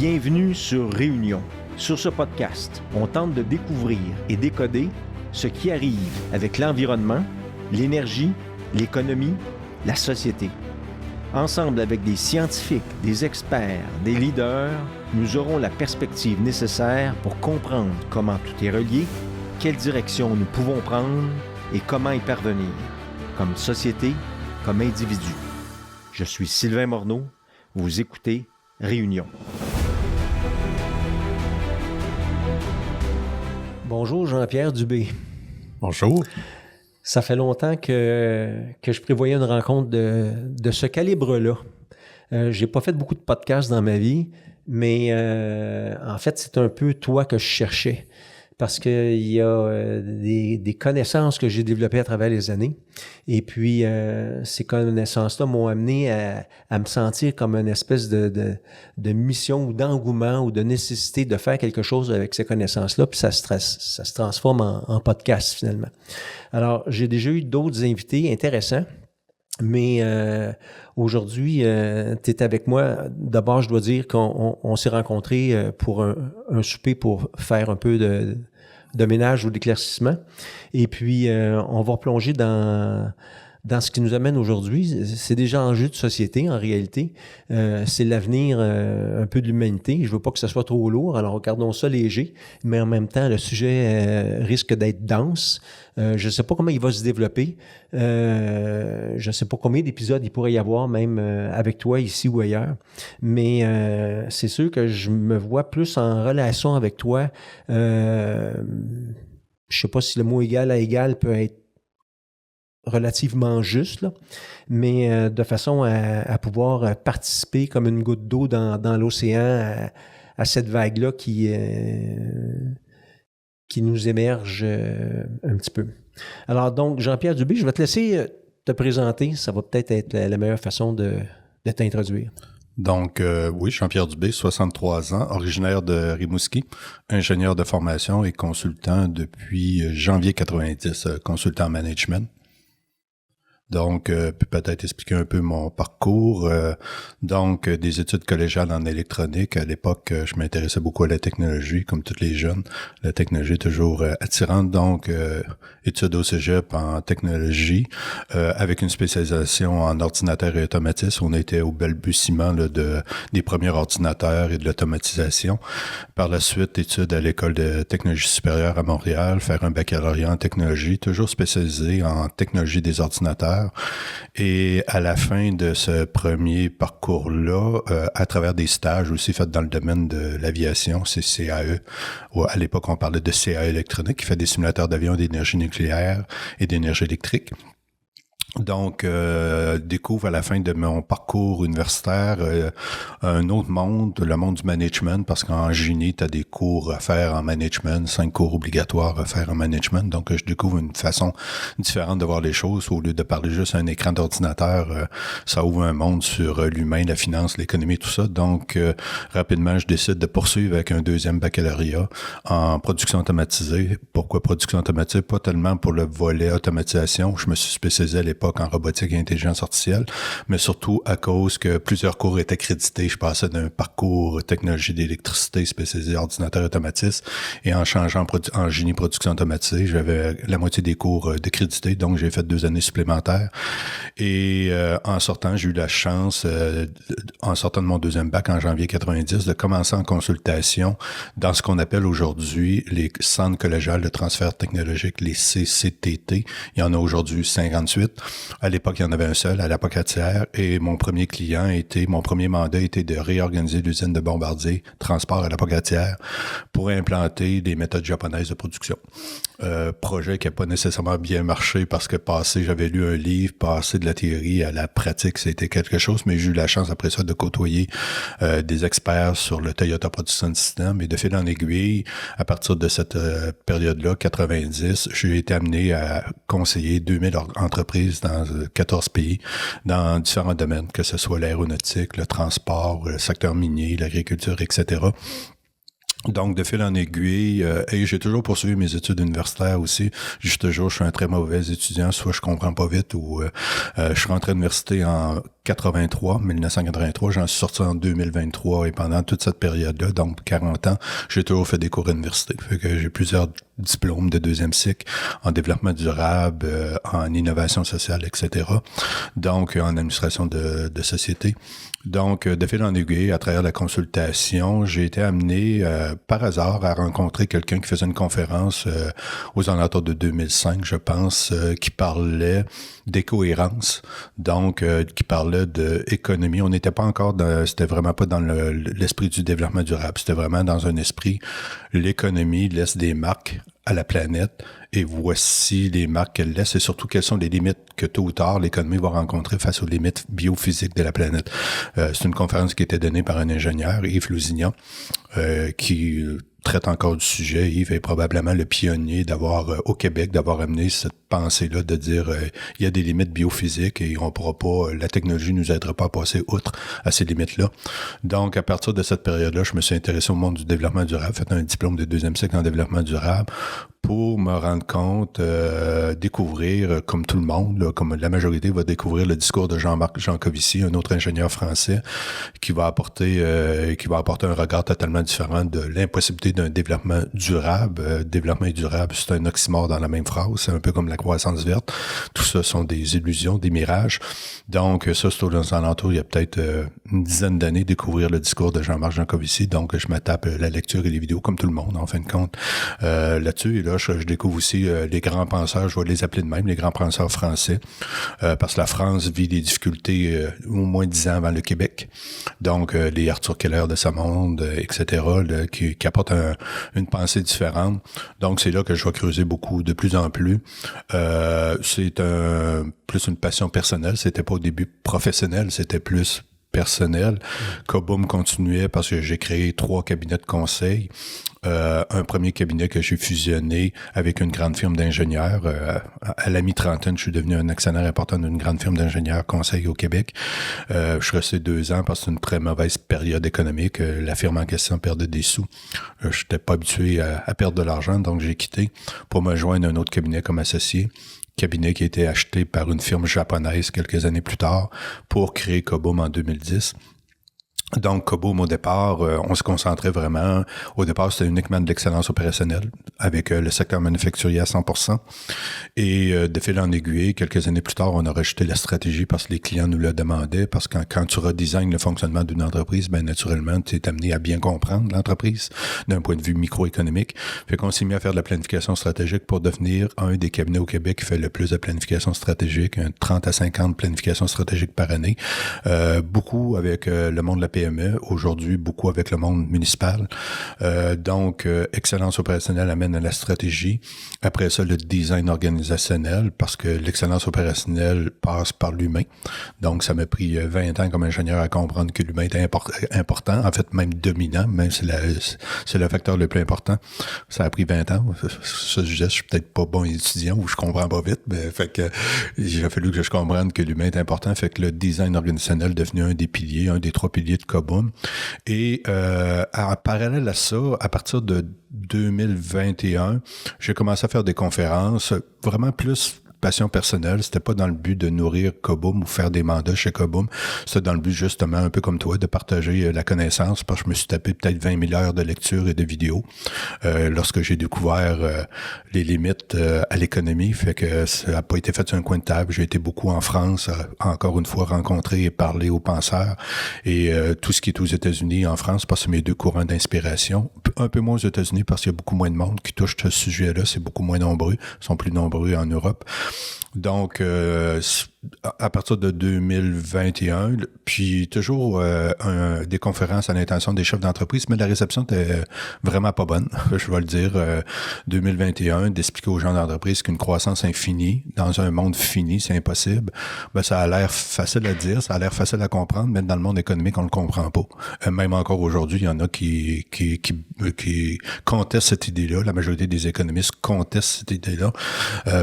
Bienvenue sur Réunion. Sur ce podcast, on tente de découvrir et décoder ce qui arrive avec l'environnement, l'énergie, l'économie, la société. Ensemble avec des scientifiques, des experts, des leaders, nous aurons la perspective nécessaire pour comprendre comment tout est relié, quelle direction nous pouvons prendre et comment y parvenir, comme société, comme individu. Je suis Sylvain Morneau, vous écoutez Réunion. Bonjour Jean-Pierre Dubé. Bonjour. Ça fait longtemps que je prévoyais une rencontre de ce calibre-là. J'ai pas fait beaucoup de podcasts dans ma vie, mais en fait, c'est un peu toi que je cherchais. Parce qu'il y a des connaissances que j'ai développées à travers les années. Et puis, ces connaissances-là m'ont amené à me sentir comme une espèce de mission ou d'engouement ou de nécessité de faire quelque chose avec ces connaissances-là. Puis ça se transforme en podcast, finalement. Alors, j'ai déjà eu d'autres invités intéressants. Mais aujourd'hui, tu es avec moi. D'abord, je dois dire qu'on s'est rencontrés pour un souper pour faire un peu de ménage ou d'éclaircissement. Et puis, on va replonger dans ce qui nous amène aujourd'hui. C'est des enjeux de société, en réalité. C'est l'avenir un peu de l'humanité. Je veux pas que ce soit trop lourd, alors regardons ça léger. Mais en même temps, le sujet risque d'être dense. Je ne sais pas comment il va se développer. Je ne sais pas combien d'épisodes il pourrait y avoir, même avec toi, ici ou ailleurs. Mais c'est sûr que je me vois plus en relation avec toi. Je ne sais pas si le mot égal à égal peut être relativement juste, là, mais de façon à pouvoir participer comme une goutte d'eau dans l'océan à cette vague-là qui nous émerge un petit peu. Alors donc, Jean-Pierre Dubé, je vais te laisser te présenter. Ça va peut-être être la meilleure façon de t'introduire. Donc, oui, Jean-Pierre Dubé, 63 ans, originaire de Rimouski, ingénieur de formation et consultant depuis janvier 90, consultant en management. Donc, peut-être expliquer un peu mon parcours. Donc, des études collégiales en électronique. À l'époque, je m'intéressais beaucoup à la technologie, comme tous les jeunes. La technologie est toujours attirante. Donc, études au cégep en technologie, avec une spécialisation en ordinateur et automatisme. On était au balbutiement là, des premiers ordinateurs et de l'automatisation. Par la suite, études à l'école de technologie supérieure à Montréal, faire un baccalauréat en technologie, toujours spécialisé en technologie des ordinateurs. Et à la fin de ce premier parcours-là, à travers des stages aussi faits dans le domaine de l'aviation, c'est CAE. À l'époque, on parlait de CAE électronique, qui fait des simulateurs d'avions d'énergie nucléaire et d'énergie électrique. Donc, découvre à la fin de mon parcours universitaire un autre monde, le monde du management, parce qu'en génie, tu as des cours à faire en management, 5 cours obligatoires à faire en management. Donc, je découvre une façon différente de voir les choses. Au lieu de parler juste à un écran d'ordinateur, ça ouvre un monde sur l'humain, la finance, l'économie, tout ça. Donc, rapidement, je décide de poursuivre avec un deuxième baccalauréat en production automatisée. Pourquoi production automatisée? Pas tellement pour le volet automatisation. Je me suis spécialisé à l'époque en robotique et intelligence artificielle, mais surtout à cause que plusieurs cours étaient crédités. Je passais d'un parcours technologie d'électricité spécialisé ordinateur automatisme et en changeant en génie production automatisée, j'avais la moitié des cours de crédités, donc j'ai fait 2 années supplémentaires. Et en sortant, j'ai eu la chance, en sortant de mon deuxième bac en janvier 90, de commencer en consultation dans ce qu'on appelle aujourd'hui les centres collégiales de transfert technologique, les CCTT. Il y en a aujourd'hui 58. À l'époque, il y en avait un seul, à la Pocatière, et mon premier mandat était de réorganiser l'usine de Bombardier Transport à la Pocatière pour implanter des méthodes japonaises de production. Projet qui n'a pas nécessairement bien marché parce que j'avais lu un livre, passer de la théorie à la pratique, c'était quelque chose, mais j'ai eu la chance après ça de côtoyer des experts sur le Toyota Production System et de fil en aiguille, à partir de cette période-là, 90, j'ai été amené à conseiller 2000 entreprises dans 14 pays, dans différents domaines, que ce soit l'aéronautique, le transport, le secteur minier, l'agriculture, etc. Donc, de fil en aiguille, et j'ai toujours poursuivi mes études universitaires aussi. Juste toujours, je suis un très mauvais étudiant, soit je comprends pas vite ou je suis rentré à l'université en 1983, j'en suis sorti en 2023 et pendant toute cette période-là, donc 40 ans, j'ai toujours fait des cours à l'université. Fait que j'ai plusieurs diplômes de deuxième cycle en développement durable, en innovation sociale, etc. Donc, en administration de société. Donc, de fil en aiguille, à travers la consultation, j'ai été amené par hasard à rencontrer quelqu'un qui faisait une conférence aux alentours de 2005, je pense, qui parlait d'écohérence, donc qui parlait d'économie. On n'était pas encore c'était vraiment pas dans l'esprit du développement durable, c'était vraiment dans un esprit, l'économie laisse des marques à la planète et voici les marques qu'elle laisse et surtout quelles sont les limites que tôt ou tard l'économie va rencontrer face aux limites biophysiques de la planète. C'est une conférence qui était donnée par un ingénieur, Yves Lousignan, qui traite encore du sujet. Yves est probablement le pionnier au Québec, d'avoir amené cette pensée-là de dire il y a des limites biophysiques et on pourra pas, la technologie nous aidera pas à passer outre à ces limites-là. Donc, à partir de cette période-là, je me suis intéressé au monde du développement durable, fait un diplôme de deuxième cycle en développement durable pour me rendre compte, découvrir, comme tout le monde, là, comme la majorité va découvrir le discours de Jean-Marc Jancovici, un autre ingénieur français, qui va apporter un regard totalement différent de l'impossibilité d'un développement durable. Développement et durable, c'est un oxymore dans la même phrase. C'est un peu comme la croissance verte. Tout ça sont des illusions, des mirages. Donc, ça, c'est aux alentours, il y a peut-être une dizaine d'années, découvrir le discours de Jean-Marc Jancovici. Donc, je me tape la lecture et les vidéos, comme tout le monde, en fin de compte, là-dessus. Et là, je découvre aussi les grands penseurs, je vais les appeler de même, les grands penseurs français, parce que la France vit des difficultés au moins 10 ans avant le Québec. Donc, les Arthur Keller de ce monde, etc., là, qui apportent une pensée différente. Donc, c'est là que je vais creuser beaucoup, de plus en plus. C'est plus une passion personnelle. C'était pas au début professionnel, c'était plus personnel. Cobum continuait parce que j'ai créé 3 cabinets de conseil. Un premier cabinet que j'ai fusionné avec une grande firme d'ingénieurs. À la mi-trentaine, je suis devenu un actionnaire important d'une grande firme d'ingénieurs conseil au Québec. Je suis resté 2 ans parce que c'est une très mauvaise période économique. La firme en question perdait des sous. Je n'étais pas habitué à perdre de l'argent, donc j'ai quitté pour me joindre à un autre cabinet comme associé. Cabinet qui a été acheté par une firme japonaise quelques années plus tard pour créer Cobum en 2010. Donc, Cobum, au départ, on se concentrait vraiment... Au départ, c'était uniquement de l'excellence opérationnelle avec le secteur manufacturier à 100%. Et de fil en aiguille, quelques années plus tard, on a rajouté la stratégie parce que les clients nous le demandaient. Parce que quand tu redesignes le fonctionnement d'une entreprise, ben naturellement, tu es amené à bien comprendre l'entreprise d'un point de vue microéconomique. Fait qu'on s'est mis à faire de la planification stratégique pour devenir un des cabinets au Québec qui fait le plus de planification stratégique, 30 à 50 planifications stratégiques par année. Beaucoup avec le monde de la PME, aujourd'hui beaucoup avec le monde municipal. Donc, excellence opérationnelle amène à la stratégie. Après ça, le design organisationnel, parce que l'excellence opérationnelle passe par l'humain. Donc, ça m'a pris 20 ans comme ingénieur à comprendre que l'humain était important, en fait même dominant, même c'est le facteur le plus important. Ça a pris 20 ans. Ça, je suis peut-être pas bon étudiant ou je comprends pas vite, mais fait que il a fallu que je comprenne que l'humain est important. Fait que le design organisationnel est devenu un des piliers, un des 3 piliers de Cobum. Et en parallèle à ça, à partir de 2021, j'ai commencé à faire des conférences, vraiment plus passion personnelle. C'était pas dans le but de nourrir Cobum ou faire des mandats chez Cobum. C'était dans le but, justement, un peu comme toi, de partager la connaissance, parce que je me suis tapé peut-être 20 000 heures de lecture et de vidéos lorsque j'ai découvert les limites à l'économie. Fait que ça n'a pas été fait sur un coin de table. J'ai été beaucoup en France, encore une fois, rencontrer et parler aux penseurs. Et tout ce qui est aux États-Unis, en France, parce que c'est mes 2 courants d'inspiration. Un peu moins aux États-Unis, parce qu'il y a beaucoup moins de monde qui touche ce sujet-là. C'est beaucoup moins nombreux. Ils sont plus nombreux en Europe. Donc, à partir de 2021, puis toujours des conférences à l'intention des chefs d'entreprise, mais la réception était vraiment pas bonne, je vais le dire. 2021, d'expliquer aux gens d'entreprise qu'une croissance infinie, dans un monde fini, c'est impossible. Ben, ça a l'air facile à dire, ça a l'air facile à comprendre, mais dans le monde économique, on le comprend pas. Même encore aujourd'hui, il y en a qui contestent cette idée-là. La majorité des économistes contestent cette idée-là.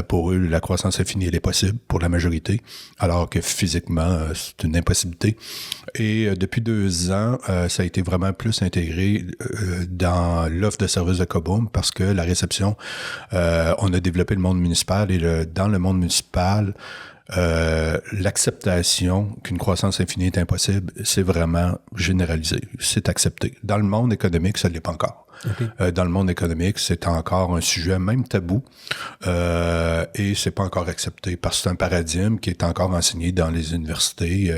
Pour eux, la croissance infinie l'infini, elle est possible pour la majorité, alors que physiquement, c'est une impossibilité. Et depuis 2 ans, ça a été vraiment plus intégré dans l'offre de services de Cobham parce que la réception, on a développé le monde municipal et dans le monde municipal, l'acceptation qu'une croissance infinie est impossible, c'est vraiment généralisé. C'est accepté. Dans le monde économique, ça ne l'est pas encore. Okay. Dans le monde économique, c'est encore un sujet même tabou et c'est pas encore accepté parce que c'est un paradigme qui est encore enseigné dans les universités.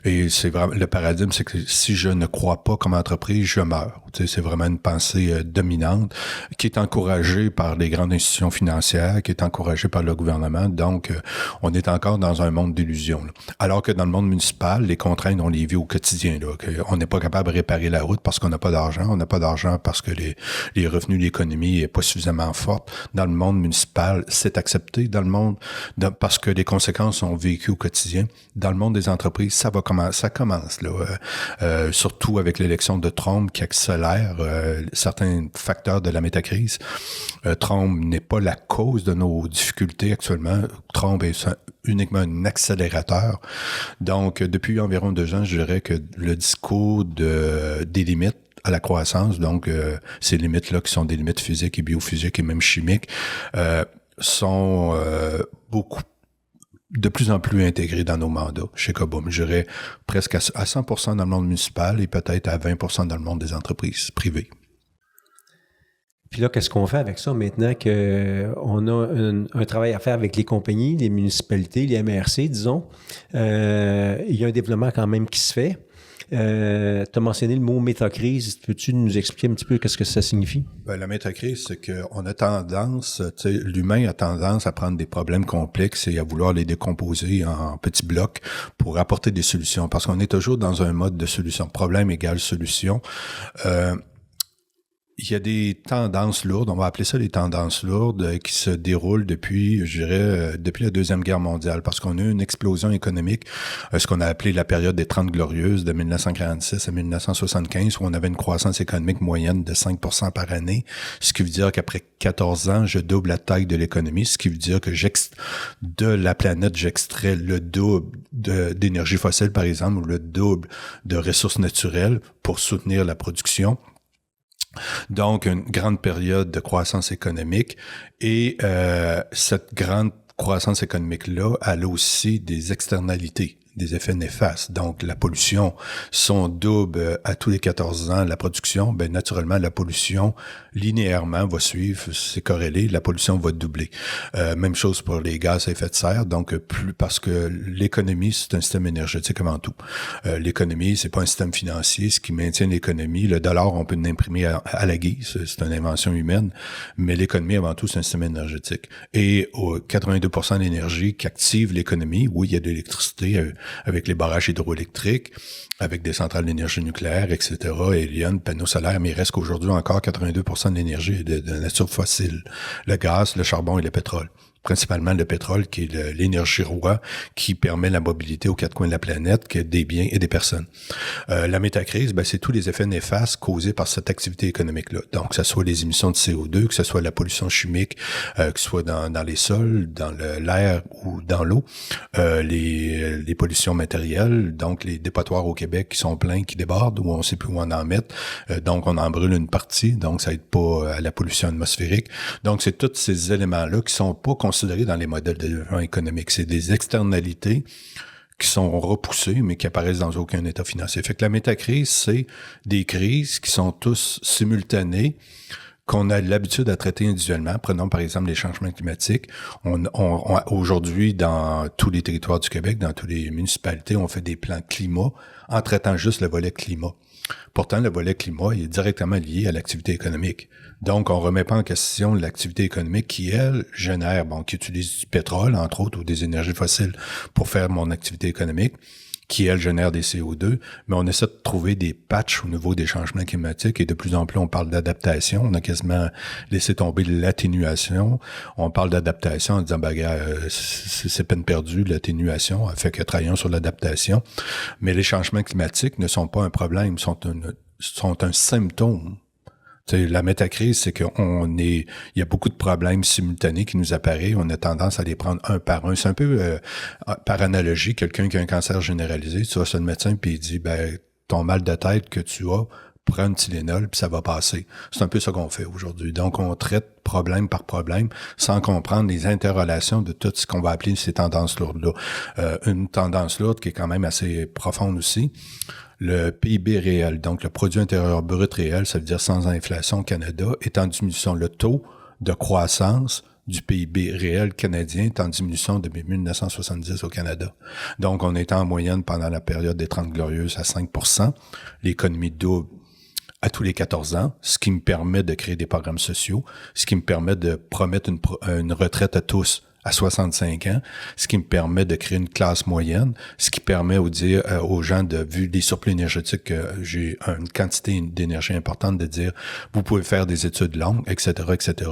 Et c'est vraiment le paradigme, c'est que si je ne crois pas comme entreprise, je meurs. C'est vraiment une pensée dominante qui est encouragée par les grandes institutions financières, qui est encouragée par le gouvernement. Donc, on est encore dans un monde d'illusions. Là. Alors que dans le monde municipal, les contraintes, on les vit au quotidien. Là, on n'est pas capable de réparer la route parce qu'on n'a pas d'argent. On n'a pas d'argent parce que les revenus de l'économie n'est pas suffisamment forte. Dans le monde municipal, c'est accepté. Dans le monde, parce que les conséquences sont vécues au quotidien. Dans le monde des entreprises, ça commence là, surtout avec l'élection de Trump qui accélère certains facteurs de la métacrise. Trump n'est pas la cause de nos difficultés actuellement. Trump est uniquement un accélérateur. Donc, depuis environ 2 ans, je dirais que le discours des limites à la croissance, donc ces limites-là qui sont des limites physiques et biophysiques et même chimiques, sont de plus en plus intégrées dans nos mandats chez Cobham. Je dirais presque à 100% dans le monde municipal et peut-être à 20% dans le monde des entreprises privées. Puis là, qu'est-ce qu'on fait avec ça maintenant qu'on a un travail à faire avec les compagnies, les municipalités, les MRC, disons? Il y a un développement quand même qui se fait. Tu as mentionné le mot métacrise. Peux-tu nous expliquer un petit peu qu'est-ce que ça signifie? Ben, la métacrise, c'est qu'on a tendance, l'humain a tendance à prendre des problèmes complexes et à vouloir les décomposer en petits blocs pour apporter des solutions. Parce qu'on est toujours dans un mode de solution. Problème égale solution. Il y a des tendances lourdes, on va appeler ça les tendances lourdes, qui se déroulent depuis, je dirais, depuis la Deuxième Guerre mondiale, parce qu'on a eu une explosion économique, ce qu'on a appelé la période des 30 glorieuses de 1946 à 1975, où on avait une croissance économique moyenne de 5% par année, ce qui veut dire qu'après 14 ans, je double la taille de l'économie, ce qui veut dire que de la planète, j'extrais le double d'énergie fossile, par exemple, ou le double de ressources naturelles pour soutenir la production. Donc, une grande période de croissance économique et cette grande croissance économique-là, elle a aussi des externalités, des effets néfastes. Donc, la pollution, si on double à tous les 14 ans la production, ben naturellement, la pollution, linéairement, va suivre, c'est corrélé, la pollution va doubler. Même chose pour les gaz à effet de serre, donc parce que l'économie, c'est un système énergétique avant tout. L'économie, c'est pas un système financier, ce qui maintient l'économie. Le dollar, on peut l'imprimer à la guise, c'est une invention humaine, mais l'économie, avant tout, c'est un système énergétique. Et 82% de l'énergie qui active l'économie, oui, il y a de l'électricité, avec les barrages hydroélectriques, avec des centrales d'énergie nucléaire, etc., éoliennes, panneaux solaires, mais il reste qu'aujourd'hui encore 82% de l'énergie est de nature fossile. Le gaz, le charbon et le pétrole. Principalement le pétrole, qui est l'énergie roi, qui permet la mobilité aux 4 coins de la planète, qui est des biens et des personnes. La métacrise, ben, c'est tous les effets néfastes causés par cette activité économique-là. Donc, que ce soit les émissions de CO2, que ce soit la pollution chimique, que ce soit dans les sols, dans l'air ou dans l'eau, les pollutions matérielles, donc les dépotoirs au Québec qui sont pleins, qui débordent, où on ne sait plus où on en mettre. Donc, on en brûle une partie, donc ça aide pas à la pollution atmosphérique. Donc, c'est tous ces éléments-là qui sont pas considérés dans les modèles de développement économique. C'est des externalités qui sont repoussées, mais qui apparaissent dans aucun état financier. Fait que la métacrise, c'est des crises qui sont tous simultanées, qu'on a l'habitude à traiter individuellement. Prenons par exemple les changements climatiques. Aujourd'hui, dans tous les territoires du Québec, dans toutes les municipalités, on fait des plans climat en traitant juste le volet climat. Pourtant, le volet climat est directement lié à l'activité économique. Donc, on remet pas en question l'activité économique qui, elle, génère, qui utilise du pétrole, entre autres, ou des énergies fossiles pour faire mon activité économique, qui, elle, génère des CO2, mais on essaie de trouver des patchs au niveau des changements climatiques et de plus en plus, on parle d'adaptation. On a quasiment laissé tomber l'atténuation. On parle d'adaptation en disant, c'est peine perdue, l'atténuation, fait que travaillons sur l'adaptation. Mais les changements climatiques ne sont pas un problème, sont un symptôme T'sais, la métacrise, c'est il y a beaucoup de problèmes simultanés qui nous apparaissent. On a tendance à les prendre un par un. C'est un peu, par analogie, quelqu'un qui a un cancer généralisé, tu vas chez le médecin puis il dit, ton mal de tête que tu as, prends un Tylenol puis ça va passer. C'est un peu ça qu'on fait aujourd'hui. Donc, on traite problème par problème sans comprendre les interrelations de tout ce qu'on va appeler ces tendances lourdes-là. Une tendance lourde qui est quand même assez profonde aussi. Le PIB réel, donc le produit intérieur brut réel, ça veut dire sans inflation au Canada, est en diminution. Le taux de croissance du PIB réel canadien est en diminution depuis 1970 au Canada. Donc, on est en moyenne pendant la période des 30 Glorieuses à 5%. L'économie double à tous les 14 ans, ce qui me permet de créer des programmes sociaux, ce qui me permet de promettre une retraite à tous à 65 ans, ce qui me permet de créer une classe moyenne, ce qui permet aux gens, vu les surplus énergétiques, que j'ai une quantité d'énergie importante, de dire, vous pouvez faire des études longues, etc., etc.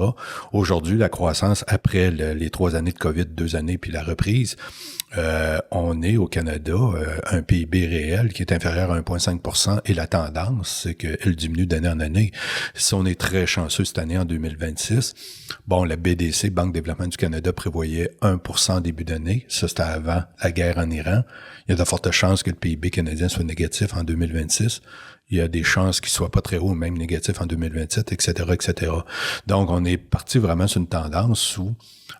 Aujourd'hui, la croissance, après les 3 années de COVID, 2 années, puis la reprise, on est au Canada un PIB réel qui est inférieur à 1,5 % et la tendance, c'est qu'elle diminue d'année en année. Si on est très chanceux cette année, en 2026, la BDC, Banque de développement du Canada, prévoyait 1% début d'année. Ça, c'était avant la guerre en Iran. Il y a de fortes chances que le PIB canadien soit négatif en 2026. Il y a des chances qu'il soit pas très haut, même négatif en 2027, etc., etc. Donc, on est parti vraiment sur une tendance où,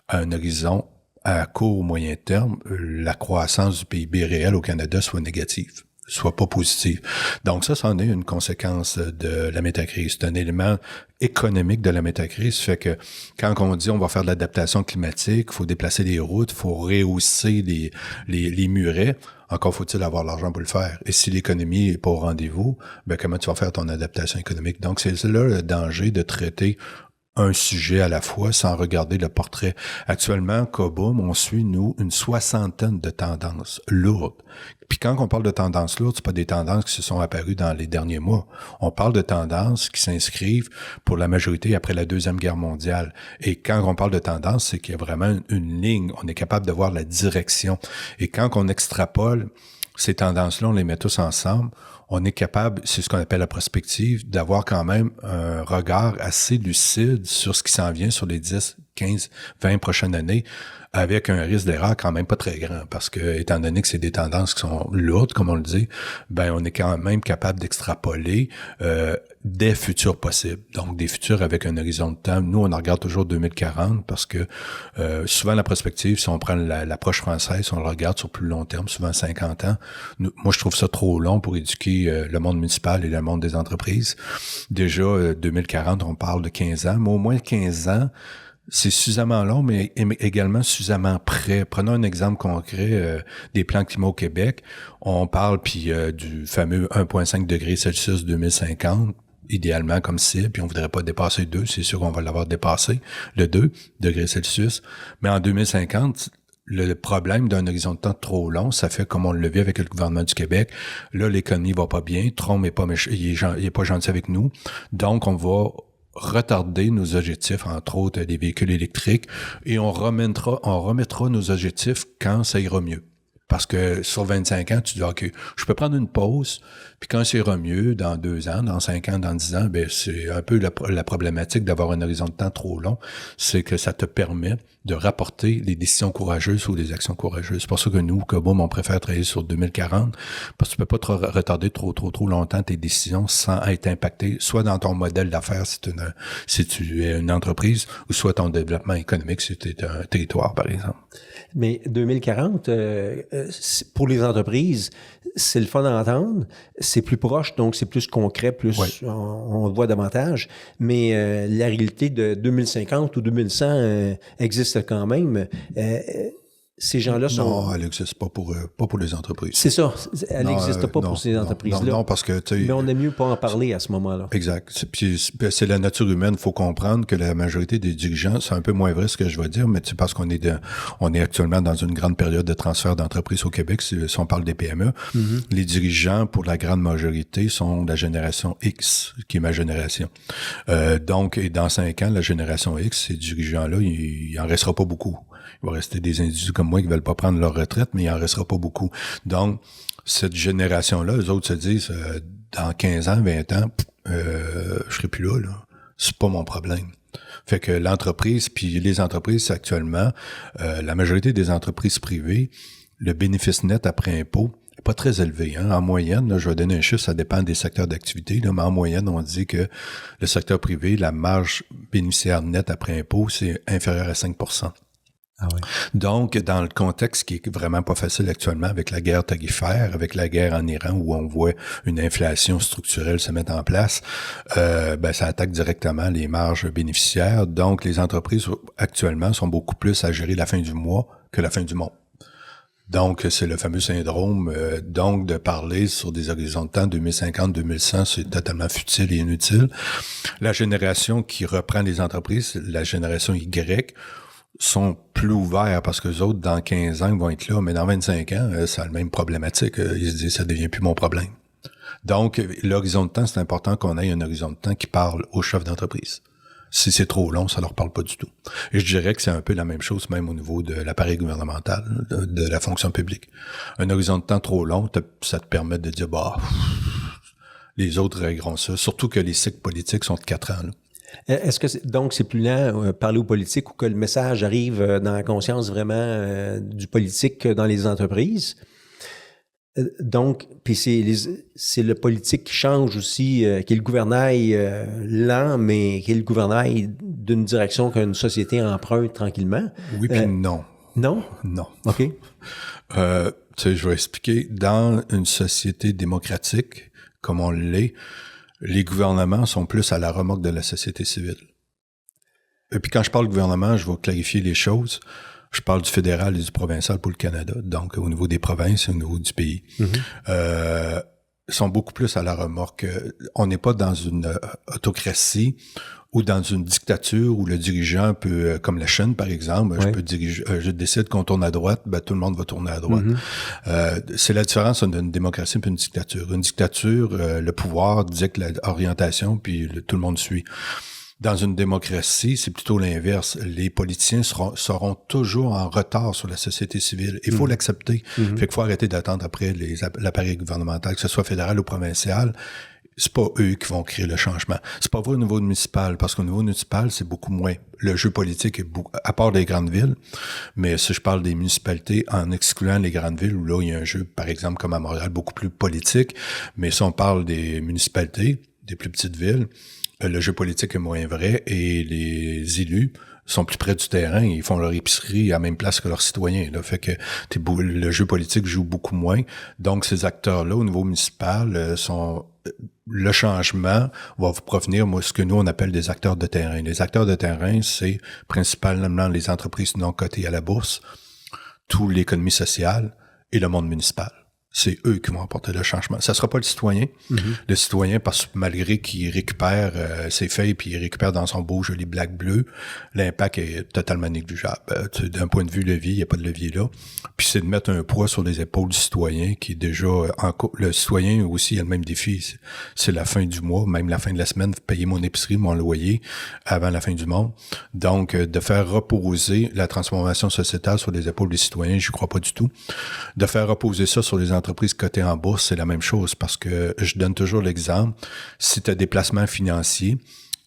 à un horizon à court ou moyen terme, la croissance du PIB réel au Canada soit négative, soit pas positive. Donc ça en est une conséquence de la métacrise. C'est un élément économique de la métacrise. Fait que quand on dit on va faire de l'adaptation climatique, il faut déplacer les routes, il faut rehausser les murets, encore faut-il avoir l'argent pour le faire. Et si l'économie est pas au rendez-vous, comment tu vas faire ton adaptation économique? Donc c'est là le danger de traiter un sujet à la fois sans regarder le portrait. Actuellement, Cobum, on suit, nous, une 60aine de tendances lourdes. Puis quand on parle de tendances lourdes, c'est pas des tendances qui se sont apparues dans les derniers mois. On parle de tendances qui s'inscrivent pour la majorité après la Deuxième Guerre mondiale. Et quand on parle de tendances, c'est qu'il y a vraiment une ligne. On est capable de voir la direction. Et quand on extrapole ces tendances-là, on les met tous ensemble, on est capable, c'est ce qu'on appelle la prospective, d'avoir quand même un regard assez lucide sur ce qui s'en vient sur les 10, 15, 20 prochaines années, avec un risque d'erreur quand même pas très grand, parce que, étant donné que c'est des tendances qui sont lourdes, comme on le dit, on est quand même capable d'extrapoler des futurs possibles. Donc, des futurs avec un horizon de temps. Nous, on en regarde toujours 2040, parce que souvent la prospective, si on prend l'approche française, on le regarde sur plus long terme, souvent 50 ans. Moi, je trouve ça trop long pour éduquer le monde municipal et le monde des entreprises. Déjà, 2040, on parle de 15 ans, mais au moins 15 ans, c'est suffisamment long, mais également suffisamment près. Prenons un exemple concret des plans climat au Québec. On parle du fameux 1,5 degrés Celsius 2050, idéalement comme cible, puis on voudrait pas dépasser 2, c'est sûr qu'on va l'avoir dépassé, le 2 degrés Celsius. Mais en 2050, le problème d'un horizon de temps trop long, ça fait comme on le vit avec le gouvernement du Québec. Là, l'économie va pas bien, Trump est pas il est pas gentil avec nous, donc on va retarder nos objectifs, entre autres des véhicules électriques, et on remettra nos objectifs quand ça ira mieux. Parce que sur 25 ans, tu dis, OK, je peux prendre une pause, puis quand ça ira mieux, dans 2 ans, dans 5 ans, dans 10 ans, c'est un peu la problématique d'avoir un horizon de temps trop long, c'est que ça te permet de rapporter les décisions courageuses ou les actions courageuses. C'est pour ça que nous, Cobum, on préfère travailler sur 2040, parce que tu peux pas te retarder trop longtemps tes décisions sans être impacté, soit dans ton modèle d'affaires si tu es une entreprise, ou soit ton développement économique si tu es un territoire, par exemple. Mais 2040, pour les entreprises, c'est le fun d'entendre, c'est plus proche, donc c'est plus concret, plus on le voit davantage, mais la réalité de 2050 ou 2100 existe quand même. Ces gens-là sont... Non, elle n'existe pas pour les entreprises. C'est ça, elle n'existe pas pour ces entreprises-là. Non, parce que... Mais on aime mieux pas en parler à ce moment-là. Exact. C'est la nature humaine. Il faut comprendre que la majorité des dirigeants, c'est un peu moins vrai ce que je vais dire, mais c'est parce qu'on est actuellement dans une grande période de transfert d'entreprises au Québec, si on parle des PME. Mm-hmm. Les dirigeants, pour la grande majorité, sont de la génération X, qui est ma génération. Donc, et dans 5 ans, la génération X, ces dirigeants-là, il en restera pas beaucoup. Il va rester des individus comme moi qui veulent pas prendre leur retraite, mais il en restera pas beaucoup. Donc, cette génération-là, eux autres se disent, dans 15 ans, 20 ans, je serai plus là. C'est pas mon problème. Fait que l'entreprise, puis les entreprises actuellement, la majorité des entreprises privées, le bénéfice net après impôt n'est pas très élevé. Hein. En moyenne, là, je vais donner un chiffre, ça dépend des secteurs d'activité, là, mais en moyenne, on dit que le secteur privé, la marge bénéficiaire nette après impôt, c'est inférieur à 5%. Ah oui. Donc, dans le contexte qui est vraiment pas facile actuellement avec la guerre tarifaire, avec la guerre en Iran où on voit une inflation structurelle se mettre en place, ça attaque directement les marges bénéficiaires. Donc, les entreprises actuellement sont beaucoup plus à gérer la fin du mois que la fin du mois. Donc, c'est le fameux syndrome, donc de parler sur des horizons de temps 2050-2100, c'est totalement futile et inutile. La génération qui reprend les entreprises, la génération Y, sont plus ouverts parce que les autres, dans 15 ans, ils vont être là, mais dans 25 ans, ça a la même problématique. Ils se disent, ça devient plus mon problème. Donc, l'horizon de temps, c'est important qu'on ait un horizon de temps qui parle aux chefs d'entreprise. Si c'est trop long, ça leur parle pas du tout. Et je dirais que c'est un peu la même chose même au niveau de l'appareil gouvernemental, de la fonction publique. Un horizon de temps trop long, ça te permet de dire, les autres régleront ça. Surtout que les cycles politiques sont de 4 ans, là. Est-ce que donc c'est plus lent parler aux politiques ou que le message arrive dans la conscience vraiment du politique que dans les entreprises? Donc, puis c'est le politique qui change aussi, qui est le gouvernail lent, mais qui est le gouvernail d'une direction qu'une société emprunte tranquillement. Oui, puis non. Non? Non. OK. Je vais expliquer. Dans une société démocratique, comme on l'est, les gouvernements sont plus à la remorque de la société civile. Et puis quand je parle de gouvernement, je vais clarifier les choses. Je parle du fédéral et du provincial pour le Canada, donc au niveau des provinces et au niveau du pays. Mm-hmm. Sont beaucoup plus à la remorque. On n'est pas dans une autocratie ou dans une dictature où le dirigeant peut, comme la Chine par exemple, je décide qu'on tourne à droite, tout le monde va tourner à droite. Mm-hmm. C'est la différence entre une démocratie et une dictature. Une dictature, le pouvoir dicte l'orientation puis tout le monde suit. Dans une démocratie, c'est plutôt l'inverse. Les politiciens seront toujours en retard sur la société civile. Il faut l'accepter. Fait qu'il faut arrêter d'attendre après l'appareil gouvernemental, que ce soit fédéral ou provincial. C'est pas eux qui vont créer le changement. C'est pas vrai au niveau municipal, parce qu'au niveau municipal, c'est beaucoup moins. Le jeu politique est à part des grandes villes, mais si je parle des municipalités, en excluant les grandes villes, où là, il y a un jeu, par exemple, comme à Montréal, beaucoup plus politique, mais si on parle des municipalités, des plus petites villes, le jeu politique est moins vrai et les élus sont plus près du terrain, ils font leur épicerie à la même place que leurs citoyens. Là. Fait que le jeu politique joue beaucoup moins. Donc, ces acteurs-là, au niveau municipal, le changement va provenir, ce que nous, on appelle des acteurs de terrain. Les acteurs de terrain, c'est principalement les entreprises non cotées à la bourse, toute l'économie sociale et le monde municipal. C'est eux qui vont apporter le changement. Ça sera pas le citoyen. Mm-hmm. Le citoyen, parce que malgré qu'il récupère ses feuilles puis il récupère dans son beau joli black bleu, l'impact est totalement négligeable. D'un point de vue levier, il n'y a pas de levier là. Puis c'est de mettre un poids sur les épaules du citoyen qui est déjà le citoyen aussi a le même défi. C'est la fin du mois, même la fin de la semaine, payer mon épicerie, mon loyer avant la fin du mois. Donc, de faire reposer la transformation sociétale sur les épaules des citoyens, je crois pas du tout. De faire reposer ça sur les entreprises cotées en bourse, c'est la même chose parce que je donne toujours l'exemple. Si tu as des placements financiers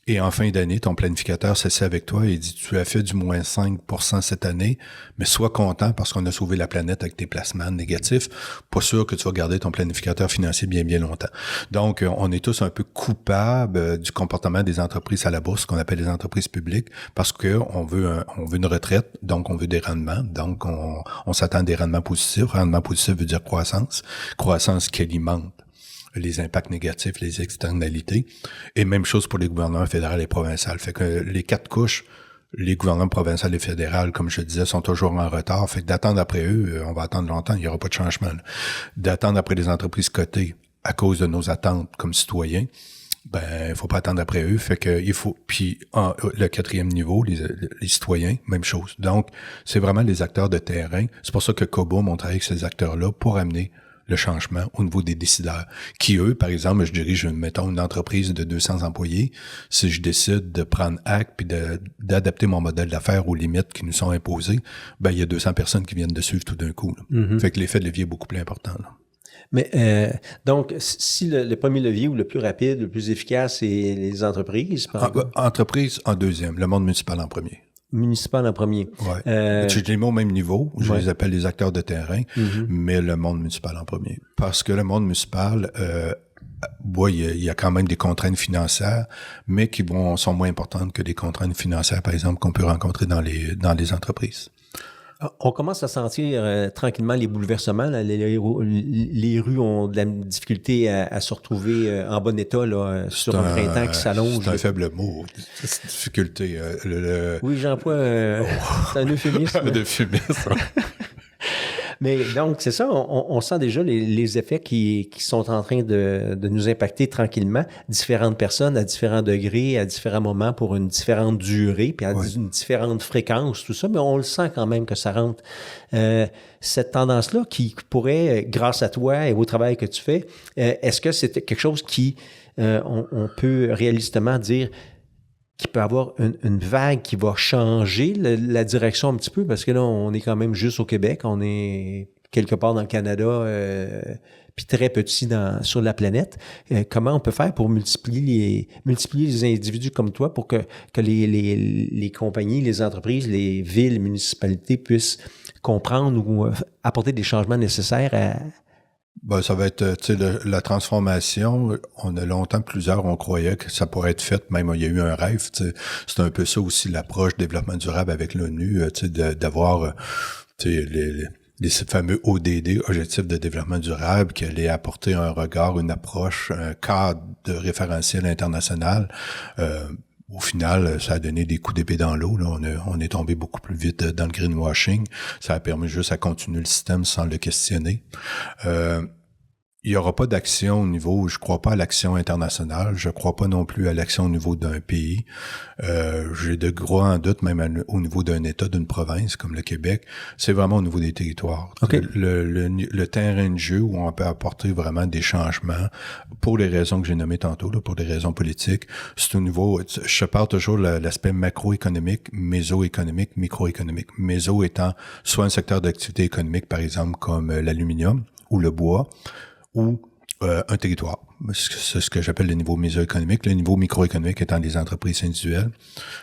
et en fin d'année, ton planificateur s'assied avec toi et dit « Tu as fait du moins 5% cette année, mais sois content parce qu'on a sauvé la planète avec tes placements négatifs. Pas sûr que tu vas garder ton planificateur financier bien, bien longtemps. » Donc, on est tous un peu coupables du comportement des entreprises à la bourse, qu'on appelle les entreprises publiques, parce que on veut une retraite, donc on veut des rendements, donc on s'attend à des rendements positifs. Rendement positif veut dire croissance. Croissance qui alimente les impacts négatifs, les externalités. Et même chose pour les gouvernements fédéraux et provinciaux. Fait que les 4 couches, les gouvernements provinciaux et fédéraux, comme je disais, sont toujours en retard. Fait que d'attendre après eux, on va attendre longtemps, il n'y aura pas de changement. D'attendre après les entreprises cotées à cause de nos attentes comme citoyens, il faut pas attendre après eux. Fait que il faut. Puis le 4e niveau, les citoyens, même chose. Donc, c'est vraiment les acteurs de terrain. C'est pour ça que Cobum, on travaille avec ces acteurs-là pour amener le changement au niveau des décideurs. Qui, eux, par exemple, je dirige, mettons, une entreprise de 200 employés. Si je décide de prendre acte puis d'adapter mon modèle d'affaires aux limites qui nous sont imposées, il y a 200 personnes qui viennent de suivre tout d'un coup. Mm-hmm. Fait que l'effet de levier est beaucoup plus important. Là. Mais donc, si le premier levier ou le plus rapide, le plus efficace, c'est les entreprises, par exemple? Entreprises en deuxième, le monde municipal en premier. Municipal en premier. Ouais. Je les mets au même niveau, je les appelle les acteurs de terrain, mais le monde municipal en premier. Parce que le monde municipal, il y a quand même des contraintes financières, mais qui sont moins importantes que des contraintes financières, par exemple, qu'on peut rencontrer dans les entreprises. On commence à sentir tranquillement les bouleversements. Là. Les rues ont de la difficulté à se retrouver en bon état là, sur un printemps qui s'allonge. C'est un faible mot, cette difficulté. Oui, j'emploie c'est un euphémisme. Un euphémisme. Mais donc, c'est ça, on sent déjà les effets qui sont en train de nous impacter tranquillement. Différentes personnes à différents degrés, à différents moments pour une différente durée, puis à une différente fréquence, tout ça, mais on le sent quand même que ça rentre. Cette tendance-là qui pourrait, grâce à toi et au travail que tu fais, est-ce que c'est quelque chose qui, on peut réalistement dire qu'il peut avoir une vague qui va changer la direction un petit peu, parce que là, on est quand même juste au Québec, on est quelque part dans le Canada, puis très petit sur la planète. Comment on peut faire pour multiplier les individus comme toi pour que les compagnies, les entreprises, les villes, les municipalités puissent comprendre ou apporter des changements nécessaires à... Ça va être, la transformation. On a longtemps, plusieurs, on croyait que ça pourrait être fait. Même, il y a eu un rêve, c'est un peu ça aussi l'approche développement durable avec l'ONU, d'avoir, les fameux ODD, Objectifs de développement durable, qui allaient apporter un regard, une approche, un cadre de référentiel international. Au final, ça a donné des coups d'épée dans l'eau. Là. On est tombé beaucoup plus vite dans le greenwashing. Ça a permis juste à continuer le système sans le questionner. Il n'y aura pas d'action au niveau, je crois pas à l'action internationale, je crois pas non plus à l'action au niveau d'un pays. J'ai de gros doutes même au niveau d'un État, d'une province comme le Québec. C'est vraiment au niveau des territoires. Okay. Le terrain de jeu où on peut apporter vraiment des changements pour les raisons que j'ai nommées tantôt, là, pour des raisons politiques. C'est au niveau, je parle toujours de l'aspect macroéconomique, mésoéconomique, microéconomique. Méso étant soit un secteur d'activité économique, par exemple, comme l'aluminium ou le bois, ou un territoire. C'est ce que j'appelle le niveau mésoéconomique. Le niveau microéconomique étant les entreprises individuelles.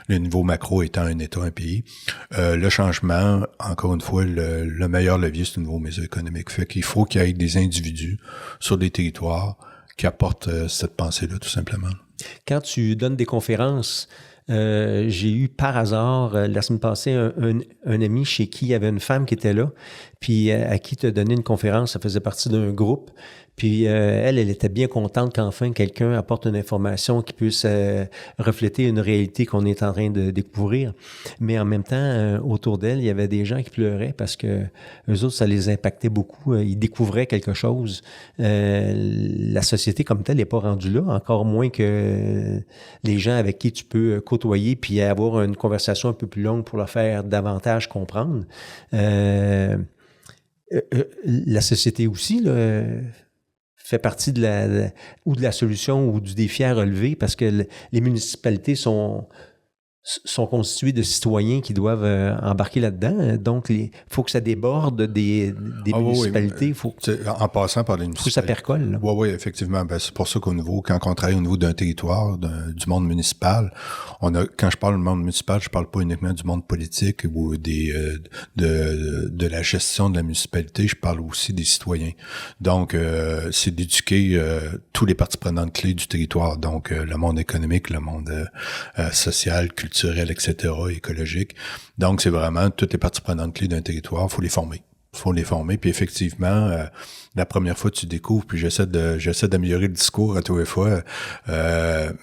Le niveau macro étant un État, un pays. Le changement, encore une fois, le meilleur levier, c'est le niveau mésoéconomique. Fait qu'il faut qu'il y ait des individus sur des territoires qui apportent cette pensée-là, tout simplement. Quand tu donnes des conférences, j'ai eu par hasard, la semaine passée, un ami chez qui il y avait une femme qui était là, puis à qui tu as donné une conférence, ça faisait partie d'un groupe. Puis elle était bien contente qu'enfin quelqu'un apporte une information qui puisse refléter une réalité qu'on est en train de découvrir. Mais en même temps, autour d'elle, il y avait des gens qui pleuraient parce que eux autres, ça les impactait beaucoup. Ils découvraient quelque chose. La société comme telle n'est pas rendue là, encore moins que les gens avec qui tu peux côtoyer puis avoir une conversation un peu plus longue pour leur faire davantage comprendre. La société aussi, là, fait partie de la solution ou du défi à relever parce que les municipalités sont constituées de citoyens qui doivent embarquer là-dedans. Donc, il faut que ça déborde des municipalités. En passant par les municipalités. Faut que ça percole. Oui, effectivement. C'est pour ça qu'au niveau, quand on travaille au niveau d'un territoire, du monde municipal, quand je parle du monde municipal, je parle pas uniquement du monde politique ou de la gestion de la municipalité, je parle aussi des citoyens. Donc, c'est d'éduquer tous les parties prenantes clés du territoire. Donc, le monde économique, le monde social, culturel, etc., écologique. Donc, c'est vraiment toutes les parties prenantes clés d'un territoire, faut les former. Puis effectivement, la première fois tu découvres, puis j'essaie d'améliorer le discours à tous les fois,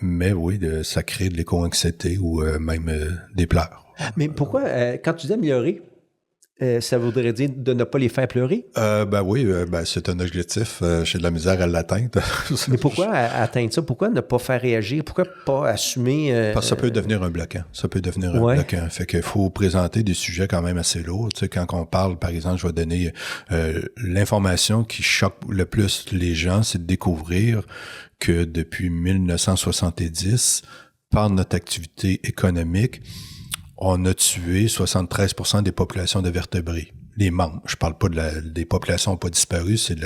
mais oui, ça crée de l'éco-anxiété ou même des pleurs. Mais pourquoi, quand tu dis améliorer, ça voudrait dire de ne pas les faire pleurer? Oui, c'est un objectif. J'ai de la misère à l'atteindre. Mais pourquoi atteindre ça? Pourquoi ne pas faire réagir? Pourquoi pas assumer? Parce que ça peut devenir un bloquant. Un bloquant. Fait qu'il faut présenter des sujets quand même assez lourds. Tu sais, quand on parle, par exemple, je vais donner l'information qui choque le plus les gens, c'est de découvrir que depuis 1970, par notre activité économique, on a tué 73% des populations de vertébrés. les membres. Je parle pas des populations pas disparues, c'est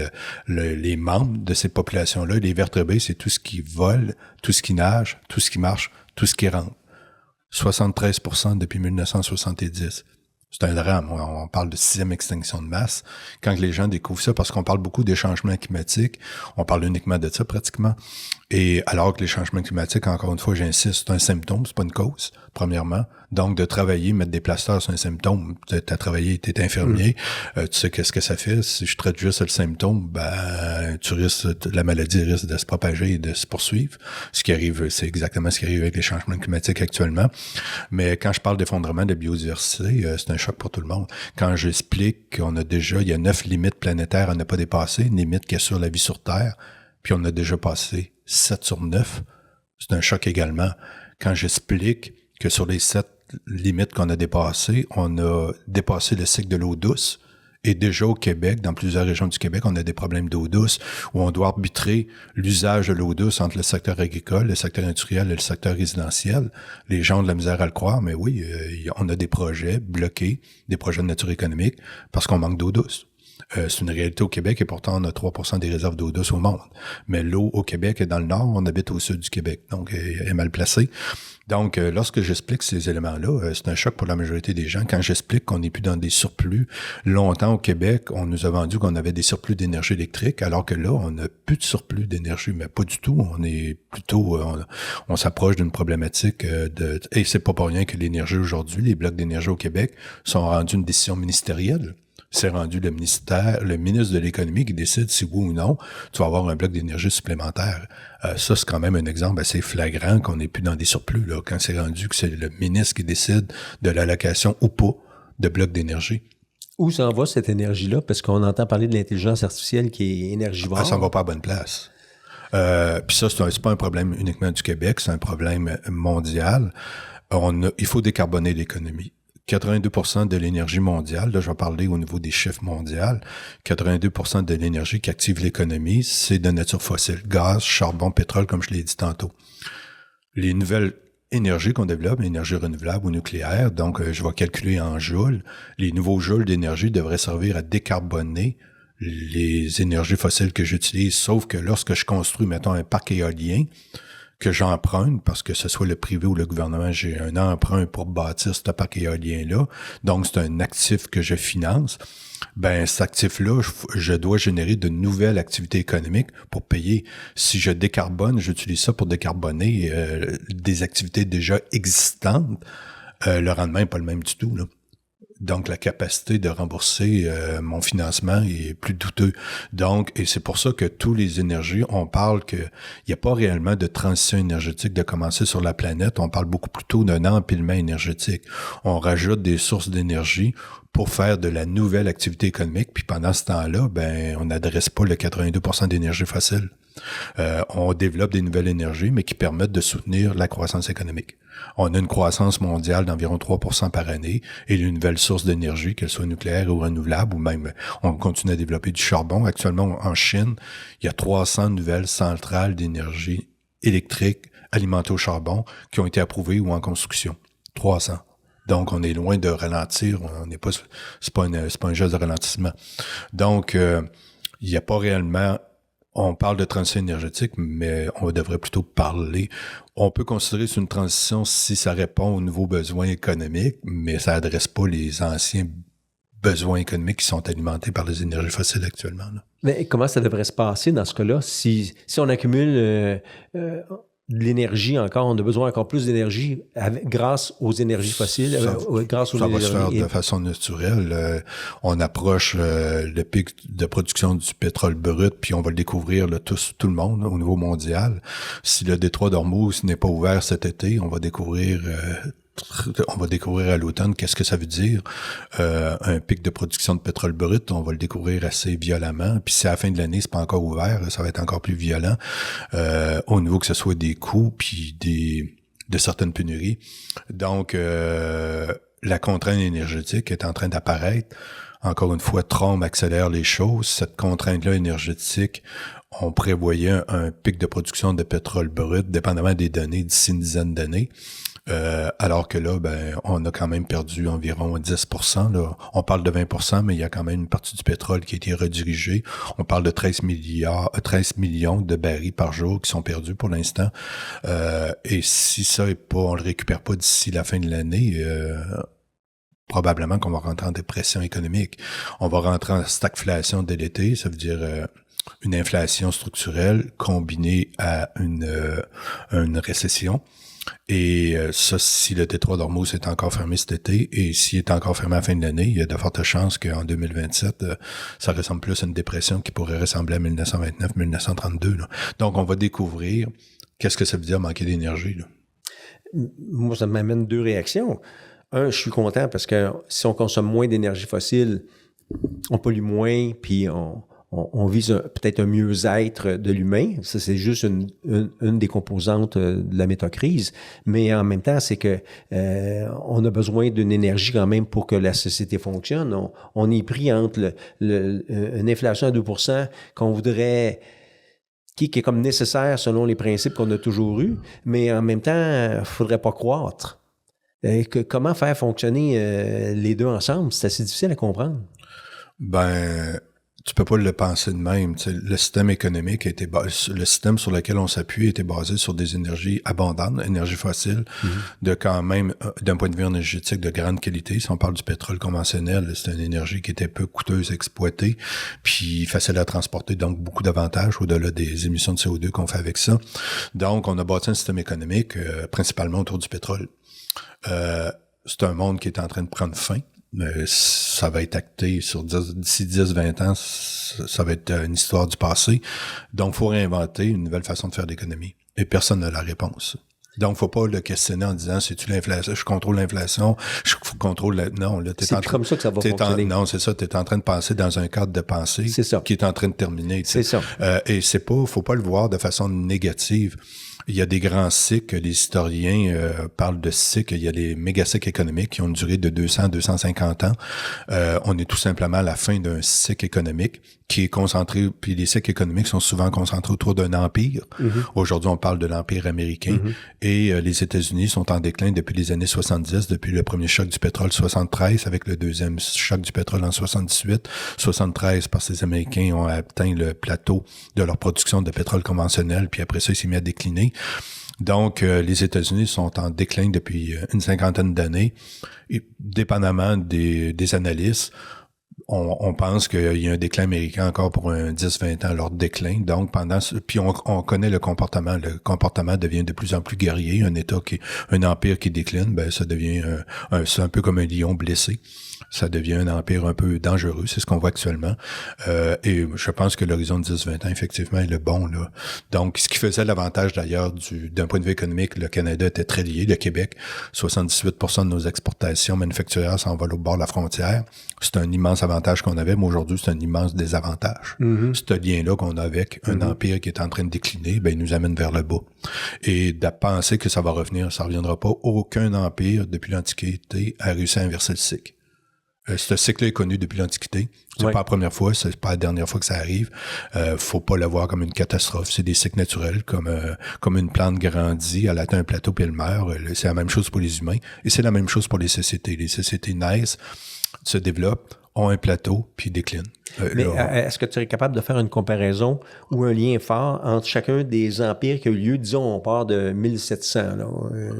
les membres de ces populations-là. Les vertébrés, c'est tout ce qui vole, tout ce qui nage, tout ce qui marche, tout ce qui rampe. 73% depuis 1970. C'est un drame. On parle de 6e extinction de masse. Quand les gens découvrent ça, parce qu'on parle beaucoup des changements climatiques, on parle uniquement de ça pratiquement. Et alors que les changements climatiques, encore une fois, j'insiste, c'est un symptôme, c'est pas une cause, premièrement. Donc, de travailler, mettre des plasters sur un symptôme, t'as travaillé, t'es infirmier, tu sais qu'est-ce que ça fait. Si je traite juste le symptôme, tu risques, la maladie risque de se propager et de se poursuivre. Ce qui arrive, c'est exactement ce qui arrive avec les changements climatiques actuellement. Mais quand je parle d'effondrement de biodiversité, c'est un choc pour tout le monde. Quand j'explique qu'on a déjà, il y a 9 limites planétaires à ne pas dépasser, une limite qui assure la vie sur Terre, puis on a déjà passé 7 sur 9, c'est un choc également. Quand j'explique que sur les 7 limites qu'on a dépassées, on a dépassé le cycle de l'eau douce, et déjà au Québec, dans plusieurs régions du Québec, on a des problèmes d'eau douce, où on doit arbitrer l'usage de l'eau douce entre le secteur agricole, le secteur industriel et le secteur résidentiel. Les gens ont de la misère à le croire, mais oui, on a des projets bloqués, des projets de nature économique, parce qu'on manque d'eau douce. C'est une réalité au Québec et pourtant on a 3% des réserves d'eau douce au monde. Mais l'eau au Québec est dans le nord, on habite au sud du Québec, donc elle est mal placée. Donc, lorsque j'explique ces éléments-là, c'est un choc pour la majorité des gens. Quand j'explique qu'on n'est plus dans des surplus, longtemps au Québec, on nous a vendu qu'on avait des surplus d'énergie électrique, alors que là, on n'a plus de surplus d'énergie, mais pas du tout. On est plutôt, on s'approche d'une problématique et c'est pas pour rien que l'énergie aujourd'hui, les blocs d'énergie au Québec sont rendus une décision ministérielle. C'est rendu le ministre de l'économie qui décide si oui ou non tu vas avoir un bloc d'énergie supplémentaire. Ça, c'est quand même un exemple assez flagrant qu'on n'est plus dans des surplus, là, quand c'est rendu que c'est le ministre qui décide de l'allocation ou pas de blocs d'énergie. Où s'en va cette énergie-là? Parce qu'on entend parler de l'intelligence artificielle qui est énergivore. Ça s'en va pas à bonne place. Puis ça, c'est pas un problème uniquement du Québec, c'est un problème mondial. Il faut décarboner l'économie. 82% de l'énergie mondiale, là je vais parler au niveau des chiffres mondiaux, 82% de l'énergie qui active l'économie, c'est de nature fossile, gaz, charbon, pétrole, comme je l'ai dit tantôt. Les nouvelles énergies qu'on développe, l'énergie renouvelable ou nucléaire, donc je vais calculer en joules, les nouveaux joules d'énergie devraient servir à décarboner les énergies fossiles que j'utilise, sauf que lorsque je construis, mettons, un parc éolien, que j'emprunte, parce que ce soit le privé ou le gouvernement, j'ai un emprunt pour bâtir ce parc éolien-là. Donc, c'est un actif que je finance. Ben, cet actif-là, je dois générer de nouvelles activités économiques pour payer. Si je décarbone, j'utilise ça pour décarboner des activités déjà existantes. Le rendement n'est pas le même du tout, là. Donc, la capacité de rembourser mon financement est plus douteux. Donc, et c'est pour ça que tous les énergies, on parle qu'il n'y a pas réellement de transition énergétique de commencer sur la planète. On parle beaucoup plutôt d'un empilement énergétique. On rajoute des sources d'énergie pour faire de la nouvelle activité économique. Puis pendant ce temps-là, ben, on n'adresse pas le 82% d'énergie fossile. On développe des nouvelles énergies, mais qui permettent de soutenir la croissance économique. On a une croissance mondiale d'environ 3% par année et une nouvelle source d'énergie, qu'elle soit nucléaire ou renouvelable, ou même on continue à développer du charbon. Actuellement, en Chine, il y a 300 nouvelles centrales d'énergie électrique alimentées au charbon qui ont été approuvées ou en construction. 300. Donc, on est loin de ralentir. On n'est pas, c'est pas un geste de ralentissement. Donc, il n'y a pas réellement. On parle de transition énergétique, mais on devrait plutôt parler. On peut considérer que c'est une transition si ça répond aux nouveaux besoins économiques, mais ça n'adresse pas les anciens besoins économiques qui sont alimentés par les énergies fossiles actuellement, là. Mais comment ça devrait se passer dans ce cas-là? Si on accumule de l'énergie encore, on a besoin encore plus d'énergie grâce aux énergies fossiles, grâce aux ça énergies. Ça va se faire de façon naturelle. On approche le pic de production du pétrole brut, puis on va le découvrir là, tout le monde au niveau mondial. Si le détroit d'Ormuz n'est pas ouvert cet été, on va découvrir à l'automne qu'est-ce que ça veut dire. Un pic de production de pétrole brut, on va le découvrir assez violemment. Puis si à la fin de l'année, c'est pas encore ouvert, ça va être encore plus violent. Au niveau que ce soit des coûts puis de certaines pénuries. Donc, la contrainte énergétique est en train d'apparaître. Encore une fois, Trump accélère les choses. Cette contrainte-là énergétique, on prévoyait un pic de production de pétrole brut, dépendamment des données, d'ici une dizaine d'années. Alors que là, on a quand même perdu environ 10%. Là. On parle de 20%, mais il y a quand même une partie du pétrole qui a été redirigée. On parle de 13 millions de barils par jour qui sont perdus pour l'instant. Et si ça est pas, on le récupère pas d'ici la fin de l'année, probablement qu'on va rentrer en dépression économique. On va rentrer en stagflation dès l'été, ça veut dire une inflation structurelle combinée à une récession. Et ça, si le détroit d'Ormuz est encore fermé cet été, et s'il est encore fermé à la fin de l'année, il y a de fortes chances qu'en 2027, ça ressemble plus à une dépression qui pourrait ressembler à 1929-1932. Là. Donc, on va découvrir qu'est-ce que ça veut dire manquer d'énergie. Là. Moi, ça m'amène deux réactions. Un, je suis content parce que si on consomme moins d'énergie fossile, on pollue moins, puis on vise peut-être un mieux-être de l'humain. Ça, c'est juste une des composantes de la métacrise. Mais en même temps, c'est que on a besoin d'une énergie quand même pour que la société fonctionne. On est pris entre une inflation à 2% qu'on voudrait... qui est comme nécessaire selon les principes qu'on a toujours eus, mais en même temps, il ne faudrait pas croître. Comment faire fonctionner les deux ensemble? C'est assez difficile à comprendre. Tu peux pas le penser de même. T'sais, le système économique le système sur lequel on s'appuie était basé sur des énergies abondantes, énergies fossiles, de quand même, d'un point de vue énergétique, de grande qualité. Si on parle du pétrole conventionnel, c'est une énergie qui était peu coûteuse à exploiter, puis facile à transporter, donc beaucoup d'avantages au-delà des émissions de CO2 qu'on fait avec ça. Donc, on a bâti un système économique principalement autour du pétrole. C'est un monde qui est en train de prendre fin. Ça va être acté d'ici 10-20 ans, ça va être une histoire du passé. Donc, il faut réinventer une nouvelle façon de faire d'économie. Et personne n'a la réponse. Donc, faut pas le questionner en disant, c'est-tu l'inflation? Je contrôle l'inflation, je contrôle Non, là, c'est comme ça que ça va fonctionner. Non, c'est ça. T'es en train de penser dans un cadre de pensée qui est en train de terminer. C'est ça. Et faut pas le voir de façon négative. Il y a des grands cycles, les historiens parlent de cycles, il y a les méga-cycles économiques qui ont une durée de 200 à 250 ans. On est tout simplement à la fin d'un cycle économique qui est concentré, puis les cycles économiques sont souvent concentrés autour d'un empire. Aujourd'hui, on parle de l'empire américain et les États-Unis sont en déclin depuis les années 70, depuis le premier choc du pétrole 73, avec le deuxième choc du pétrole en 78, 73 parce que les Américains ont atteint le plateau de leur production de pétrole conventionnel, puis après ça, il s'est mis à décliner. Donc, les États-Unis sont en déclin depuis une cinquantaine d'années. Et dépendamment des analystes, on pense qu'il y a un déclin américain encore pour un 10-20 ans, leur déclin. Donc, puis on connaît le comportement. Le comportement devient de plus en plus guerrier. Un empire qui décline, ça devient c'est un peu comme un lion blessé. Ça devient un empire un peu dangereux, c'est ce qu'on voit actuellement. Et je pense que l'horizon de 10-20 ans, effectivement, est le bon, là. Donc, ce qui faisait l'avantage, d'ailleurs, d'un point de vue économique, le Canada était très lié, le Québec. 78% de nos exportations manufacturières s'envolent au bord de la frontière. C'est un immense avantage qu'on avait, mais aujourd'hui, c'est un immense désavantage. Ce lien-là qu'on a avec un empire qui est en train de décliner, il nous amène vers le bas. Et de penser que ça va revenir, ça reviendra pas. Aucun empire, depuis l'Antiquité, a réussi à inverser le cycle. Ce cycle est connu depuis l'Antiquité. C'est pas la première fois, c'est pas la dernière fois que ça arrive. Faut pas le voir comme une catastrophe. C'est des cycles naturels, comme une plante grandit, elle atteint un plateau puis elle meurt. C'est la même chose pour les humains. Et c'est la même chose pour les sociétés. Les sociétés naissent, se développent, ont un plateau, puis déclinent. Mais est-ce que tu es capable de faire une comparaison ou un lien fort entre chacun des empires qui a eu lieu, disons, on part de 1700, là,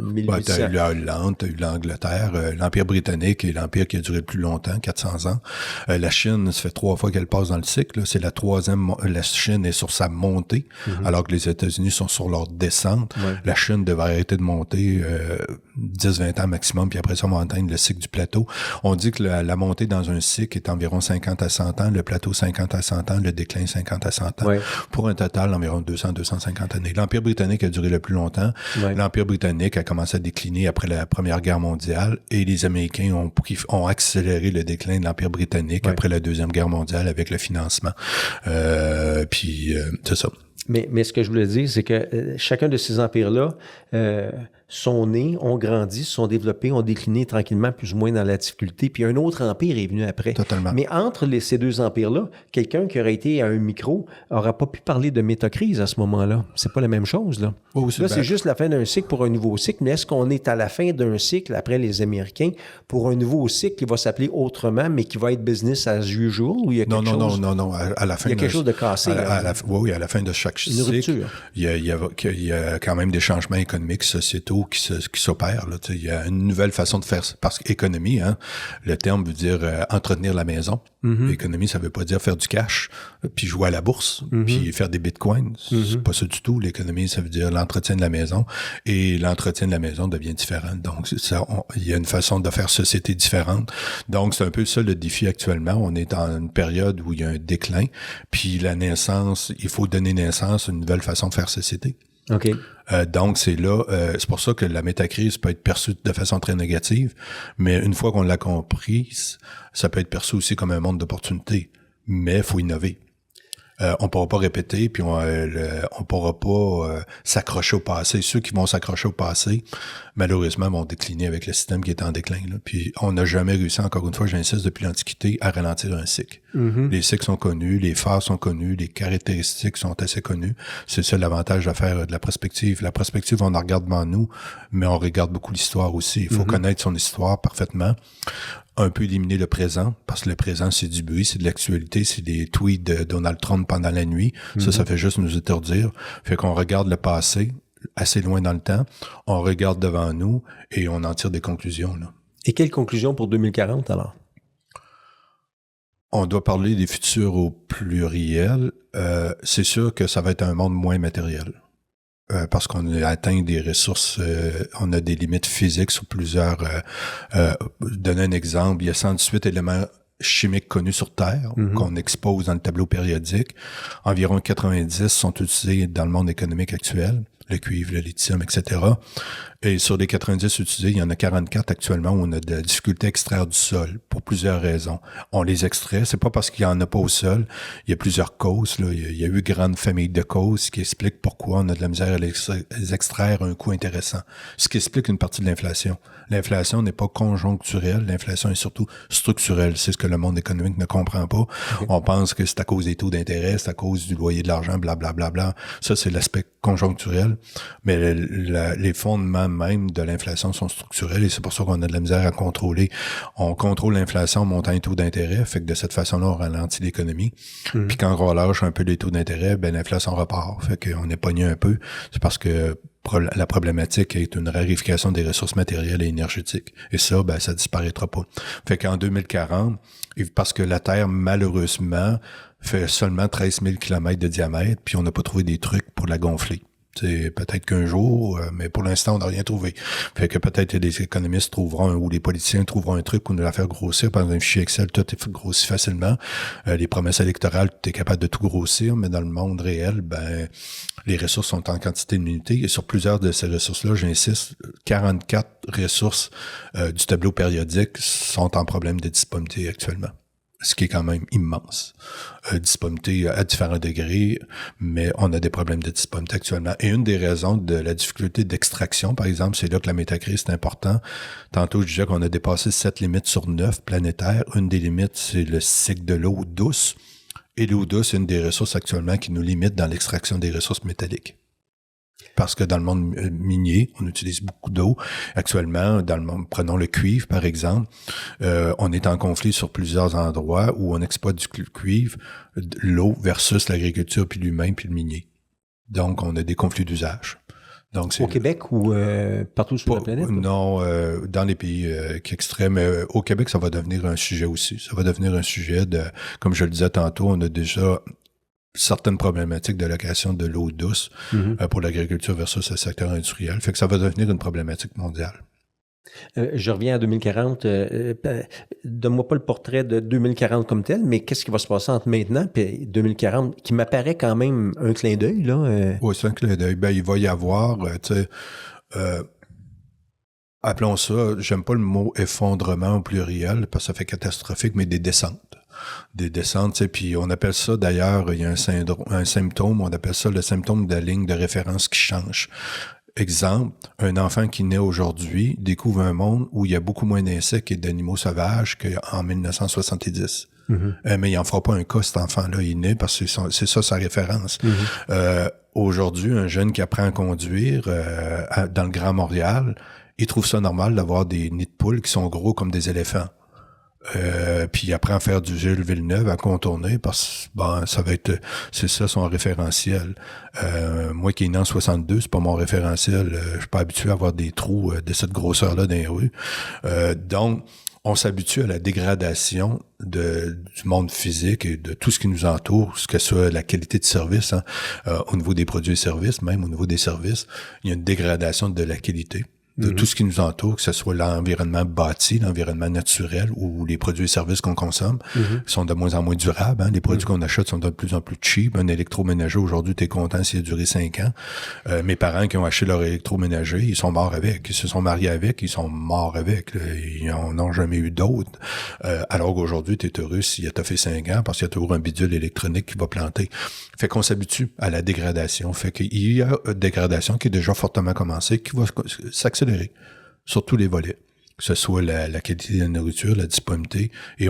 1800? Tu as eu la Hollande, tu as eu l'Angleterre, l'Empire britannique est l'empire qui a duré le plus longtemps, 400 ans. La Chine, ça fait 3 fois qu'elle passe dans le cycle. Là. C'est la troisième. La Chine est sur sa montée, alors que les États-Unis sont sur leur descente. La Chine devrait arrêter de monter 10-20 ans maximum, puis après ça, on va atteindre le cycle du plateau. On dit que la montée dans un cycle est environ 50 à 100 ans, le plateau 50 à 100 ans, le déclin 50 à 100 ans, pour un total d'environ 200-250 années. L'Empire britannique a duré le plus longtemps. L'Empire britannique a commencé à décliner après la Première Guerre mondiale et les Américains ont accéléré le déclin de l'Empire britannique après la Deuxième Guerre mondiale avec le financement. C'est ça. Mais ce que je voulais dire, c'est que chacun de ces empires-là sont nés, ont grandi, se sont développés, ont décliné tranquillement plus ou moins dans la difficulté, puis un autre empire est venu après. Totalement. Mais entre ces deux empires-là, quelqu'un qui aurait été à un micro n'aura pas pu parler de métacrise à ce moment-là. C'est pas la même chose, là. Oh, là, c'est juste la fin d'un cycle pour un nouveau cycle, mais est-ce qu'on est à la fin d'un cycle, après les Américains, pour un nouveau cycle qui va s'appeler autrement, mais qui va être business as usual, ou il y a quelque chose... Non. À la fin, il y a quelque chose de cassé. Oui, à la fin de chaque cycle, rupture. Il y a quand même des changements économiques, sociétaux qui s'opèrent. Là. Il y a une nouvelle façon de faire, parce qu'économie, hein, le terme veut dire entretenir la maison. Économie, ça veut pas dire faire du cash, puis jouer à la bourse, puis faire des bitcoins. C'est pas ça du tout. L'économie, ça veut dire l'entretien de la maison, et l'entretien de la maison devient différent. Donc, il y a une façon de faire société différente. Donc, c'est un peu ça le défi actuellement. On est en une période où il y a un déclin, puis la naissance, il faut donner naissance à une nouvelle façon de faire société. OK. Donc, c'est là, c'est pour ça que la métacrise peut être perçue de façon très négative, mais une fois qu'on l'a comprise, ça peut être perçu aussi comme un monde d'opportunités. Mais il faut innover. On pourra pas répéter, puis on pourra pas s'accrocher au passé. Ceux qui vont s'accrocher au passé, malheureusement, vont décliner avec le système qui est en déclin. Là. Puis on n'a jamais réussi, encore une fois, j'insiste, depuis l'Antiquité, à ralentir un cycle. Les cycles sont connus, les phases sont connues, les caractéristiques sont assez connues. C'est ça l'avantage de faire de la prospective. La prospective, on en regarde devant nous, mais on regarde beaucoup l'histoire aussi. Il faut connaître son histoire parfaitement. Un peu éliminer le présent, parce que le présent, c'est du bruit, c'est de l'actualité, c'est des tweets de Donald Trump pendant la nuit. Ça fait juste nous étourdir. Fait qu'on regarde le passé, assez loin dans le temps, on regarde devant nous et on en tire des conclusions. Là. Et quelle conclusion pour 2040, alors? On doit parler des futurs au pluriel. C'est sûr que ça va être un monde moins matériel. Parce qu'on a atteint des ressources, on a des limites physiques sur plusieurs... donner un exemple, il y a 118 éléments chimiques connus sur Terre qu'on expose dans le tableau périodique. Environ 90 sont utilisés dans le monde économique actuel, le cuivre, le lithium, etc. Et sur les 90 utilisés, il y en a 44 actuellement où on a de la difficulté à extraire du sol pour plusieurs raisons. On les extrait, c'est pas parce qu'il y en a pas au sol. Il y a plusieurs causes. Là. Il y a eu grande famille de causes qui expliquent pourquoi on a de la misère à les extraire à un coût intéressant. Ce qui explique une partie de l'inflation. L'inflation n'est pas conjoncturelle, l'inflation est surtout structurelle. C'est ce que le monde économique ne comprend pas. On pense que c'est à cause des taux d'intérêt, c'est à cause du loyer de l'argent, blablabla. Ça, c'est l'aspect conjoncturel. Mais les fondements même de l'inflation sont structurels et c'est pour ça qu'on a de la misère à contrôler. On contrôle l'inflation en montant les taux d'intérêt, fait que de cette façon-là, on ralentit l'économie. Puis quand on relâche un peu les taux d'intérêt, ben l'inflation repart. Fait qu'on est pogné un peu. C'est parce que la problématique est une raréfication des ressources matérielles et énergétiques. Et ça, ben, ça disparaîtra pas. Fait qu'en 2040, parce que la Terre, malheureusement, fait seulement 13 000 km de diamètre, puis on n'a pas trouvé des trucs pour la gonfler. C'est peut-être qu'un jour, mais pour l'instant, on n'a rien trouvé. Fait que peut-être les économistes trouveront, ou les politiciens trouveront un truc pour nous la faire grossir. Par exemple, un fichier Excel, tout est grossi facilement. Les promesses électorales, tu es capable de tout grossir, mais dans le monde réel, ben, les ressources sont en quantité limitée. Et sur plusieurs de ces ressources-là, j'insiste, 44 ressources du tableau périodique sont en problème de disponibilité actuellement. Ce qui est quand même immense. Disponibilité à différents degrés, mais on a des problèmes de disponibilité actuellement. Et une des raisons de la difficulté d'extraction, par exemple, c'est là que la métacrise est important. Tantôt, je disais qu'on a dépassé 7 limites sur 9 planétaires. Une des limites, c'est le cycle de l'eau douce. Et l'eau douce est une des ressources actuellement qui nous limite dans l'extraction des ressources métalliques. Parce que dans le monde minier, on utilise beaucoup d'eau. Actuellement, dans le monde, prenons le cuivre, par exemple, on est en conflit sur plusieurs endroits où on exploite du cuivre, l'eau versus l'agriculture, puis l'humain, puis le minier. Donc, on a des conflits d'usage. Donc, au Québec ou partout sur la planète? Non, dans les pays qui extraient, mais au Québec, ça va devenir un sujet aussi. Ça va devenir un sujet de, comme je le disais tantôt, on a déjà certaines problématiques de location de l'eau douce pour l'agriculture versus le secteur industriel. Fait que ça va devenir une problématique mondiale. Je reviens à 2040. Donne-moi pas le portrait de 2040 comme tel, mais qu'est-ce qui va se passer entre maintenant et 2040, qui m'apparaît quand même un clin d'œil, là? Oui, c'est un clin d'œil. Ben, il va y avoir, tu sais, appelons ça, j'aime pas le mot effondrement au pluriel, parce que ça fait catastrophique, mais des descentes. Des descentes, tu sais, puis on appelle ça, d'ailleurs, il y a un symptôme, on appelle ça le symptôme de la ligne de référence qui change. Exemple, un enfant qui naît aujourd'hui découvre un monde où il y a beaucoup moins d'insectes et d'animaux sauvages qu'en 1970. Mais il n'en fera pas un cas, cet enfant-là, il naît parce que c'est ça sa référence. Aujourd'hui, un jeune qui apprend à conduire dans le Grand Montréal, il trouve ça normal d'avoir des nids de poules qui sont gros comme des éléphants. Puis il apprend à faire du Gilles Villeneuve, à contourner, parce que c'est ça son référentiel. Moi qui est né en 62, c'est pas mon référentiel. Je suis pas habitué à avoir des trous de cette grosseur-là dans les rues. Donc, on s'habitue à la dégradation du monde physique et de tout ce qui nous entoure, ce que soit la qualité de service, au niveau des produits et services, même au niveau des services, il y a une dégradation de la qualité de tout ce qui nous entoure, que ce soit l'environnement bâti, l'environnement naturel ou les produits et services qu'on consomme, sont de moins en moins durables. Les produits qu'on achète sont de plus en plus cheap. Un électroménager, aujourd'hui, t'es content s'il a duré 5 ans. Mes parents qui ont acheté leur électroménager, ils sont morts avec. Ils se sont mariés avec, ils sont morts avec. Là. Ils n'en ont jamais eu d'autres. Alors qu'aujourd'hui, t'es heureux s'il a fait 5 ans parce qu'il y a toujours un bidule électronique qui va planter. Fait qu'on s'habitue à la dégradation. Fait qu'il y a une dégradation qui est déjà fortement commencée, qui va s'accélérer sur tous les volets, que ce soit la qualité de la nourriture, la disponibilité, et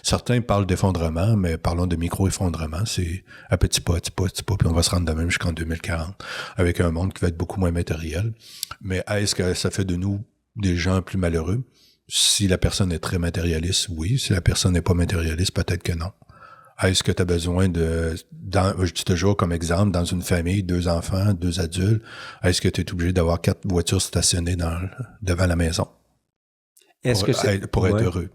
certains parlent d'effondrement, mais parlons de micro-effondrement, c'est à petit pas, puis on va se rendre de même jusqu'en 2040, avec un monde qui va être beaucoup moins matériel. Mais est-ce que ça fait de nous des gens plus malheureux? Si la personne est très matérialiste, oui. Si la personne n'est pas matérialiste, peut-être que non. Est-ce que tu as besoin je dis toujours comme exemple, dans une famille, 2 enfants, 2 adultes, est-ce que tu es obligé d'avoir 4 voitures stationnées devant la maison? Pour être heureux?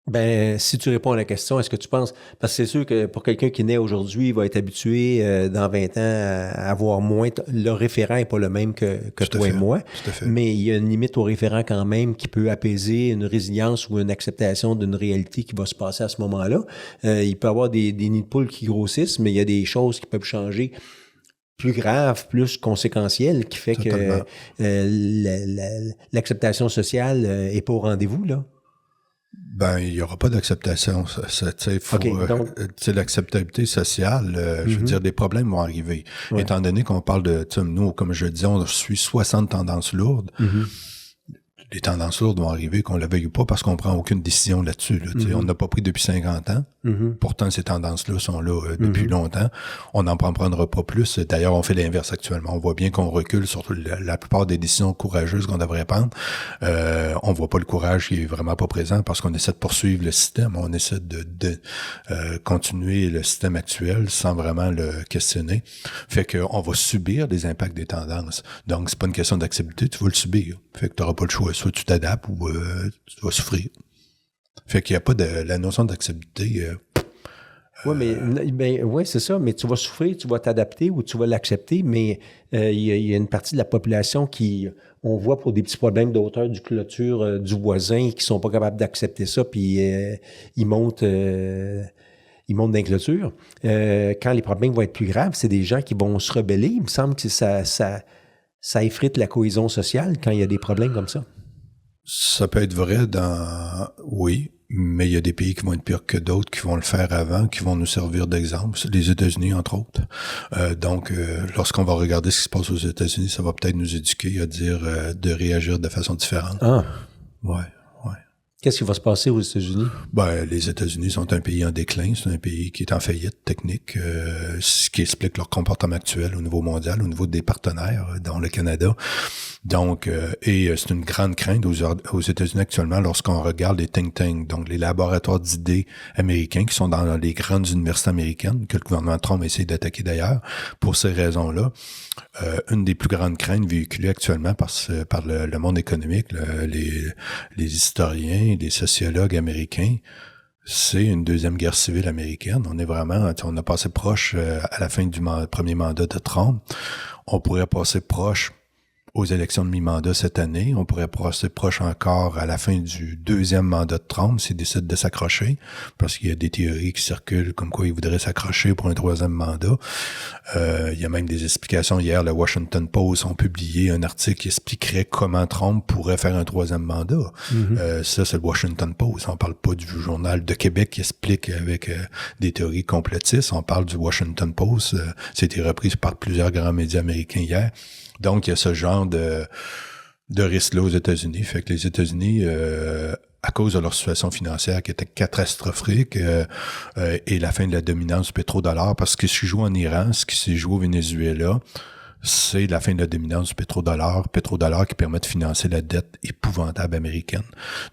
Ben, si tu réponds à la question, est-ce que tu penses, parce que c'est sûr que pour quelqu'un qui naît aujourd'hui, il va être habitué dans 20 ans à avoir moins, le référent n'est pas le même que toi et moi, mais il y a une limite au référent quand même qui peut apaiser une résilience ou une acceptation d'une réalité qui va se passer à ce moment-là. Il peut y avoir des nids de poules qui grossissent, mais il y a des choses qui peuvent changer plus grave, plus conséquentiel, qui fait que l'acceptation sociale est pas au rendez-vous, là. Ben, il n'y aura pas d'acceptation. L'acceptabilité sociale, je veux dire, des problèmes vont arriver. Ouais. Étant donné qu'on parle de, nous, comme je le disais, on suit 60 tendances lourdes. Les tendances lourdes vont arriver, qu'on le veuille ou pas, parce qu'on prend aucune décision là-dessus. Là. On n'a pas pris depuis 50 ans. Pourtant, ces tendances-là sont là depuis longtemps. On n'en prendra pas plus. D'ailleurs, on fait l'inverse actuellement. On voit bien qu'on recule sur la plupart des décisions courageuses qu'on devrait prendre. On voit pas le courage qui est vraiment pas présent parce qu'on essaie de poursuivre le système. On essaie de continuer le système actuel sans vraiment le questionner. Fait qu'on va subir les impacts des tendances. Donc, c'est pas une question d'accepter, tu vas le subir. Fait que tu n'auras pas le choix. Soit tu t'adaptes ou tu vas souffrir. Fait qu'il n'y a pas la notion d'accepter. Oui, c'est ça. Mais tu vas souffrir, tu vas t'adapter ou tu vas l'accepter. Mais il y a une partie de la population qui, on voit pour des petits problèmes de hauteur du clôture du voisin qui sont pas capables d'accepter ça, puis ils montent dans les clôtures. Quand les problèmes vont être plus graves, c'est des gens qui vont se rebeller. Il me semble que ça effrite la cohésion sociale quand il y a des problèmes comme ça. Ça peut être vrai oui, mais il y a des pays qui vont être pires que d'autres, qui vont le faire avant, qui vont nous servir d'exemple. Les États-Unis, entre autres. Donc, lorsqu'on va regarder ce qui se passe aux États-Unis, ça va peut-être nous éduquer à dire de réagir de façon différente. Ah. Ouais. Qu'est-ce qui va se passer aux États-Unis? Ben, les États-Unis sont un pays en déclin, c'est un pays qui est en faillite technique, ce qui explique leur comportement actuel au niveau mondial, au niveau des partenaires, dont le Canada. Donc, c'est une grande crainte aux États-Unis actuellement lorsqu'on regarde les think tanks, donc les laboratoires d'idées américains qui sont dans les grandes universités américaines, que le gouvernement Trump essaie d'attaquer d'ailleurs, pour ces raisons-là. Une des plus grandes craintes véhiculées actuellement par le monde économique, les historiens, les sociologues américains, c'est une deuxième guerre civile américaine. On a passé proche à la fin du premier mandat de Trump. On pourrait passer proche aux élections de mi-mandat cette année. On pourrait passer proche encore à la fin du deuxième mandat de Trump s'il décide de s'accrocher, parce qu'il y a des théories qui circulent comme quoi il voudrait s'accrocher pour un troisième mandat. Il y a même des explications. Hier, le Washington Post ont publié un article qui expliquerait comment Trump pourrait faire un troisième mandat. Ça, c'est le Washington Post. On parle pas du Journal de Québec qui explique avec des théories complotistes. On parle du Washington Post. C'était repris par plusieurs grands médias américains hier. Donc, il y a ce genre de risque-là aux États-Unis. Fait que les États-Unis, à cause de leur situation financière qui était catastrophique et la fin de la dominance du pétrodollar, parce que ce qui joue en Iran, ce qui s'est joué au Venezuela, c'est la fin de la dominance du pétrodollar qui permet de financer la dette épouvantable américaine.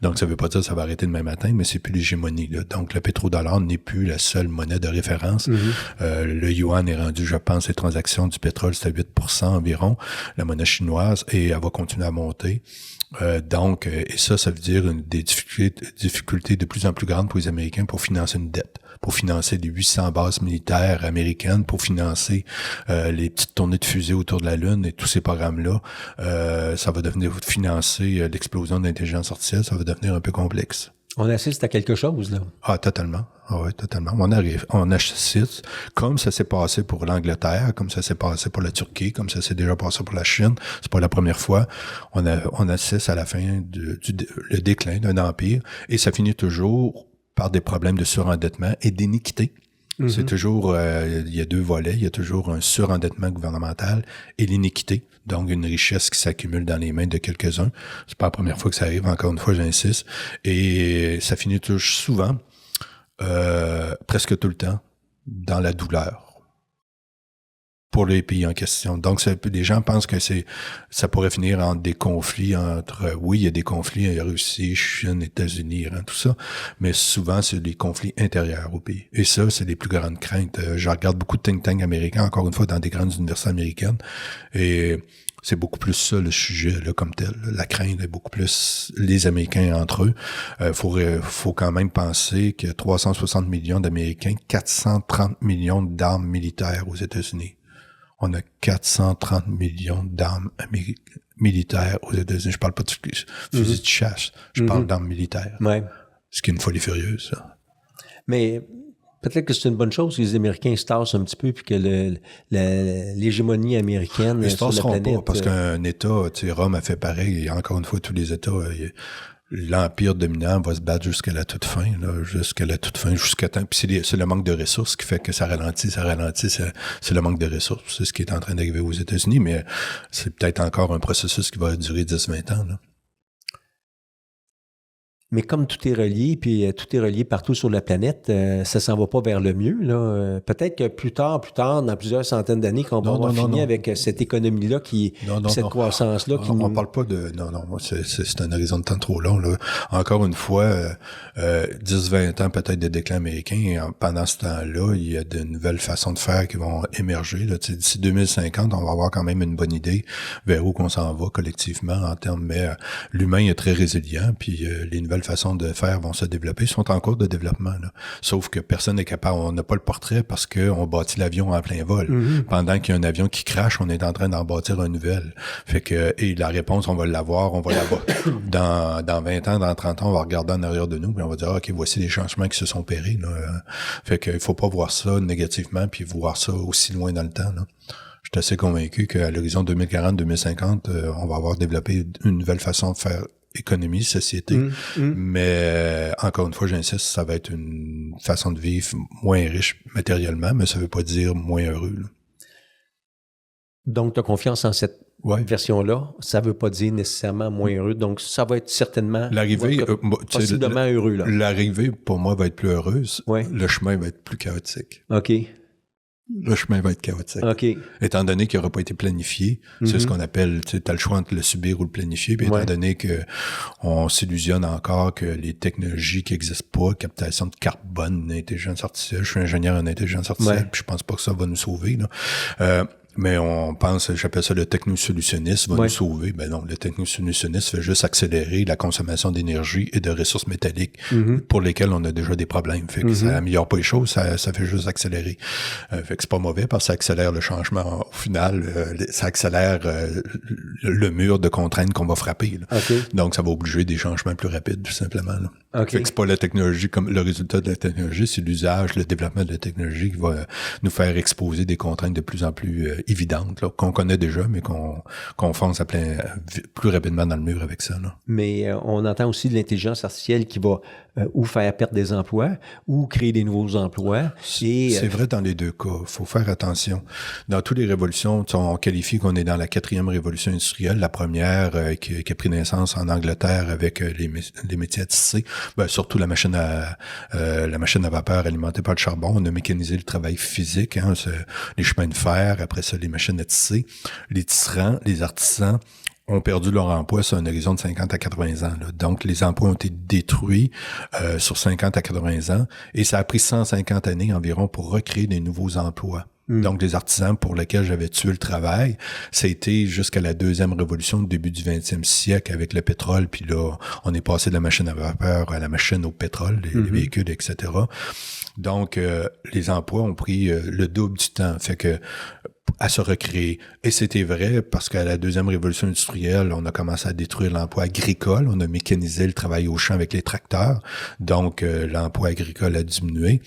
Donc, ça veut pas dire que ça va arrêter demain matin, mais c'est plus l'hégémonie, là. Donc, le pétrodollar n'est plus la seule monnaie de référence. Le yuan est rendu, je pense, les transactions du pétrole, c'est à 8% environ, la monnaie chinoise, et elle va continuer à monter. Donc, et ça veut dire des difficultés de plus en plus grandes pour les Américains pour financer une dette, pour financer les 800 bases militaires américaines, pour financer les petites tournées de fusées autour de la Lune et tous ces programmes-là. Ça va devenir financer l'explosion de l'intelligence artificielle, ça va devenir un peu complexe. On assiste à quelque chose, là. Ah, totalement. Ah oui, totalement. On assiste, comme ça s'est passé pour l'Angleterre, comme ça s'est passé pour la Turquie, comme ça s'est déjà passé pour la Chine. C'est pas la première fois. On assiste à la fin le déclin d'un empire, et ça finit toujours par des problèmes de surendettement et d'iniquité. C'est toujours, il y a deux volets. Il y a toujours un surendettement gouvernemental et l'iniquité. Donc, une richesse qui s'accumule dans les mains de quelques-uns. C'est pas la première fois que ça arrive. Encore une fois, j'insiste. Et ça finit toujours souvent, presque tout le temps, dans la douleur pour les pays en question. Donc, les gens pensent que ça pourrait finir en des conflits entre, oui, il y a des conflits, Russie, Chine, États-Unis, Iran, tout ça, mais souvent, c'est des conflits intérieurs au pays. Et ça, c'est les plus grandes craintes. Je regarde beaucoup de think tanks américains, encore une fois, dans des grandes universités américaines, et c'est beaucoup plus ça, le sujet, là, comme tel. La crainte est beaucoup plus les Américains entre eux. Faut quand même penser qu'il y a 360 millions d'Américains, 430 millions d'armes militaires aux États-Unis. On a 430 millions d'armes militaires aux États-Unis. Je parle pas de fusils de chasse. Je parle d'armes militaires. Ouais. Ce qui est une folie furieuse, ça. Mais peut-être que c'est une bonne chose que les Américains se tassent un petit peu, puis que l'hégémonie américaine ils se sur la tasseront planète... pas, parce qu'un État, tu sais, Rome a fait pareil, et encore une fois, tous les États... l'empire dominant va se battre jusqu'à la toute fin, jusqu'à temps. Puis c'est le manque de ressources qui fait que ça ralentit, c'est le manque de ressources. C'est ce qui est en train d'arriver aux États-Unis, mais c'est peut-être encore un processus qui va durer 10-20 ans, là. Mais comme tout est relié, puis tout est relié partout sur la planète, ça s'en va pas vers le mieux, là. Peut-être que plus tard, dans plusieurs centaines d'années, qu'on va avoir fini avec cette économie-là, cette croissance-là. On parle pas de... Non, c'est un horizon de temps trop long, là. Encore une fois, 10-20 ans peut-être de déclin américain, et pendant ce temps-là, il y a de nouvelles façons de faire qui vont émerger, là. D'ici 2050, on va avoir quand même une bonne idée vers où qu'on s'en va collectivement en termes... Mais l'humain est très résilient, puis les nouvelles façons de faire vont se développer, sont en cours de développement, là. Sauf que personne n'est capable, on n'a pas le portrait parce qu'on bâtit l'avion en plein vol. Pendant qu'il y a un avion qui crache, on est en train d'en bâtir un nouvel. Fait que, et la réponse, on va l'avoir dans 20 ans, dans 30 ans, on va regarder en arrière de nous, puis on va dire, OK, voici les changements qui se sont opérés, là. Fait que, il faut pas voir ça négativement, puis voir ça aussi loin dans le temps, là. Je suis assez convaincu qu'à l'horizon 2040-2050, on va avoir développé une nouvelle façon de faire économie, société, mais encore une fois, j'insiste, ça va être une façon de vivre moins riche matériellement, mais ça veut pas dire moins heureux, là. Donc, tu as confiance en cette version-là, ça veut pas dire nécessairement moins heureux, donc ça va être certainement possiblement heureux, là. L'arrivée, pour moi, va être plus heureuse, ouais. Le chemin va être plus chaotique. OK. Le chemin va être chaotique. OK. Étant donné qu'il n'aura pas été planifié, c'est ce qu'on appelle, tu sais, t'as le choix entre le subir ou le planifier, puis étant donné que on s'illusionne encore que les technologies qui existent pas, captation de carbone, intelligence artificielle, je suis ingénieur en intelligence artificielle, puis je pense pas que ça va nous sauver, là. Mais on pense, j'appelle ça le technosolutionniste va nous sauver. Ben non, le technosolutionniste fait juste accélérer la consommation d'énergie et de ressources métalliques pour lesquelles on a déjà des problèmes. Fait que ça améliore pas les choses, ça fait juste accélérer. Fait que c'est pas mauvais parce que ça accélère le changement. Au final, ça accélère le mur de contraintes qu'on va frapper, là. Donc, ça va obliger des changements plus rapides, tout simplement, là. Fait que c'est pas la technologie comme le résultat de la technologie, c'est l'usage, le développement de la technologie qui va nous faire exposer des contraintes de plus en plus évidentes, là, qu'on connaît déjà, mais qu'on fonce plus rapidement dans le mur avec ça. Là. Mais on entend aussi de l'intelligence artificielle qui va ou faire perdre des emplois ou créer des nouveaux emplois. C'est vrai dans les deux cas. Il faut faire attention. Dans toutes les révolutions, on qualifie qu'on est dans la 4e révolution industrielle. La première qui a pris naissance en Angleterre avec les métiers à tisser. Surtout la machine à vapeur alimentée par le charbon. On a mécanisé le travail physique, les chemins de fer, après ça, les machines à tisser. Les tisserands, les artisans ont perdu leur emploi sur un horizon de 50 à 80 ans. Là. Donc, les emplois ont été détruits sur 50 à 80 ans et ça a pris 150 années environ pour recréer des nouveaux emplois. Donc, les artisans pour lesquels j'avais tué le travail, ça a été jusqu'à la 2e révolution du début du 20e siècle avec le pétrole. Puis là, on est passé de la machine à vapeur à la machine au pétrole, les véhicules, etc. Donc, les emplois ont pris le double du temps. Fait que à se recréer. Et c'était vrai parce qu'à la 2e révolution industrielle, on a commencé à détruire l'emploi agricole. On a mécanisé le travail au champ avec les tracteurs. Donc, l'emploi agricole a diminué.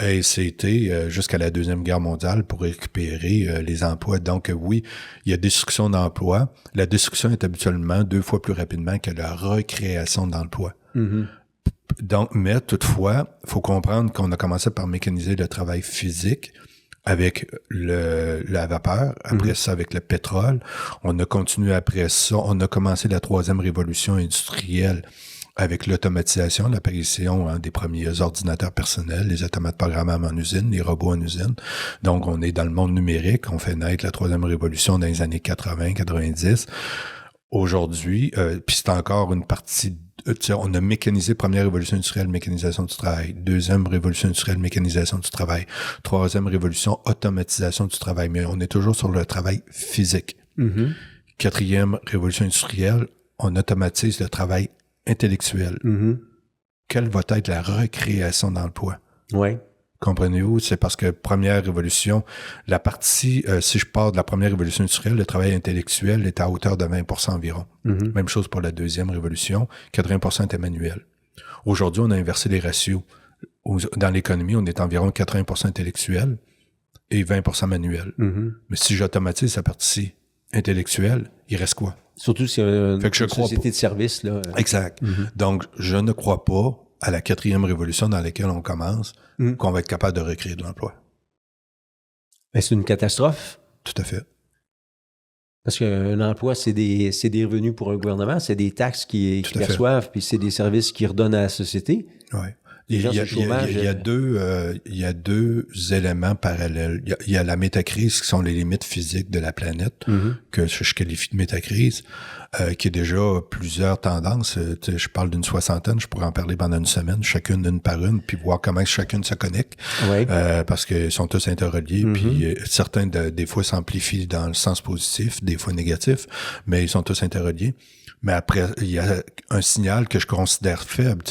Et c'était jusqu'à la 2e guerre mondiale pour récupérer les emplois. Donc, oui, il y a destruction d'emplois. La destruction est habituellement 2 fois plus rapidement que la recréation d'emplois. Mm-hmm. Donc, mais toutefois, il faut comprendre qu'on a commencé par mécaniser le travail physique avec la vapeur, après ça avec le pétrole. On a continué après ça. On a commencé la 3e révolution industrielle avec l'automatisation, l'apparition des premiers ordinateurs personnels, les automates programmables en usine, les robots en usine. Donc, on est dans le monde numérique. On fait naître la 3e révolution dans les années 80-90. Aujourd'hui, puis c'est encore une partie... On a mécanisé première révolution industrielle, mécanisation du travail. 2e révolution industrielle, mécanisation du travail. 3e révolution, automatisation du travail. Mais on est toujours sur le travail physique. 4e révolution industrielle, on automatise le travail intellectuel. Quelle va être la recréation d'emploi? Oui. Comprenez-vous? C'est parce que première révolution, la partie, si je pars de la première révolution industrielle, le travail intellectuel est à hauteur de 20% environ. Même chose pour la 2e révolution, 80% était manuel. Aujourd'hui, on a inversé les ratios. Dans l'économie, on est environ 80% intellectuel et 20% manuel. Mais si j'automatise la partie intellectuelle, il reste quoi? Surtout si une société de service. Là. Exact. Donc, je ne crois pas à la 4e révolution dans laquelle on commence, qu'on va être capable de recréer de l'emploi. Mais c'est une catastrophe. Tout à fait. Parce qu'un emploi, c'est des revenus pour un gouvernement, c'est des taxes qu'ils perçoivent, puis c'est des services qu'ils redonnent à la société. Oui. Il y a deux éléments parallèles. Il y a la métacrise, qui sont les limites physiques de la planète, que je qualifie de métacrise, qui est déjà plusieurs tendances. Je parle d'une 60aine, je pourrais en parler pendant une semaine, chacune une par une, puis voir comment chacune se connecte, parce qu'ils sont tous interreliés, puis certains des fois s'amplifient dans le sens positif, des fois négatif, mais ils sont tous interreliés. Mais après, il y a un signal que je considère faible.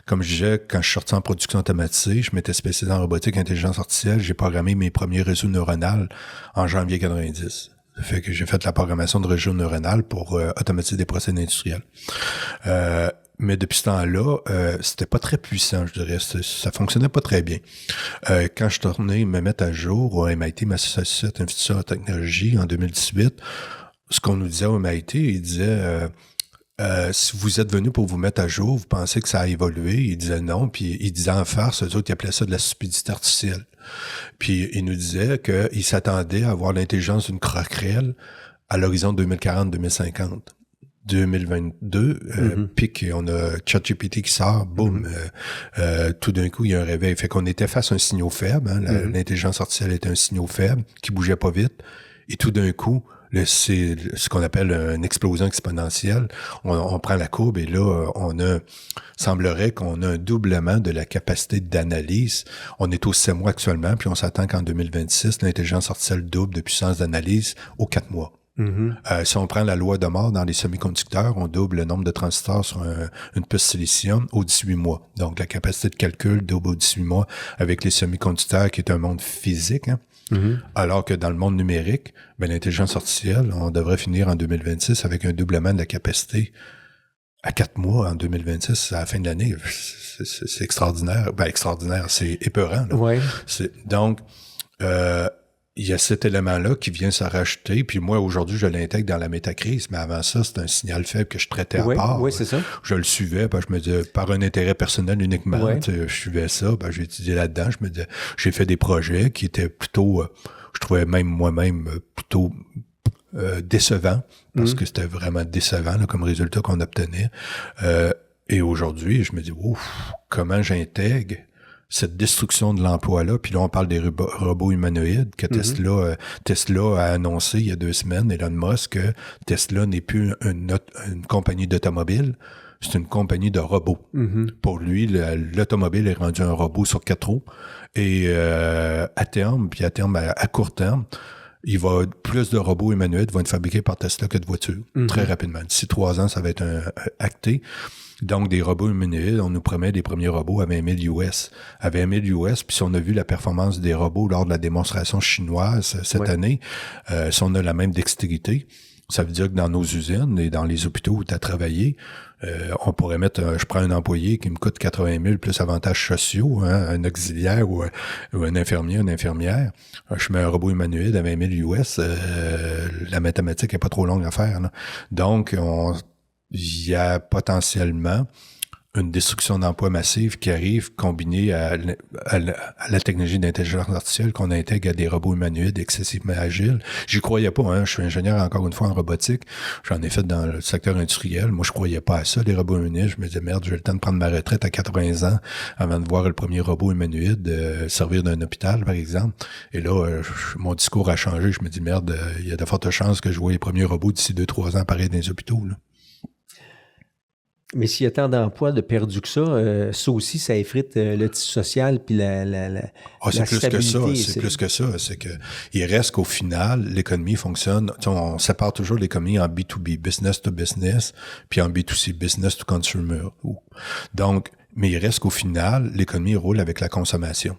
Comme je disais, quand je suis sorti en production automatisée, je m'étais spécialisé en robotique et intelligence artificielle. J'ai programmé mes premiers réseaux neuronaux en janvier 90. Ça fait que j'ai fait la programmation de réseaux neuronaux pour automatiser des procédés industriels. Mais depuis ce temps-là, c'était pas très puissant, je dirais. Ça fonctionnait pas très bien. Quand je suis tourné me mettre à jour au MIT, Massachusetts Institute of Technology, en 2018, ce qu'on nous disait au MIT, il disait si vous êtes venu pour vous mettre à jour, vous pensez que ça a évolué? Il disait non, puis il disait en farce, eux autres, ils appelaient ça de la stupidité artificielle. Puis il nous disait qu'il s'attendait à avoir l'intelligence d'une croquerelle à l'horizon 2040-2050. 2022, pic, on a ChatGPT qui sort, boum, tout d'un coup, il y a un réveil. Fait qu'on était face à un signal faible, l'intelligence artificielle était un signal faible, qui bougeait pas vite, et tout d'un coup, c'est ce qu'on appelle une explosion exponentielle. On prend la courbe et là, semblerait qu'on a un doublement de la capacité d'analyse. On est au 7 mois actuellement, puis on s'attend qu'en 2026, l'intelligence artificielle double de puissance d'analyse aux 4 mois. Si on prend la loi de Moore dans les semi-conducteurs, on double le nombre de transistors sur une puce silicium aux 18 mois. Donc, la capacité de calcul double aux 18 mois avec les semi-conducteurs, qui est un monde physique, alors que dans le monde numérique, l'intelligence artificielle, on devrait finir en 2026 avec un doublement de la capacité à 4 mois en 2026, à la fin de l'année. C'est extraordinaire. Extraordinaire, c'est épeurant. Là. Ouais. Donc, il y a cet élément-là qui vient se rajouter. Puis moi, aujourd'hui, je l'intègre dans la métacrise. Mais avant ça, c'est un signal faible que je traitais à part. Oui, c'est ça. Je le suivais, ben, je me disais, par un intérêt personnel uniquement, je suivais ça. Ben, j'ai étudié là-dedans. Je me disais, j'ai fait des projets qui étaient plutôt, je trouvais même moi-même plutôt décevants, parce que c'était vraiment décevant là, comme résultat qu'on obtenait. Et aujourd'hui, je me dis, ouf, comment j'intègre cette destruction de l'emploi-là, puis là, on parle des robots humanoïdes que Tesla a annoncé il y a 2 semaines, Elon Musk, que Tesla n'est plus une compagnie d'automobile, c'est une compagnie de robots. Pour lui, l'automobile est rendu un robot sur 4 roues, et à terme, à court terme, plus de robots humanoïdes vont être fabriqués par Tesla que de voitures, très rapidement. D'ici 3 ans, ça va être acté. Donc, des robots humanoïdes, on nous promet des premiers robots à 20 000 US. À 20 000 US, puis si on a vu la performance des robots lors de la démonstration chinoise cette année, si on a la même dextérité, ça veut dire que dans nos usines et dans les hôpitaux où tu as travaillé, on pourrait mettre, je prends un employé qui me coûte 80 000 plus avantages sociaux, un auxiliaire ou un infirmier, une infirmière. Je mets un robot humanoïde à 20 000 US, la mathématique est pas trop longue à faire. Là. Donc, il y a potentiellement une destruction d'emplois massive qui arrive combinée à la technologie d'intelligence artificielle qu'on intègre à des robots humanoïdes excessivement agiles. J'y croyais pas, hein. Je suis ingénieur encore une fois en robotique. J'en ai fait dans le secteur industriel. Moi, je croyais pas à ça, les robots humanoïdes. Je me disais, merde, j'ai le temps de prendre ma retraite à 80 ans avant de voir le premier robot humanoïde servir d'un hôpital, par exemple. Et là, mon discours a changé. Je me dis, merde, il y a de fortes chances que je vois les premiers robots d'ici 2-3 ans apparaître dans les hôpitaux, là. Mais s'il y a tant d'emplois de perdus que ça aussi, ça effrite le tissu social puis la c'est plus stabilité. Que ça. C'est plus que ça. C'est que il reste qu'au final, l'économie fonctionne. On sépare toujours l'économie en B2B, business to business, puis en B2C, business to consumer. Donc, mais il reste qu'au final, l'économie roule avec la consommation,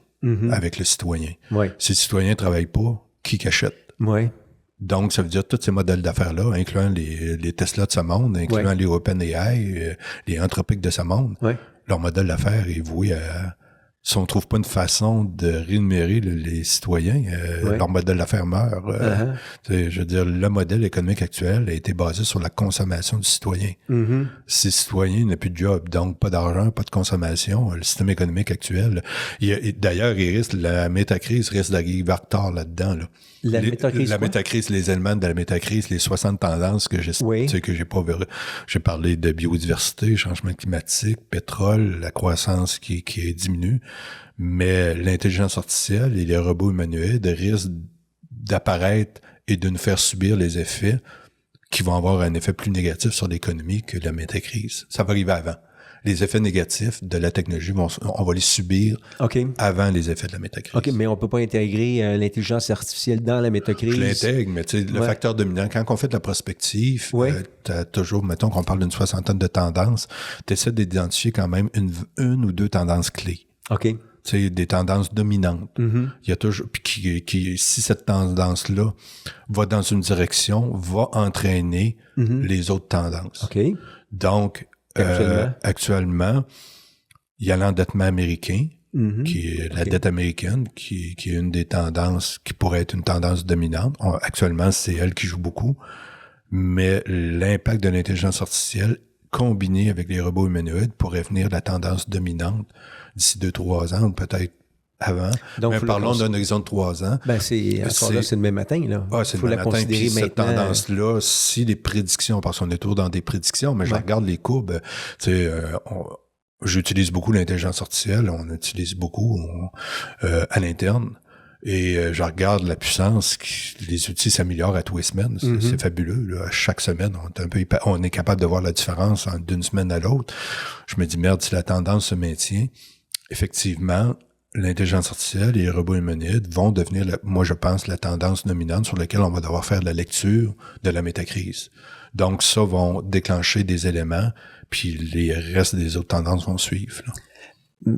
avec le citoyen. Ouais. Si le citoyen ne travaille pas, qui achète? Ouais. Donc, ça veut dire tous ces modèles d'affaires-là, incluant les Tesla de ce monde, incluant les OpenAI, les Anthropic de ce monde, leur modèle d'affaires est voué à... Si on ne trouve pas une façon de rémunérer les citoyens, leur modèle d'affaires meurt. Je veux dire, le modèle économique actuel a été basé sur la consommation du citoyen. Si le citoyen n'a plus de job, donc pas d'argent, pas de consommation, le système économique actuel... D'ailleurs, la métacrise risque d'arriver en retard là-dedans. Là. La métacrise, les éléments de la métacrise, les 60 tendances que j'ai pas vu. J'ai parlé de biodiversité, changement climatique, pétrole, la croissance qui diminue. Mais l'intelligence artificielle et les robots humanoïdes risquent d'apparaître et de nous faire subir les effets qui vont avoir un effet plus négatif sur l'économie que la métacrise. Ça va arriver avant. Les effets négatifs de la technologie, on va les subir avant les effets de la métacrise. OK, mais on peut pas intégrer l'intelligence artificielle dans la métacrise. Je l'intègre, mais tu sais, le facteur dominant, quand on fait de la prospective, t'as toujours, mettons qu'on parle d'une 60aine de tendances, t'essaies d'identifier quand même une ou 2 tendances clés. OK. Tu sais, des tendances dominantes. Il y a toujours, puis si cette tendance-là va dans une direction, va entraîner les autres tendances. OK. Donc, actuellement, il y a l'endettement américain, qui est la dette américaine, qui est une des tendances, qui pourrait être une tendance dominante. Actuellement, c'est elle qui joue beaucoup. Mais l'impact de l'intelligence artificielle combiné avec les robots humanoïdes pourrait venir la tendance dominante d'ici 2-3 ans, ou peut-être avant. Donc, mais parlons d'un horizon de 3 ans. C'est le même matin, là. C'est le même matin. Puis cette tendance-là, si les prédictions, parce qu'on est toujours dans des prédictions, mais je regarde les courbes, j'utilise beaucoup l'intelligence artificielle, on utilise beaucoup à l'interne. Et je regarde la puissance, les outils s'améliorent à tous les semaines. C'est fabuleux. Là. À chaque semaine, on est capable de voir la différence d'une semaine à l'autre. Je me dis, merde, si la tendance se maintient, effectivement, l'intelligence artificielle et les robots humanoïdes vont devenir, moi je pense, la tendance dominante sur laquelle on va devoir faire de la lecture de la métacrise. Donc ça vont déclencher des éléments, puis les restes des autres tendances vont suivre. Là.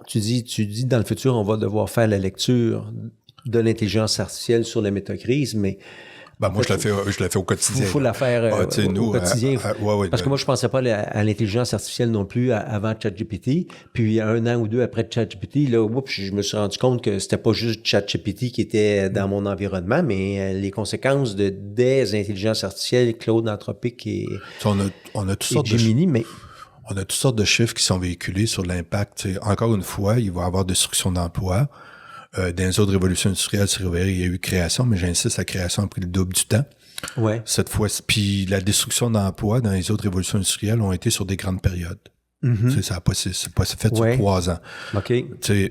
Tu dis dans le futur, on va devoir faire la lecture de l'intelligence artificielle sur la métacrise, mais Ben, moi, je le fais au quotidien. Il faut la faire au quotidien. Parce que moi, je ne pensais pas à l'intelligence artificielle non plus avant ChatGPT. Puis, 1 an ou 2 après ChatGPT, là, je me suis rendu compte que c'était pas juste ChatGPT qui était dans mon environnement, mais les conséquences des intelligences artificielles, Claude, Anthropic et on a toutes sortes Gemini, mais... On a toutes sortes de chiffres qui sont véhiculés sur l'impact. T'sais, encore une fois, il va y avoir destruction d'emplois. Dans les autres révolutions industrielles, c'est vrai, il y a eu création, mais j'insiste, la création a pris le double du temps. Ouais. Cette fois, puis la destruction d'emplois dans les autres révolutions industrielles ont été sur des grandes périodes. Mm-hmm. Ça n'a pas fait sur 3 ans. OK.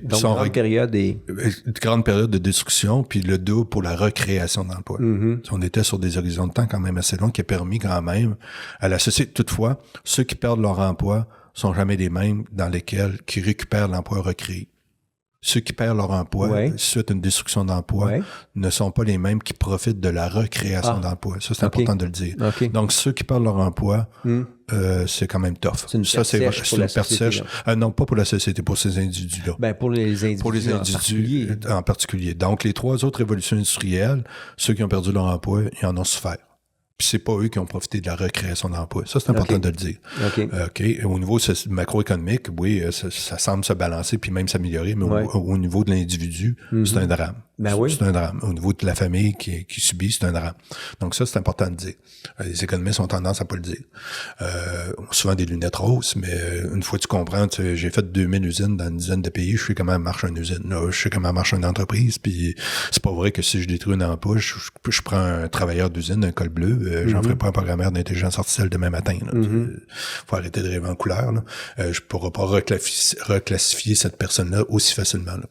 Donc, grande période et... Une grande période de destruction, puis le double pour la recréation d'emplois. Mm-hmm. On était sur des horizons de temps quand même assez longs qui a permis quand même à la société. Toutefois, ceux qui perdent leur emploi sont jamais les mêmes dans lesquels qui récupèrent l'emploi recréé. Ceux qui perdent leur emploi suite à une destruction d'emploi ne sont pas les mêmes qui profitent de la recréation d'emploi. Ça, c'est important de le dire. Okay. Donc, ceux qui perdent leur emploi, c'est quand même tough. C'est une perte sèche pour la société. Non, pas pour la société, pour ces individus-là. Ben, pour les individus en particulier. Donc, les 3 autres révolutions industrielles, ceux qui ont perdu leur emploi, ils en ont souffert. Puis c'est pas eux qui ont profité de la recréation d'emplois. Ça, c'est important de le dire. OK. Au niveau macroéconomique, oui, ça semble se balancer puis même s'améliorer, mais au niveau de l'individu, c'est un drame. Ben oui. C'est un drame. Au niveau de la famille qui subit, c'est un drame. Donc ça, c'est important de dire. Les économistes ont tendance à pas le dire. Souvent des lunettes roses, mais une fois tu comprends, j'ai fait 2000 usines dans une dizaine de pays, je sais comment marche une usine. Là, je sais comment marche une entreprise, puis c'est pas vrai que si je détruis un emploi, je prends un travailleur d'usine, un col bleu, j'en ferai pas un programmeur d'intelligence artificielle demain matin. Faut arrêter de rêver en couleur. Là. Je pourrai pas reclassifier cette personne-là aussi facilement. Là.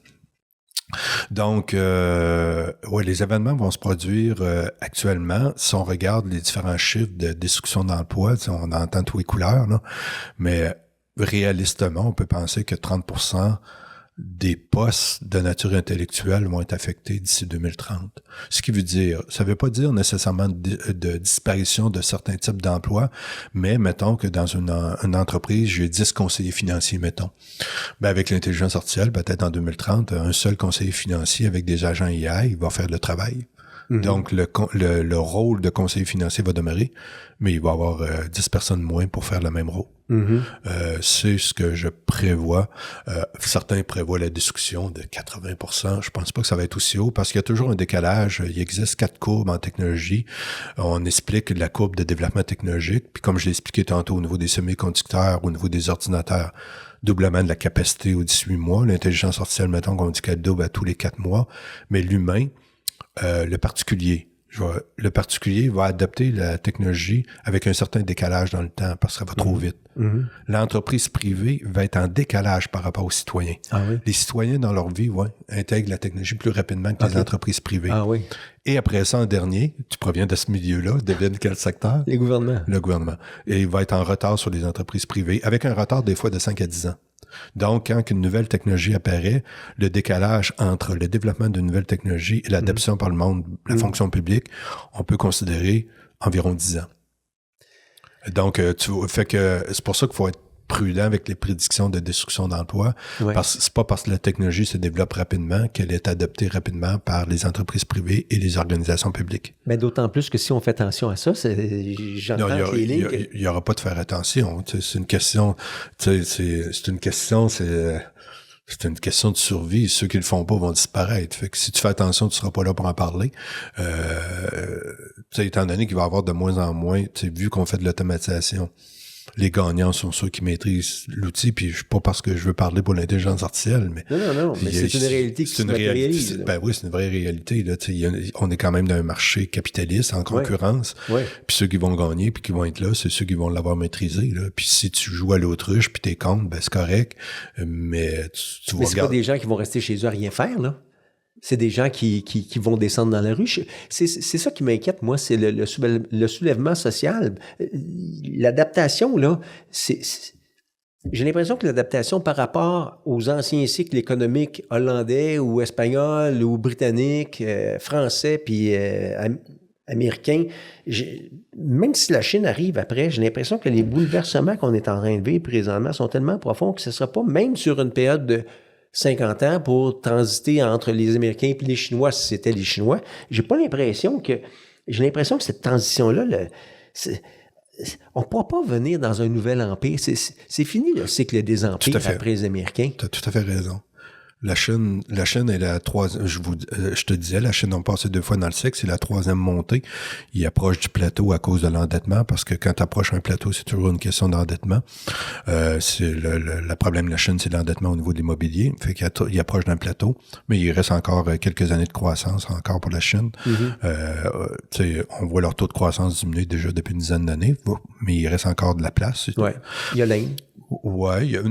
Donc, les événements vont se produire actuellement. Si on regarde les différents chiffres de destruction d'emplois, on entend tous les couleurs, là, mais réalistement, on peut penser que 30% des postes de nature intellectuelle vont être affectés d'ici 2030. Ce qui veut dire, ça veut pas dire nécessairement de disparition de certains types d'emplois, mais mettons que dans une entreprise, j'ai 10 conseillers financiers, mettons. Ben, avec l'intelligence artificielle, peut-être en 2030, un seul conseiller financier avec des agents AI va faire le travail. Donc, le rôle de conseiller financier va demeurer, mais il va y avoir 10 personnes moins pour faire le même rôle. C'est ce que je prévois. Certains prévoient la destruction de 80%. Je pense pas que ça va être aussi haut parce qu'il y a toujours un décalage. Il existe 4 courbes en technologie. On explique la courbe de développement technologique. Puis comme je l'ai expliqué tantôt au niveau des semi-conducteurs, au niveau des ordinateurs, doublement de la capacité aux 18 mois. L'intelligence artificielle, mettons qu'on dit qu'elle double à tous les 4 mois. Mais l'humain, le particulier va adopter la technologie avec un certain décalage dans le temps parce que ça va trop vite. L'entreprise privée va être en décalage par rapport aux citoyens. Les citoyens, dans leur vie, intègrent la technologie plus rapidement que les entreprises privées. Et après ça, en dernier, tu proviens de ce milieu-là, devine quel secteur? Les gouvernements. Le gouvernement. Et il va être en retard sur les entreprises privées, avec un retard des fois de 5 à 10 ans. Donc, quand une nouvelle technologie apparaît, le décalage entre le développement d'une nouvelle technologie et l'adoption par le monde, la fonction publique, on peut considérer environ 10 ans. Donc, c'est pour ça qu'il faut être prudent avec les prédictions de destruction d'emplois. Parce que c'est pas parce que la technologie se développe rapidement qu'elle est adoptée rapidement par les entreprises privées et les organisations publiques. Mais d'autant plus que si on fait attention à ça, j'entends les lignes. Il y aura pas de faire attention. C'est une question. C'est une question de survie. Ceux qui le font pas vont disparaître. Fait que si tu fais attention, tu seras pas là pour en parler. Étant donné qu'il va y avoir de moins en moins, vu qu'on fait de l'automatisation, les gagnants sont ceux qui maîtrisent l'outil, puis pas parce que je veux parler pour l'intelligence artificielle, mais... Non, mais c'est une réalité qui se matérialise. Ben oui, c'est une vraie réalité. Là. On est quand même dans un marché capitaliste, en concurrence, puis ceux qui vont gagner, puis qui vont être là, c'est ceux qui vont l'avoir maîtrisé. Là. Puis si tu joues à l'autruche, puis t'es contre, ben c'est correct, mais tu mais c'est pas des gens qui vont rester chez eux à rien faire, là. C'est des gens qui vont descendre dans la rue. C'est ça qui m'inquiète, moi, c'est le soulèvement social. L'adaptation, là, j'ai l'impression que l'adaptation par rapport aux anciens cycles économiques hollandais ou espagnols ou britanniques, français puis américains, même si la Chine arrive après, j'ai l'impression que les bouleversements qu'on est en train de vivre présentement sont tellement profonds que ce ne sera pas, même sur une période de 50 ans pour transiter entre les Américains et les Chinois, si c'était les Chinois. J'ai pas l'impression que j'ai l'impression que cette transition-là, on ne pourra pas venir dans un nouvel empire. C'est fini le cycle des empires après les Américains. Tu as tout à fait raison. La Chine est la troisième, je te disais, la Chine a passé 2 fois dans le cycle, c'est la 3e montée. Il approche du plateau à cause de l'endettement, parce que quand tu approches un plateau, c'est toujours une question d'endettement. C'est le problème de la Chine, c'est l'endettement au niveau de l'immobilier. Fait qu'il approche d'un plateau, mais il reste encore quelques années de croissance encore pour la Chine. On voit leur taux de croissance diminuer déjà depuis une dizaine d'années, mais il reste encore de la place. Ouais. Il y a l'Inde. Ouais, l'Inde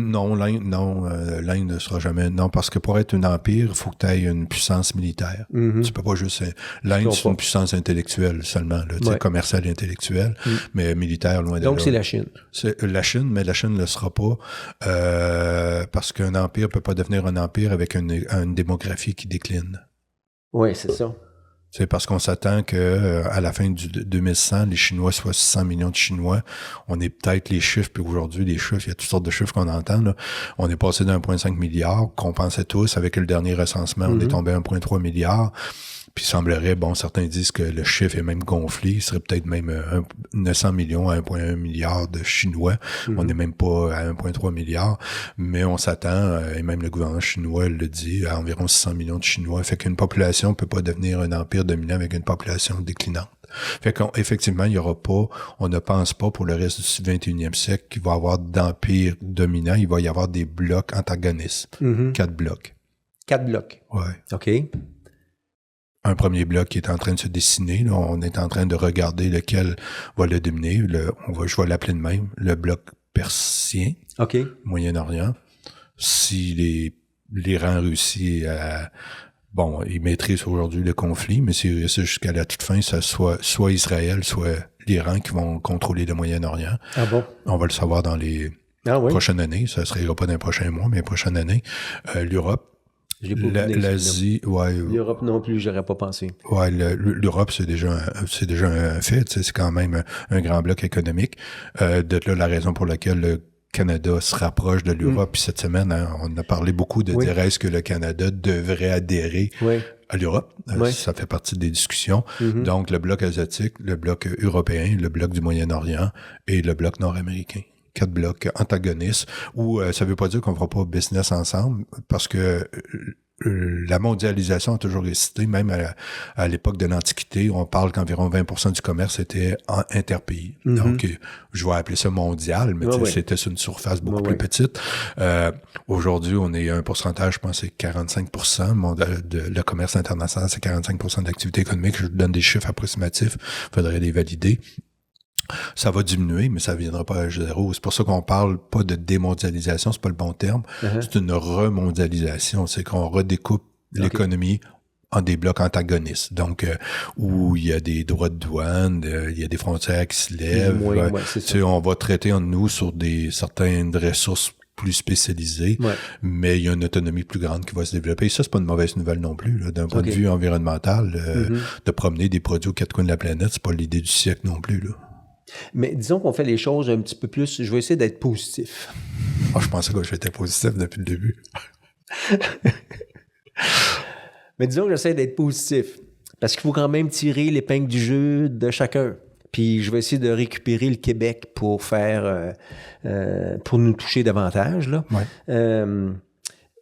ne sera jamais... Non, parce que pour être un empire, il faut que tu aies une puissance militaire. Tu peux pas juste... L'Inde, c'est une puissance intellectuelle seulement, là, commerciale et intellectuelle, mais militaire, loin de là. Donc, c'est la Chine. C'est la Chine, mais la Chine ne le sera pas parce qu'un empire peut pas devenir un empire avec une démographie qui décline. Oui, c'est ça. C'est parce qu'on s'attend que à la fin du 2100, les Chinois soient 600 millions de Chinois. On est peut-être les chiffres, puis aujourd'hui, les chiffres, il y a toutes sortes de chiffres qu'on entend, là. On est passé de 1,5 milliard, qu'on pensait tous, avec le dernier recensement, on est tombé à 1,3 milliard. Puis il semblerait, certains disent que le chiffre est même gonflé, il serait peut-être même 900 millions à 1,1 milliard de Chinois. On n'est même pas à 1,3 milliard, mais on s'attend, et même le gouvernement chinois le dit, à environ 600 millions de Chinois. Fait qu'une population peut pas devenir un empire dominant avec une population déclinante. Fait qu'effectivement, il y aura pas, on ne pense pas pour le reste du 21e siècle qu'il va y avoir d'empire dominant, il va y avoir des blocs antagonistes. 4 blocs. 4 blocs. Ouais. OK. Un premier bloc qui est en train de se dessiner. Là, on est en train de regarder lequel va le dominer. Je vais l'appeler de même. Le bloc persien. OK. Moyen-Orient. Si l'Iran réussit à... ils maîtrisent aujourd'hui le conflit, mais s'ils réussissent jusqu'à la toute fin, ça soit Israël, soit l'Iran qui vont contrôler le Moyen-Orient. Ah bon? On va le savoir dans les prochaines années. Ça ne sera pas dans les prochains mois, mais les prochaines années. L'Europe. L'Asie, l'Europe non plus, j'aurais pas pensé. Ouais, l'Europe, c'est déjà un fait, c'est quand même un grand bloc économique. De là, la raison pour laquelle le Canada se rapproche de l'Europe. Puis cette semaine, on a parlé beaucoup de dire est-ce que le Canada devrait adhérer à l'Europe. Ça fait partie des discussions. Donc, le bloc asiatique, le bloc européen, le bloc du Moyen-Orient et le bloc nord-américain. 4 blocs antagonistes, où ça veut pas dire qu'on fera pas business ensemble, parce que la mondialisation a toujours existé, même à l'époque de l'Antiquité, on parle qu'environ 20% du commerce était interpays. Donc, je vais appeler ça mondial, mais c'était sur une surface beaucoup plus petite. Aujourd'hui, on est à un pourcentage, je pense, c'est 45%. Le commerce international, c'est 45% de l'activité économique. Je vous donne des chiffres approximatifs, faudrait les valider. Ça va diminuer, mais ça ne viendra pas à zéro. C'est pour ça qu'on parle pas de démondialisation, c'est pas le bon terme. C'est une remondialisation. C'est qu'on redécoupe l'économie en des blocs antagonistes. Donc, où il y a des droits de douane, il y a des frontières qui se lèvent. On va traiter entre nous sur certaines ressources plus spécialisées, mais il y a une autonomie plus grande qui va se développer. Et ça, c'est pas une mauvaise nouvelle non plus. Là. D'un point de vue environnemental, de promener des produits aux 4 coins de la planète, c'est pas l'idée du siècle non plus, là. Mais disons qu'on fait les choses un petit peu plus... Je vais essayer d'être positif. Je pensais que j'étais positif depuis le début. Mais disons que j'essaie d'être positif. Parce qu'il faut quand même tirer l'épingle du jeu de chacun. Puis je vais essayer de récupérer le Québec pour faire... pour nous toucher davantage, là.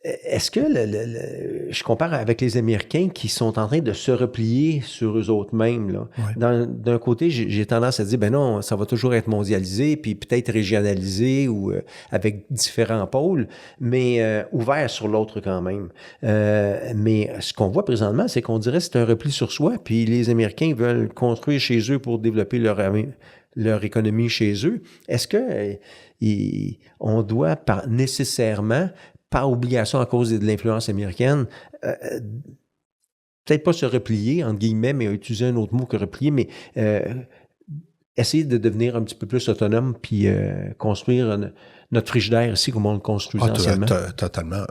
Est-ce que je compare avec les Américains qui sont en train de se replier sur eux autres mêmes, là. D'un côté, j'ai tendance à dire, ben non, ça va toujours être mondialisé, puis peut-être régionalisé ou avec différents pôles, mais ouvert sur l'autre quand même. Mais ce qu'on voit présentement, c'est qu'on dirait que c'est un repli sur soi, puis les Américains veulent construire chez eux pour développer leur économie chez eux. Est-ce que on doit nécessairement, par obligation à cause de l'influence américaine, peut-être pas se replier, entre guillemets, mais utiliser un autre mot que replier, mais essayer de devenir un petit peu plus autonome puis construire notre frigidaire ici comme on le construisait anciennement? Totalement.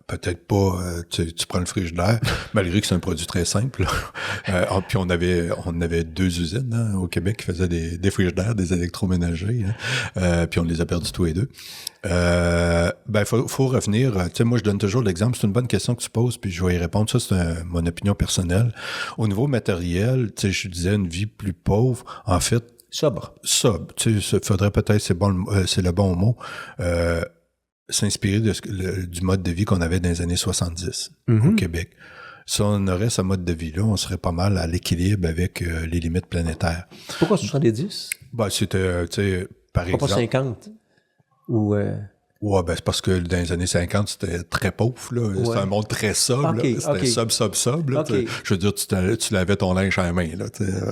peut-être pas, tu prends le frigidaire, malgré que c'est un produit très simple. Puis on avait 2 usines au Québec qui faisaient des frigidaires, des électroménagers, puis on les a perdus tous les deux. Faut revenir. Tu sais, moi, je donne toujours l'exemple. C'est une bonne question que tu poses, puis je vais y répondre. Ça, c'est mon opinion personnelle. Au niveau matériel, tu sais, je disais une vie plus pauvre. En fait, sobre. Tu sais, faudrait peut-être, c'est le bon mot, s'inspirer du mode de vie qu'on avait dans les années 70 au Québec. Si on aurait ce mode de vie-là, on serait pas mal à l'équilibre avec les limites planétaires. Pourquoi 70? C'était, tu sais, par exemple... Pas 50? Ou... Ouais, c'est parce que dans les années 50, c'était très pauvre, là. Ouais. C'était un monde très sobre, là. C'était sobre, là. Je veux dire, tu lavais ton linge à la main, là.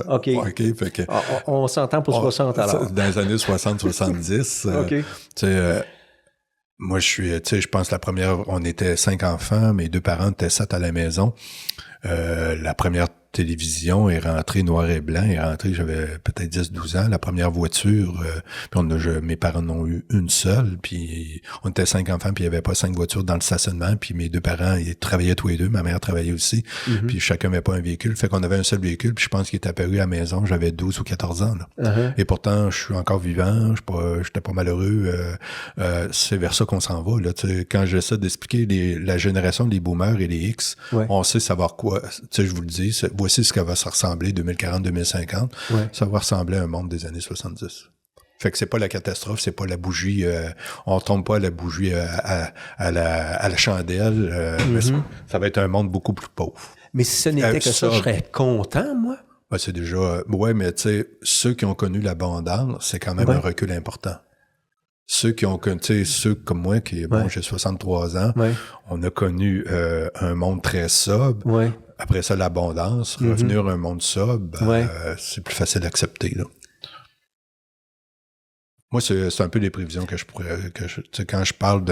OK. Fait que, on s'entend pour 60, alors. Dans les années 60-70, tu sais, moi, je pense la première, on était 5 enfants, mes 2 parents étaient 7 à la maison. La première télévision est rentrée noir et blanc, j'avais peut-être 10-12 ans. La première voiture, puis mes parents en ont eu une seule, puis on était 5 enfants, puis il n'y avait pas 5 voitures dans le stationnement, puis mes 2 parents, ils travaillaient tous les deux, ma mère travaillait aussi, puis chacun n'avait pas un véhicule, fait qu'on avait un seul véhicule, puis je pense qu'il est apparu à la maison, j'avais 12 ou 14 ans, là. Et pourtant, je suis encore vivant, j'étais pas malheureux, c'est vers ça qu'on s'en va, là. Quand j'essaie d'expliquer la génération des boomers et les X, on sait savoir quoi, je vous le dis, voici ce que va se ressembler 2040-2050. Ça va ressembler à un monde des années 70. Fait que c'est pas la catastrophe, c'est pas la bougie, on tombe pas à la bougie à la chandelle, mais ça va être un monde beaucoup plus pauvre. Mais si ce n'était que ça, je serais content, moi. C'est déjà... mais tu sais, ceux qui ont connu l'abondance, c'est quand même un recul important. Ceux qui ont connu, tu sais, ceux comme moi, j'ai 63 ans, on a connu un monde très sobre. Après ça, l'abondance, revenir à un monde sobre, c'est plus facile d'accepter, là. Moi, c'est un peu les prévisions que quand je parle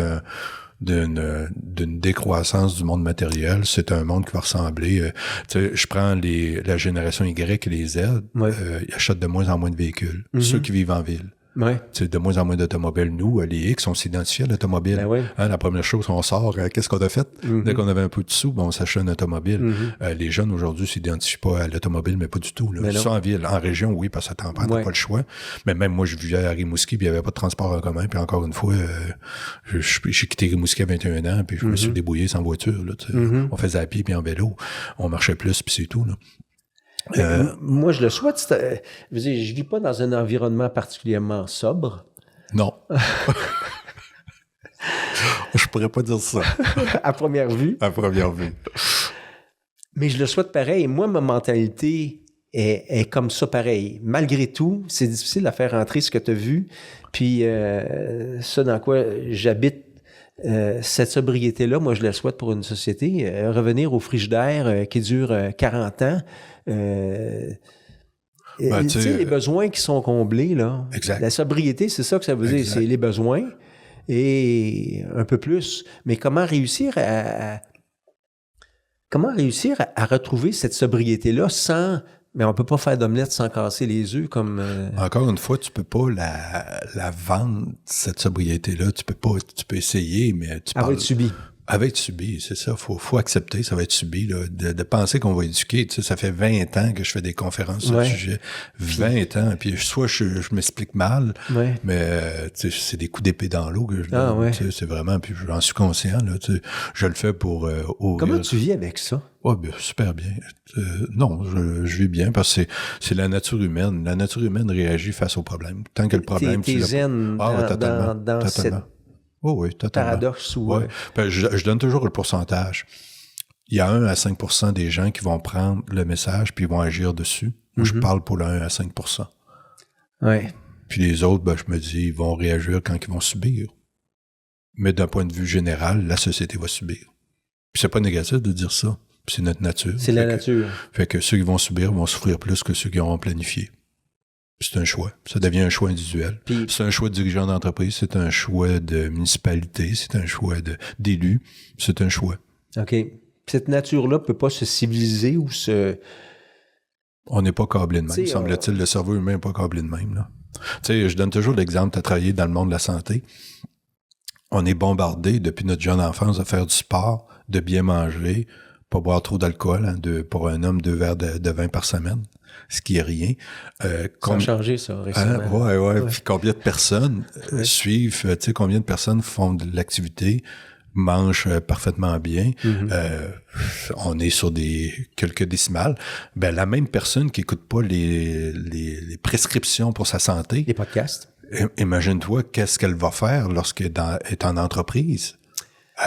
d'une décroissance du monde matériel, c'est un monde qui va ressembler, je prends la génération Y et les Z, ils achètent de moins en moins de véhicules, ceux qui vivent en ville. De moins en moins d'automobiles. Nous, les X, on s'identifie à l'automobile. La première chose, on sort, qu'est-ce qu'on a fait? Dès qu'on avait un peu de sous, on s'achète un automobile. Les jeunes, aujourd'hui, s'identifient pas à l'automobile, mais pas du tout. Là. Ça, en ville. En région, oui, parce que ça t'en prend, t'as pas le choix. Mais même moi, je vivais à Rimouski, puis il n'y avait pas de transport en commun. Puis encore une fois, j'ai quitté Rimouski à 21 ans, puis je me suis débrouillé sans voiture. Là, on faisait à pied puis en vélo. On marchait plus, puis c'est tout. Là. Moi, je le souhaite. Je vis pas dans un environnement particulièrement sobre. Non. Je pourrais pas dire ça. À première vue. À première vue. Mais je le souhaite pareil. Moi, ma mentalité est comme ça pareil. Malgré tout, c'est difficile à faire entrer ce que tu as vu. Puis, ça dans quoi j'habite, cette sobriété-là, moi, je la souhaite pour une société. Revenir au frigidaire qui dure 40 ans. Tu sais, les besoins qui sont comblés, là. Exact. La sobriété, c'est ça que ça veut dire. C'est les besoins et un peu plus. Mais comment réussir à retrouver cette sobriété-là sans... Mais on peut pas faire d'omelette sans casser les œufs comme... Encore une fois, tu peux pas la vendre, cette sobriété-là. Tu peux essayer, mais tu va être subi. Elle va être subie, c'est ça. Faut accepter, ça va être subi, là. De penser qu'on va éduquer. Tu sais, ça fait 20 ans que je fais des conférences sur le sujet. 20 ans. Puis soit je m'explique mal, mais tu sais, c'est des coups d'épée dans l'eau que je donne. Tu sais, c'est vraiment, puis j'en suis conscient, là. Tu sais, je le fais pour... Comment tu vis avec ça? Super bien. Non, je vis bien parce que c'est la nature humaine. La nature humaine réagit face au problème. Tant que le problème... T'es zen dans cette... Oui, totalement. Paradoxe ou... Je donne toujours le pourcentage. Il y a 1 à 5% des gens qui vont prendre le message puis ils vont agir dessus. Moi, je parle pour le 1 à 5%. Puis les autres, je me dis, ils vont réagir quand ils vont subir. Mais d'un point de vue général, la société va subir. Puis c'est pas négatif de dire ça. Puis c'est notre nature. C'est la nature. Fait que ceux qui vont subir vont souffrir plus que ceux qui auront planifié. C'est un choix. Ça devient un choix individuel. Puis, c'est un choix de dirigeant d'entreprise, c'est un choix de municipalité, c'est un choix d'élus, c'est un choix. OK. Cette nature-là peut pas se civiliser ou se... On n'est pas câblé de même, semble-t-il. Le cerveau humain n'est pas câblé de même, là. Tu sais, je donne toujours l'exemple, tu as travaillé dans le monde de la santé. on est bombardé depuis notre jeune enfance de faire du sport, de bien manger, pas boire trop d'alcool, hein, pour un homme 2 verres de vin par semaine, ce qui est rien. Ça a changé, ça, récemment. Ouais. Puis combien de personnes suivent, tu sais, combien de personnes font de l'activité, mangent parfaitement bien. On est sur quelques décimales. Ben, la même personne qui écoute pas les prescriptions pour sa santé. Les podcasts. Imagine-toi qu'est-ce qu'elle va faire lorsqu'elle est en entreprise.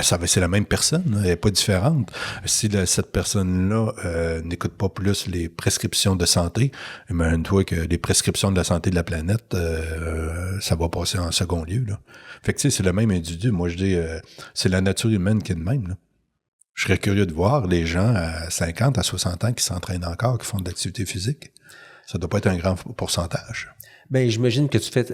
C'est la même personne, hein, elle n'est pas différente. Si cette personne-là n'écoute pas plus les prescriptions de santé, imagine-toi que les prescriptions de la santé de la planète, ça va passer en second lieu. Là. Fait que tu sais, c'est le même individu. Moi, je dis, c'est la nature humaine qui est de même. Là. Je serais curieux de voir les gens à 50, à 60 ans qui s'entraînent encore, qui font de l'activité physique. Ça doit pas être un grand pourcentage. Ben, j'imagine que tu fais...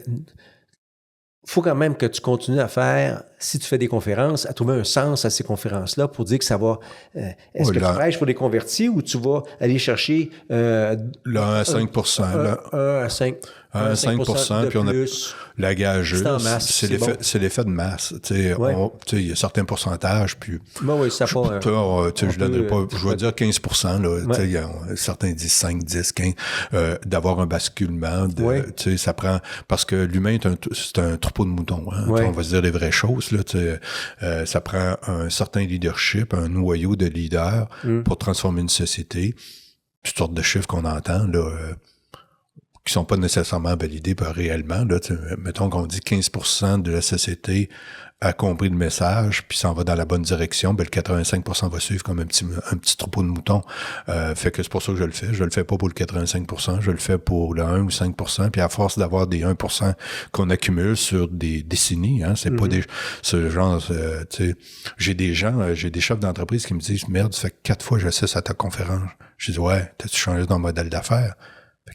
faut quand même que tu continues à faire, si tu fais des conférences, à trouver un sens à ces conférences-là pour dire que ça va... est-ce que tu prêches pour les convertis ou tu vas aller chercher... le 1 à 5 1 à 5 5%, puis on a la gageuse. C'est l'effet de masse. Il y a certains pourcentages, puis... Oui, ça pas... je donnerais pas... Je vais dire 15%, là. Certains disent 5, 10, 15. D'avoir un basculement, ça prend... Parce que l'humain, c'est un troupeau de moutons. Hein, on va se dire les vraies choses. Là, ça prend un certain leadership, un noyau de leaders pour transformer une société. Toutes sortes de chiffres qu'on entend, là... qui sont pas nécessairement validés réellement. Là, mettons qu'on dit 15% de la société a compris le message, puis s'en va dans la bonne direction, ben le 85% va suivre comme un petit troupeau de moutons. Fait que c'est pour ça que je le fais. Je le fais pas pour le 85%, je le fais pour le 1 ou 5%, puis à force d'avoir des 1% qu'on accumule sur des décennies, hein, c'est pas ce genre, tu sais, j'ai des chefs d'entreprise qui me disent, merde, ça fait 4 fois que j'assiste à ta conférence. Je dis, ouais, t'as-tu changé ton modèle d'affaires?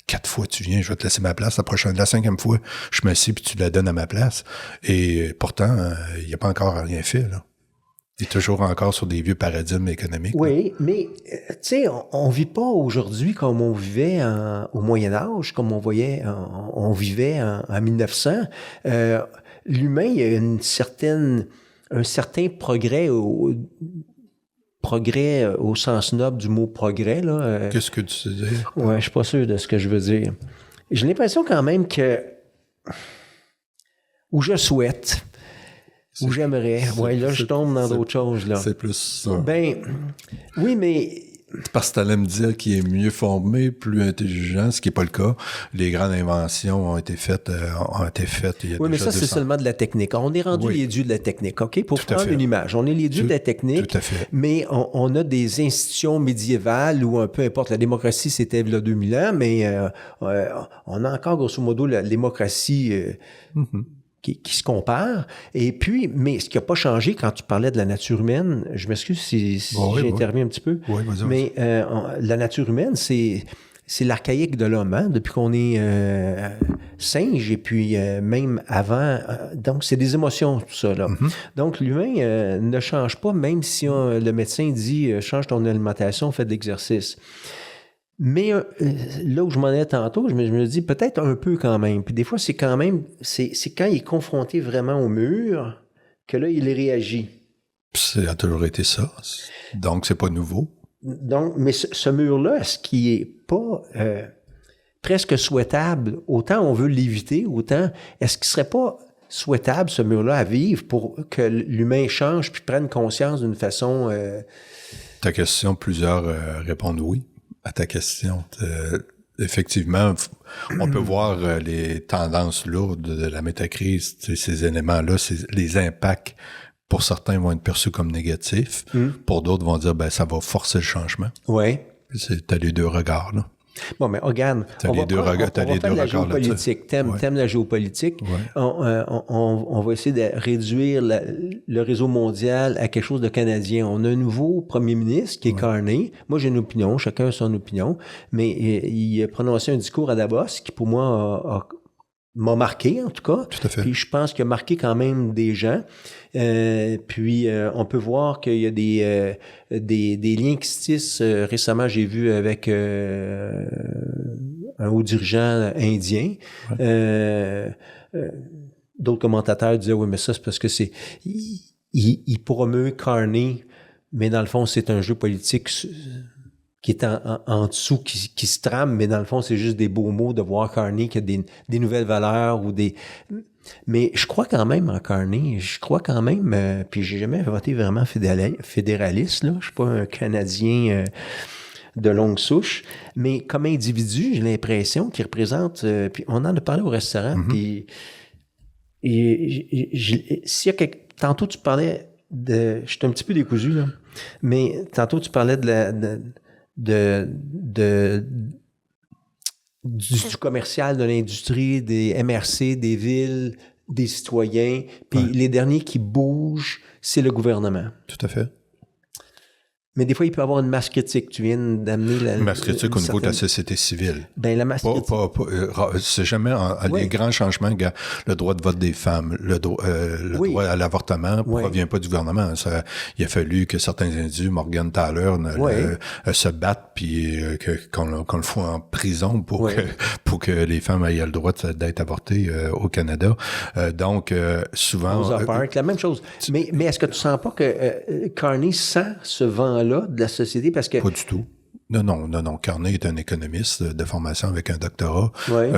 4 fois tu viens, je vais te laisser ma place. La 5e fois, je m'assieds puis tu la donnes à ma place. Et pourtant, il n'y a pas encore rien fait, là. Il est toujours encore sur des vieux paradigmes économiques. Oui, là. Mais, tu sais, on vit pas aujourd'hui comme on vivait au Moyen-Âge, comme on vivait en 1900. L'humain, il y a un certain progrès au sens noble du mot progrès, là. Qu'est-ce que tu sais dire? Ouais, je suis pas sûr de ce que je veux dire. J'ai l'impression quand même que... Ou je souhaite, ou j'aimerais. Ouais, là, je tombe dans d'autres choses, là. C'est plus ça. Ben, oui, mais... Parce que tu allais me dire qu'il est mieux formé, plus intelligent, ce qui n'est pas le cas. Les grandes inventions ont été faites il y a oui, mais déjà ça, c'est seulement de la technique. On est rendu les dieux de la technique, OK? Pour prendre une image. On est les dieux de la technique, tout à fait. Mais on a des institutions médiévales où, peu importe, la démocratie, c'était il y a 2000 ans, mais on a encore, grosso modo, la démocratie... qui se compare. Et puis, mais ce qui n'a pas changé quand tu parlais de la nature humaine, je m'excuse si j'interviens un petit peu, mais la nature humaine, c'est l'archaïque de l'homme, hein, depuis qu'on est singe et puis même avant. Donc, c'est des émotions, tout ça, là. Donc, l'humain ne change pas, même si le médecin dit « change ton alimentation, fais de l'exercice ». Mais là où je m'en ai tantôt, je me dis peut-être un peu quand même. Puis des fois, c'est quand il est confronté vraiment au mur que là, il réagit. Ça a toujours été ça. Donc, c'est pas nouveau. Donc, mais ce mur-là, est-ce qui est pas presque souhaitable? Autant on veut l'éviter, autant est-ce qu'il serait pas souhaitable, ce mur-là, à vivre pour que l'humain change puis prenne conscience d'une façon... Ta question, plusieurs répondent oui. À ta question, effectivement, on peut voir les tendances lourdes de la métacrise, ces éléments-là, les impacts, pour certains vont être perçus comme négatifs, pour d'autres vont dire, ça va forcer le changement. Oui. T'as les deux regards, là. Bon, mais regarde, on va faire de la géopolitique. T'aimes la géopolitique. Ouais. On va essayer de réduire le réseau mondial à quelque chose de canadien. On a un nouveau premier ministre qui est Carney. Moi, j'ai une opinion. Chacun a son opinion. Mais il a prononcé un discours à Davos qui, pour moi, m'a marqué, en tout cas. Tout à fait. Puis je pense qu'il a marqué quand même des gens. Puis on peut voir qu'il y a des liens qui se tissent. Récemment, j'ai vu avec un haut dirigeant indien. d'autres commentateurs disaient, oui, mais ça, c'est parce que c'est... Il promeut Carney, mais dans le fond, c'est un jeu politique qui est en dessous, qui se trame, mais dans le fond, c'est juste des beaux mots de voir Carney qui a des nouvelles valeurs ou des... Mais je crois quand même en Carney, puis j'ai jamais voté vraiment fédéraliste, là. Je suis pas un Canadien de longue souche, mais comme individu, j'ai l'impression qu'il représente... puis on en a parlé au restaurant, puis... s'il y a tantôt, tu parlais de... Je suis un petit peu décousu, là, mais tantôt, tu parlais du commercial, de l'industrie, des MRC, des villes, des citoyens. Puis les derniers qui bougent, c'est le gouvernement. Tout à fait. Mais des fois, il peut y avoir une masse critique. Tu viens d'amener une masse critique au niveau de la société civile. Ben, la masse critique. C'est jamais les grands changements, le droit de vote des femmes, le droit à l'avortement provient pas du gouvernement. Il a fallu que certains individus, Morgan Taylor, se battent puis qu'on le fout en prison pour que les femmes aient le droit d'être avortées au Canada. Donc, souvent... Rosa Parks, la même chose. Mais est-ce que tu sens pas que Carney sent ce vent-là de la société parce que... Pas du tout. Non. Carney est un économiste de formation avec un doctorat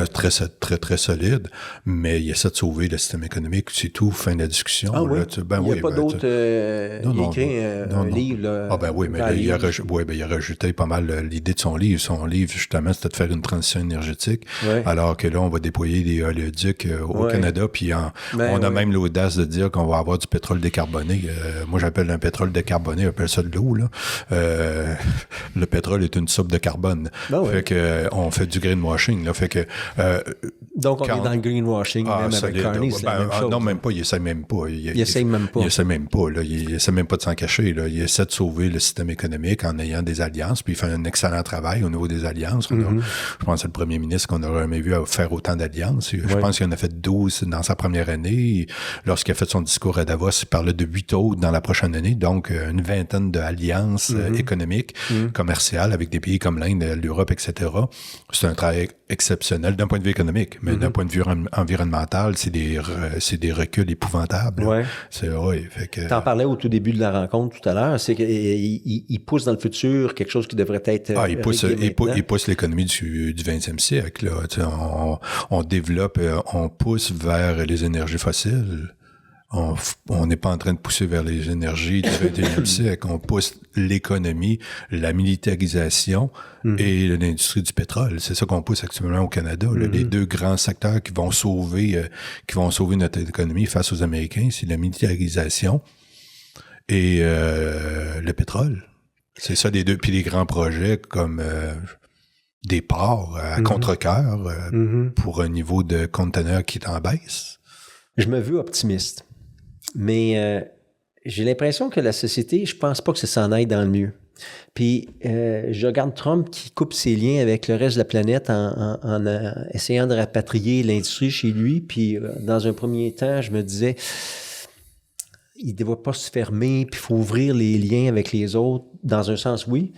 très solide, mais il essaie de sauver le système économique. C'est tout, fin de la discussion. Ah oui? Il n'y a pas d'autres... il a écrit un livre. Là, ah ben oui, mais là, il a rajouté pas mal l'idée de son livre. Son livre, justement, c'était de faire une transition énergétique, alors que là, on va déployer des oléoducs au Canada, puis on a même l'audace de dire qu'on va avoir du pétrole décarboné. Moi, j'appelle un pétrole décarboné, j'appelle ça de l'eau, là. Le pétrole est une soupe de carbone. Fait que on fait du greenwashing, là. Fait que donc on est dans le greenwashing même avec Carney, c'est la même chose. Non, même pas, il essaie même pas. Il essaie même pas. Il essaie même pas, là. Il essaie même pas de s'en cacher, là. Il essaie de sauver le système économique en ayant des alliances, puis il fait un excellent travail au niveau des alliances. Je pense que c'est le premier ministre qu'on aurait jamais vu faire autant d'alliances. Je pense qu'il en a fait 12 dans sa première année. Lorsqu'il a fait son discours à Davos, il parlait de 8 autres dans la prochaine année, donc une vingtaine d'alliances économiques, commerciales avec des pays comme l'Inde, l'Europe, etc. C'est un travail exceptionnel d'un point de vue économique, mais d'un point de vue environnemental, c'est des reculs épouvantables. Fait que... T'en parlais au tout début de la rencontre tout à l'heure, c'est qu'il pousse dans le futur quelque chose qui devrait être... il pousse l'économie du 20e siècle. Là. On développe, on pousse vers les énergies fossiles. On n'est pas en train de pousser vers les énergies du 21e siècle. On pousse l'économie, la militarisation et l'industrie du pétrole. C'est ça qu'on pousse actuellement au Canada. Les deux grands secteurs qui vont sauver notre économie face aux Américains, c'est la militarisation et le pétrole. C'est ça les deux. Puis les grands projets comme des ports à contre-cœur pour un niveau de conteneurs qui est en baisse. Je me veux optimiste. Mais j'ai l'impression que la société, je pense pas que ça s'en aille dans le mieux. Puis je regarde Trump qui coupe ses liens avec le reste de la planète en essayant de rapatrier l'industrie chez lui. Puis dans un premier temps, je me disais, il ne doit pas se fermer, puis il faut ouvrir les liens avec les autres. Dans un sens, oui.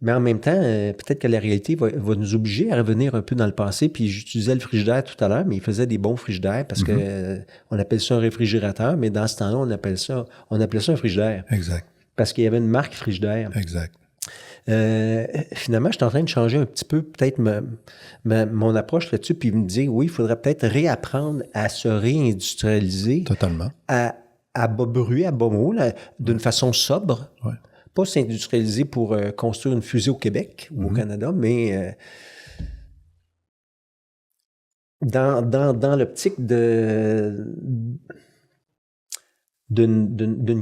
Mais en même temps, peut-être que la réalité va nous obliger à revenir un peu dans le passé. Puis j'utilisais le frigidaire tout à l'heure, mais il faisait des bons frigidaires parce que on appelle ça un réfrigérateur, mais dans ce temps-là, on appelait ça un frigidaire. Exact. Parce qu'il y avait une marque frigidaire. Exact. Finalement, je suis en train de changer un petit peu peut-être mon approche là-dessus, puis me dire, oui, il faudrait peut-être réapprendre à se réindustrialiser. Totalement. À bas bruit, à bas mots, d'une façon sobre. Ouais. Pas s'industrialiser pour construire une fusée au Québec ou au Canada, mais dans l'optique d'une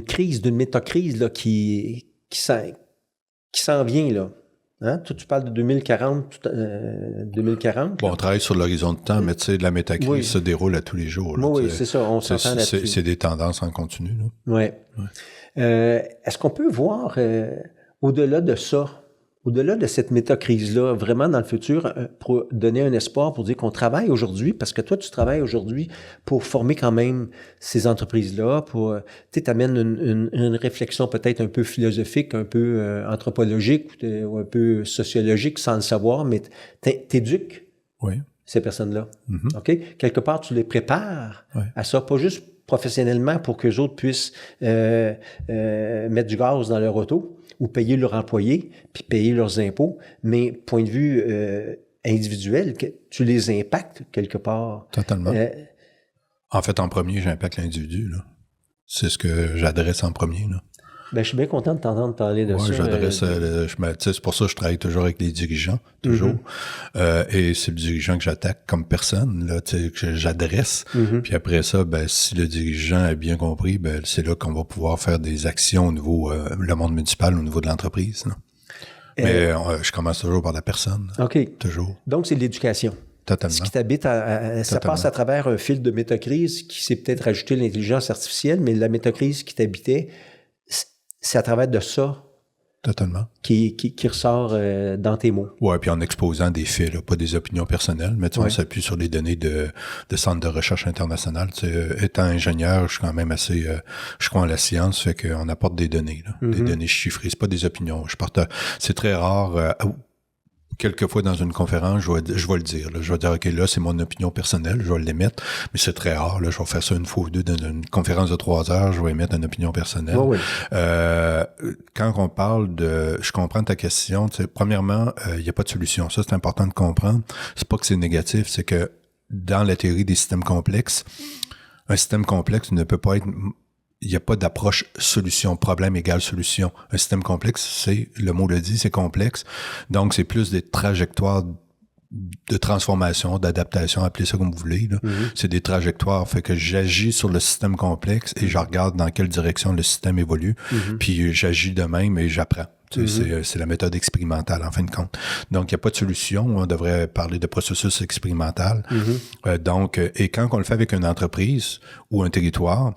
crise, d'une métacrise là, qui s'en vient, là. Hein? Toi, tu parles de 2040. Bon, on travaille sur l'horizon de temps, mais tu sais, la métacrise se déroule à tous les jours. Là, oui, c'est ça, on s'entend là-dessus. C'est des tendances en continu. Oui. Est-ce qu'on peut voir au-delà de ça, au-delà de cette métacrise-là, vraiment dans le futur, pour donner un espoir, pour dire qu'on travaille aujourd'hui, parce que toi, tu travailles aujourd'hui pour former quand même ces entreprises-là, pour, tu amènes une réflexion peut-être un peu philosophique, un peu anthropologique ou un peu sociologique sans le savoir, mais t'éduques. Oui. ces personnes-là. OK? Quelque part, tu les prépares à ça, pas juste professionnellement pour qu'eux autres puissent mettre du gaz dans leur auto ou payer leurs employés, puis payer leurs impôts, mais point de vue individuel, tu les impactes quelque part. Totalement. En fait, en premier, j'impacte l'individu, là. C'est ce que j'adresse en premier, là. Ben, je suis bien content de t'entendre parler de ça. Oui, j'adresse, c'est pour ça que je travaille toujours avec les dirigeants, toujours. Et c'est le dirigeant que j'attaque comme personne, là, que j'adresse. Puis après ça, ben, si le dirigeant a bien compris, ben, c'est là qu'on va pouvoir faire des actions au niveau, le monde municipal, au niveau de l'entreprise, là. Mais je commence toujours par la personne. OK. Toujours. Donc, c'est de l'éducation. Totalement. Ce qui t'habite, ça passe à travers un fil de métacrise qui s'est peut-être rajouté l'intelligence artificielle, mais la métacrise qui t'habitait, c'est à travers de ça Totalement. Qui ressort dans tes mots. Ouais, puis en exposant des faits, là, pas des opinions personnelles, mais on s'appuie sur les données de centres de recherche internationales. Étant ingénieur, je suis quand même assez, je crois en la science, fait qu'on apporte des données, là, des données chiffrées, c'est pas des opinions. C'est très rare. Quelquefois dans une conférence, je vais le dire. Là. Je vais dire, OK, là, c'est mon opinion personnelle, je vais l'émettre, mais c'est très rare. Là, je vais faire ça une fois ou deux dans une conférence de 3 heures, je vais émettre une opinion personnelle. Quand on parle de... Je comprends ta question. Premièrement, il n'y a pas de solution. Ça, c'est important de comprendre. C'est pas que c'est négatif, c'est que dans la théorie des systèmes complexes, un système complexe ne peut pas être... Il n'y a pas d'approche solution, problème égale solution. Un système complexe, le mot le dit, c'est complexe. Donc, c'est plus des trajectoires de transformation, d'adaptation, appelez ça comme vous voulez. Là. C'est des trajectoires. Fait que j'agis sur le système complexe et je regarde dans quelle direction le système évolue. Puis j'agis de même et j'apprends. C'est la méthode expérimentale, en fin de compte. Donc, il n'y a pas de solution. On devrait parler de processus expérimental. Et quand on le fait avec une entreprise ou un territoire,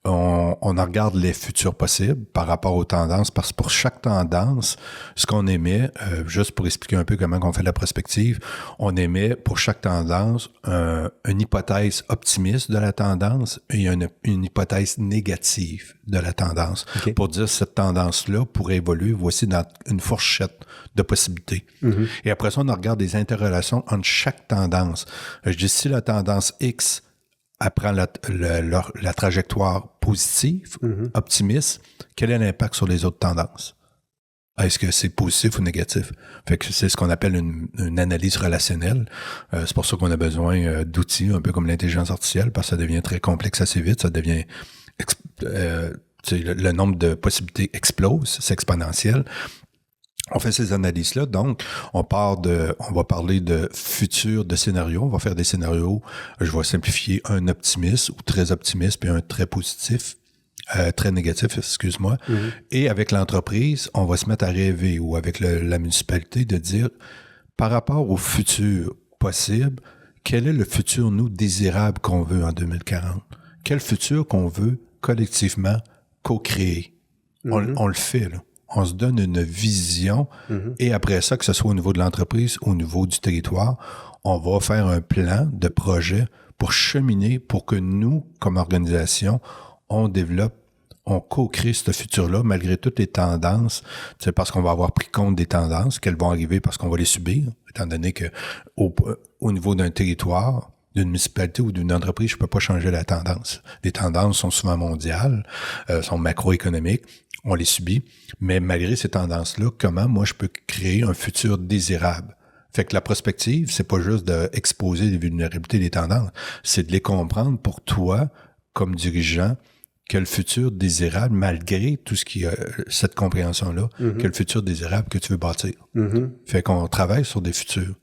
on en regarde les futurs possibles par rapport aux tendances, parce que pour chaque tendance, ce qu'on émet, juste pour expliquer un peu comment on fait la prospective, on émet pour chaque tendance une hypothèse optimiste de la tendance et une hypothèse négative de la tendance. Pour dire cette tendance-là pourrait évoluer, voici dans une fourchette de possibilités. Et après ça, on regarde des interrelations entre chaque tendance. Je dis si la tendance X apprend la trajectoire positive, optimiste, quel est l'impact sur les autres tendances? Est-ce que c'est positif ou négatif? Fait que c'est ce qu'on appelle une analyse relationnelle. C'est pour ça qu'on a besoin d'outils un peu comme l'intelligence artificielle, parce que ça devient très complexe assez vite, ça devient... le nombre de possibilités explose, c'est exponentiel. On fait ces analyses-là, donc on va parler de futur de scénarios, on va faire des scénarios, je vais simplifier un optimiste ou très optimiste, puis un très positif, très négatif, excuse-moi. Et avec l'entreprise, on va se mettre à rêver, ou avec la municipalité, de dire, par rapport au futur possible, quel est le futur, nous, désirable qu'on veut en 2040? Quel futur qu'on veut collectivement co-créer? On le fait, là. On se donne une vision et après ça, que ce soit au niveau de l'entreprise ou au niveau du territoire, on va faire un plan de projet pour cheminer, pour que nous, comme organisation, on développe, on co-crée ce futur-là malgré toutes les tendances. C'est parce qu'on va avoir pris compte des tendances, qu'elles vont arriver parce qu'on va les subir, étant donné que au niveau d'un territoire, d'une municipalité ou d'une entreprise, je peux pas changer la tendance. Les tendances sont souvent mondiales, sont macroéconomiques, on les subit, mais malgré ces tendances-là, comment moi je peux créer un futur désirable? Fait que la prospective, c'est pas juste d'exposer les vulnérabilités des tendances, c'est de les comprendre pour toi, comme dirigeant, quel futur désirable, malgré tout ce qui a cette compréhension-là, quel futur désirable que tu veux bâtir. Fait qu'on travaille sur des futurs.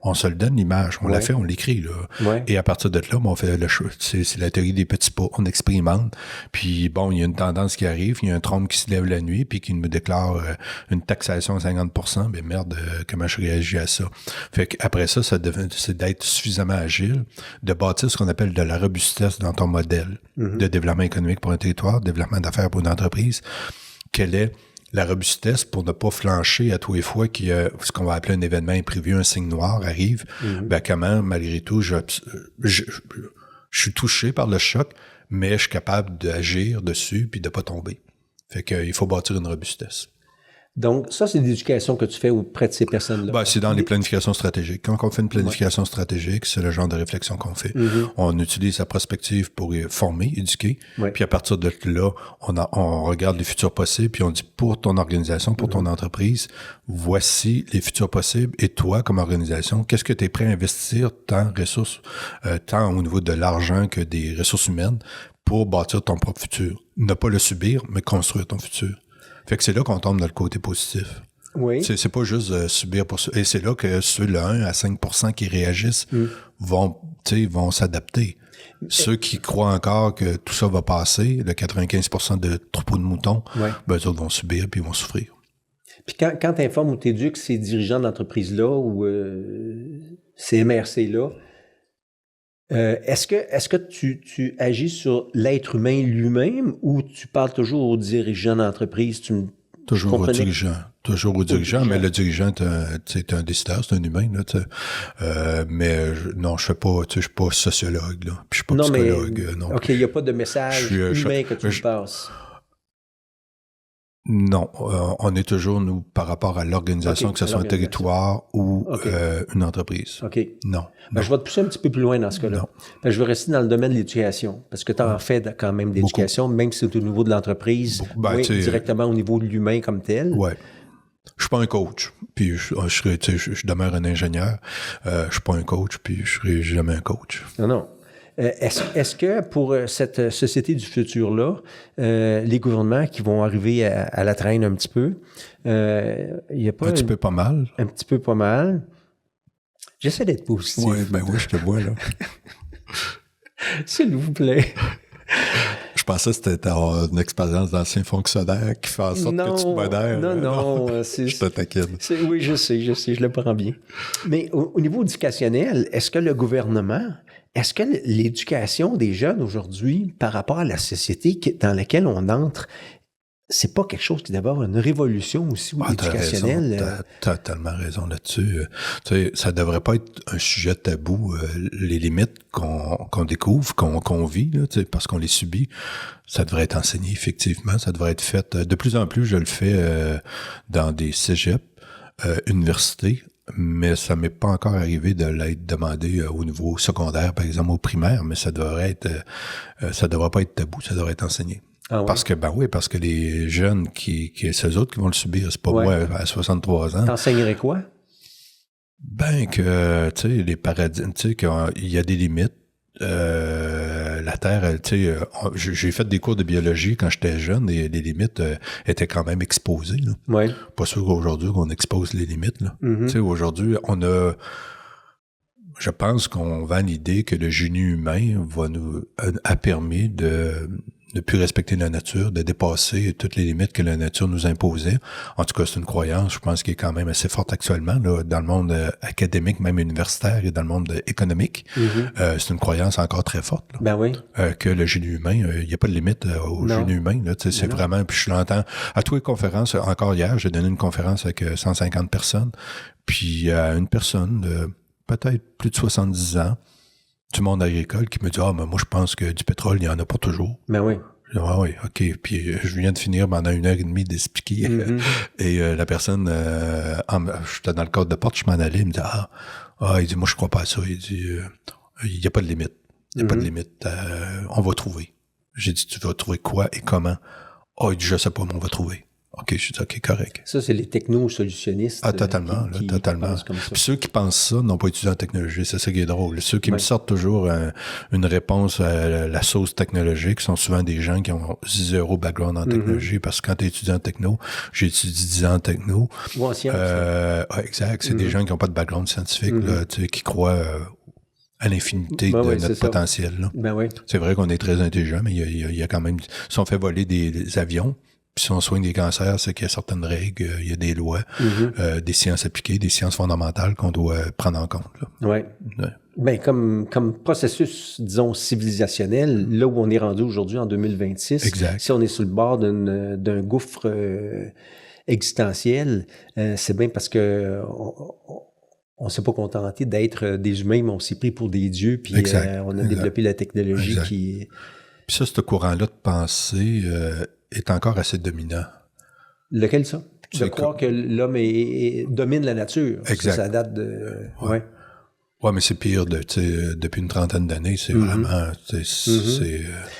On se le donne l'image, on la fait, on l'écrit, là. Et à partir de là, on fait le choix. C'est la théorie des petits pas. On expérimente. Puis bon, il y a une tendance qui arrive, il y a un trompe qui se lève la nuit, puis qui me déclare une taxation à 50%. Ben merde, comment je réagis à ça? Fait qu'après ça, c'est d'être suffisamment agile, de bâtir ce qu'on appelle de la robustesse dans ton modèle de développement économique pour un territoire, développement d'affaires pour une entreprise. Quelle est la robustesse pour ne pas flancher à tous les fois qu'il y a ce qu'on va appeler un événement imprévu, un signe noir arrive, ben comment, malgré tout, je suis touché par le choc, mais je suis capable d'agir dessus puis de pas tomber. Fait qu'il faut bâtir une robustesse. Donc, ça, c'est l'éducation que tu fais auprès de ces personnes-là. Ben, c'est dans les planifications stratégiques. Quand on fait une planification stratégique, c'est le genre de réflexion qu'on fait. On utilise la prospective pour former, éduquer. Puis à partir de là, on regarde les futurs possibles, puis on dit pour ton organisation, pour ton entreprise, voici les futurs possibles. Et toi, comme organisation, qu'est-ce que tu es prêt à investir tant au niveau de l'argent que des ressources humaines pour bâtir ton propre futur. Ne pas le subir, mais construire ton futur. Fait que c'est là qu'on tombe dans le côté positif. Oui. C'est pas juste subir pour ça. Et c'est là que ceux, le 1 à 5% qui réagissent vont s'adapter. Ceux qui croient encore que tout ça va passer, le 95% de troupeaux de moutons, ben, eux autres vont subir puis ils vont souffrir. Puis quand tu informes ou tu éduques ces dirigeants d'entreprise-là ou ces MRC-là, est-ce que tu agis sur l'être humain lui-même ou tu parles toujours aux dirigeants d'entreprise? Toujours au dirigeant, mais le dirigeant, c'est un décideur, c'est un humain, là, mais non, je suis pas sociologue, là, puis je suis pas psychologue, non. OK, il n'y a pas de message humain que tu passes. Non, on est toujours, nous, par rapport à l'organisation, que ce soit un territoire ou une entreprise. OK. Non. Ben, je vais te pousser un petit peu plus loin dans ce cas-là. Ben, je vais rester dans le domaine de l'éducation, parce que tu en fais quand même d'éducation, même si c'est au niveau de l'entreprise, directement au niveau de l'humain comme tel. Oui. Je suis pas un coach, puis je demeure un ingénieur. Je suis pas un coach, puis je serai jamais un coach. Non. Est-ce que pour cette société du futur-là, les gouvernements qui vont arriver à la traîne un petit peu, il y a pas... Un petit peu pas mal. Un petit peu pas mal. J'essaie d'être positif. Oui, je te vois, là. S'il vous plaît. Je pensais que c'était une expérience d'ancien fonctionnaire qui fait en sorte que tu te modères. Non. Je te taquine. Oui, je sais, je le prends bien. Mais au niveau éducationnel, est-ce que le gouvernement... Est-ce que l'éducation des jeunes aujourd'hui, par rapport à la société dans laquelle on entre, c'est pas quelque chose qui doit avoir une révolution aussi éducationnelle? T'as tellement raison là-dessus. Ça devrait pas être un sujet tabou. Les limites qu'on découvre, qu'on vit, là, parce qu'on les subit, ça devrait être enseigné, effectivement. Ça devrait être fait. De plus en plus, je le fais dans des cégeps, universités, mais ça m'est pas encore arrivé de l'être demandé au niveau secondaire, par exemple au primaire, mais ça devrait pas être tabou, ça devrait être enseigné. Ah ouais? Parce que les jeunes c'est eux autres qui vont le subir, c'est pas moi à 63 ans. T'enseignerais quoi? Ben que, tu sais, les paradigmes, tu sais, qu'il y a des limites. La Terre, tu sais, j'ai fait des cours de biologie quand j'étais jeune et les limites étaient quand même exposées. Là. Ouais. Pas sûr qu'aujourd'hui qu'on expose les limites. Là. Tu sais, aujourd'hui, je pense qu'on vend l'idée que le génie humain a permis de ne plus respecter la nature, de dépasser toutes les limites que la nature nous imposait. En tout cas, c'est une croyance, je pense, qui est quand même assez forte actuellement, là, dans le monde académique, même universitaire, et dans le monde économique. C'est une croyance encore très forte. Là, ben oui. Que le génie humain, il n'y a pas de limite au génie humain. Là, c'est vraiment, puis je l'entends à toutes les conférences. Encore hier, j'ai donné une conférence avec 150 personnes, puis une personne de peut-être plus de 70 ans, du monde agricole qui me dit « Ah, mais moi, je pense que du pétrole, il n'y en a pas toujours. » Ben oui. Je dis « Ah oui, OK. » Puis je viens de finir pendant 1h30 d'expliquer. Et la personne, j'étais dans le cadre de porte, je m'en allais, il me dit « il dit « Moi, je crois pas à ça. » Il dit « Il n'y a pas de limite. Il n'y a pas de limite. On va trouver. » J'ai dit « Tu vas trouver quoi et comment? » Il dit « Je sais pas, mais on va trouver. » OK, je dis OK, correct. Ça, c'est les techno-solutionnistes. Totalement, totalement. Puis ceux qui pensent ça n'ont pas étudié en technologie, c'est ça qui est drôle. Ceux qui me sortent toujours une réponse à la sauce technologique sont souvent des gens qui ont 0 background en technologie, parce que quand tu es étudiant en techno, j'ai étudié 10 ans en techno. Ou en sciences. Exact, c'est des gens qui n'ont pas de background scientifique, là, qui croient à l'infinité de notre potentiel. Là. Ben oui. C'est vrai qu'on est très intelligent, mais il y a quand même... Si on fait voler des avions, puis si on soigne des cancers, c'est qu'il y a certaines règles, il y a des lois, des sciences appliquées, des sciences fondamentales qu'on doit prendre en compte. Oui. Ben, comme processus, disons, civilisationnel, là où on est rendu aujourd'hui en 2026, exact. Si on est sur le bord d'un gouffre existentiel, c'est bien parce que on s'est pas contenté d'être des humains, mais on s'est pris pour des dieux, puis on a développé la technologie qui... Puis ça, ce courant-là de pensée est encore assez dominant. Lequel, ça? de croire que l'homme domine la nature. Exact. Ça date de... Ouais. Oui, mais c'est pire depuis une trentaine d'années, c'est vraiment...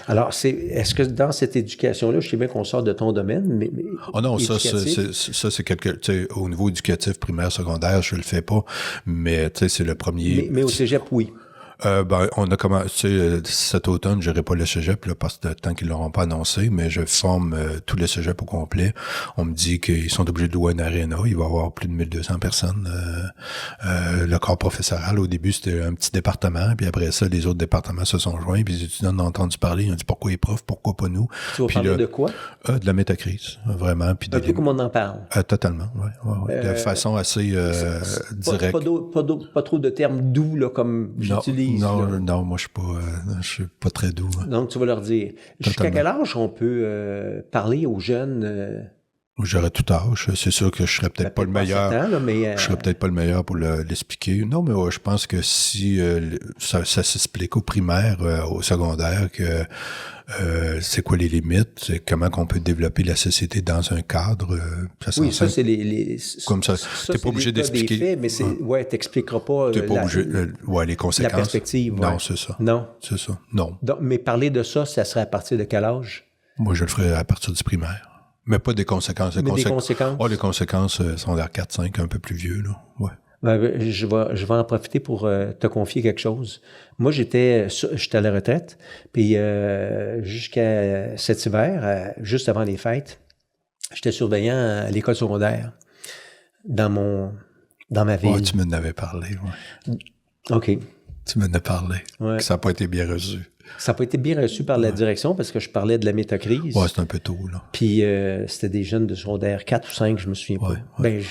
Alors, est-ce que dans cette éducation-là, je sais bien qu'on sort de ton domaine, mais oh non, ça c'est quelque... Au niveau éducatif, primaire, secondaire, je le fais pas, mais c'est le premier... Mais au cégep, oui. On a commencé cet automne, je n'irai pas le cégep là, parce que tant qu'ils l'auront pas annoncé, mais je forme tout le cégep au complet. On me dit qu'ils sont obligés de louer une aréna. Il va y avoir plus de 1200 personnes. Le corps professoral, au début, c'était un petit département, puis après ça, les autres départements se sont joints, puis les étudiants ont entendu parler. Ils ont dit pourquoi les profs, pourquoi pas nous? Tu vas parler de quoi? De la métacrise, vraiment. Puis un peu comme on en parle. Totalement, oui. De façon assez directe. Pas trop de termes doux là, comme j'utilise. Non, moi je suis pas très doux. Donc tu vas leur dire. Jusqu'à quel âge on peut parler aux jeunes? J'aurais tout âge. C'est sûr que je serais peut-être pas le meilleur. Je serais peut-être pas le meilleur pour l'expliquer. Non, mais je pense que si ça s'explique au primaire, au secondaire, que c'est quoi les limites, c'est comment qu'on peut développer la société dans un cadre. Oui, ça c'est comme ça. T'es pas obligé d'expliquer. Faits, mais t'expliqueras pas. T'es pas obligé. Les conséquences. La perspective. Non, c'est ça. Non. C'est ça. Non. Donc, mais parler de ça serait à partir de quel âge? Moi, je le ferais à partir du primaire. Mais pas des conséquences. Des conséquences? Les conséquences sont vers 4-5, un peu plus vieux, là. Ouais. Je vais en profiter pour te confier quelque chose. Moi, j'étais à la retraite, puis jusqu'à cet hiver, juste avant les fêtes, j'étais surveillant à l'école secondaire dans ma ville. Ouais, tu m'en avais parlé, ouais. OK. Tu m'en as parlé. Ouais. Ça n'a pas été bien reçu. Ça n'a pas été bien reçu par la direction parce que je parlais de la métacrise. Ouais, c'est un peu tôt, là. Puis c'était des jeunes de secondaire 4 ou 5, je me souviens pas. Ouais.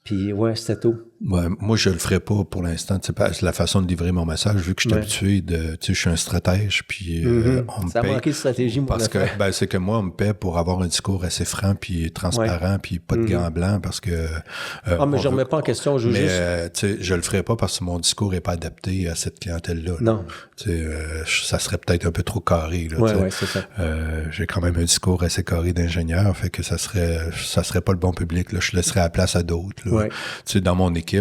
Puis ouais, c'était tôt. Ouais, moi, je le ferais pas pour l'instant. C'est la façon de livrer mon message, vu que je suis habitué je suis un stratège, puis on me ça paye. a manqué de stratégie, moi. Parce que, c'est que moi, on me paie pour avoir un discours assez franc, puis transparent, puis pas de gants blancs, parce que... mais je remets pas en question, je veux juste... je le ferais pas parce que mon discours est pas adapté à cette clientèle-là. Non. Ça serait peut-être un peu trop carré, là. Ouais, c'est ça. J'ai quand même un discours assez carré d'ingénieur, fait que ça serait pas le bon public, là. Je laisserais la place à d'autres, là. Ouais. Dans mon équipe,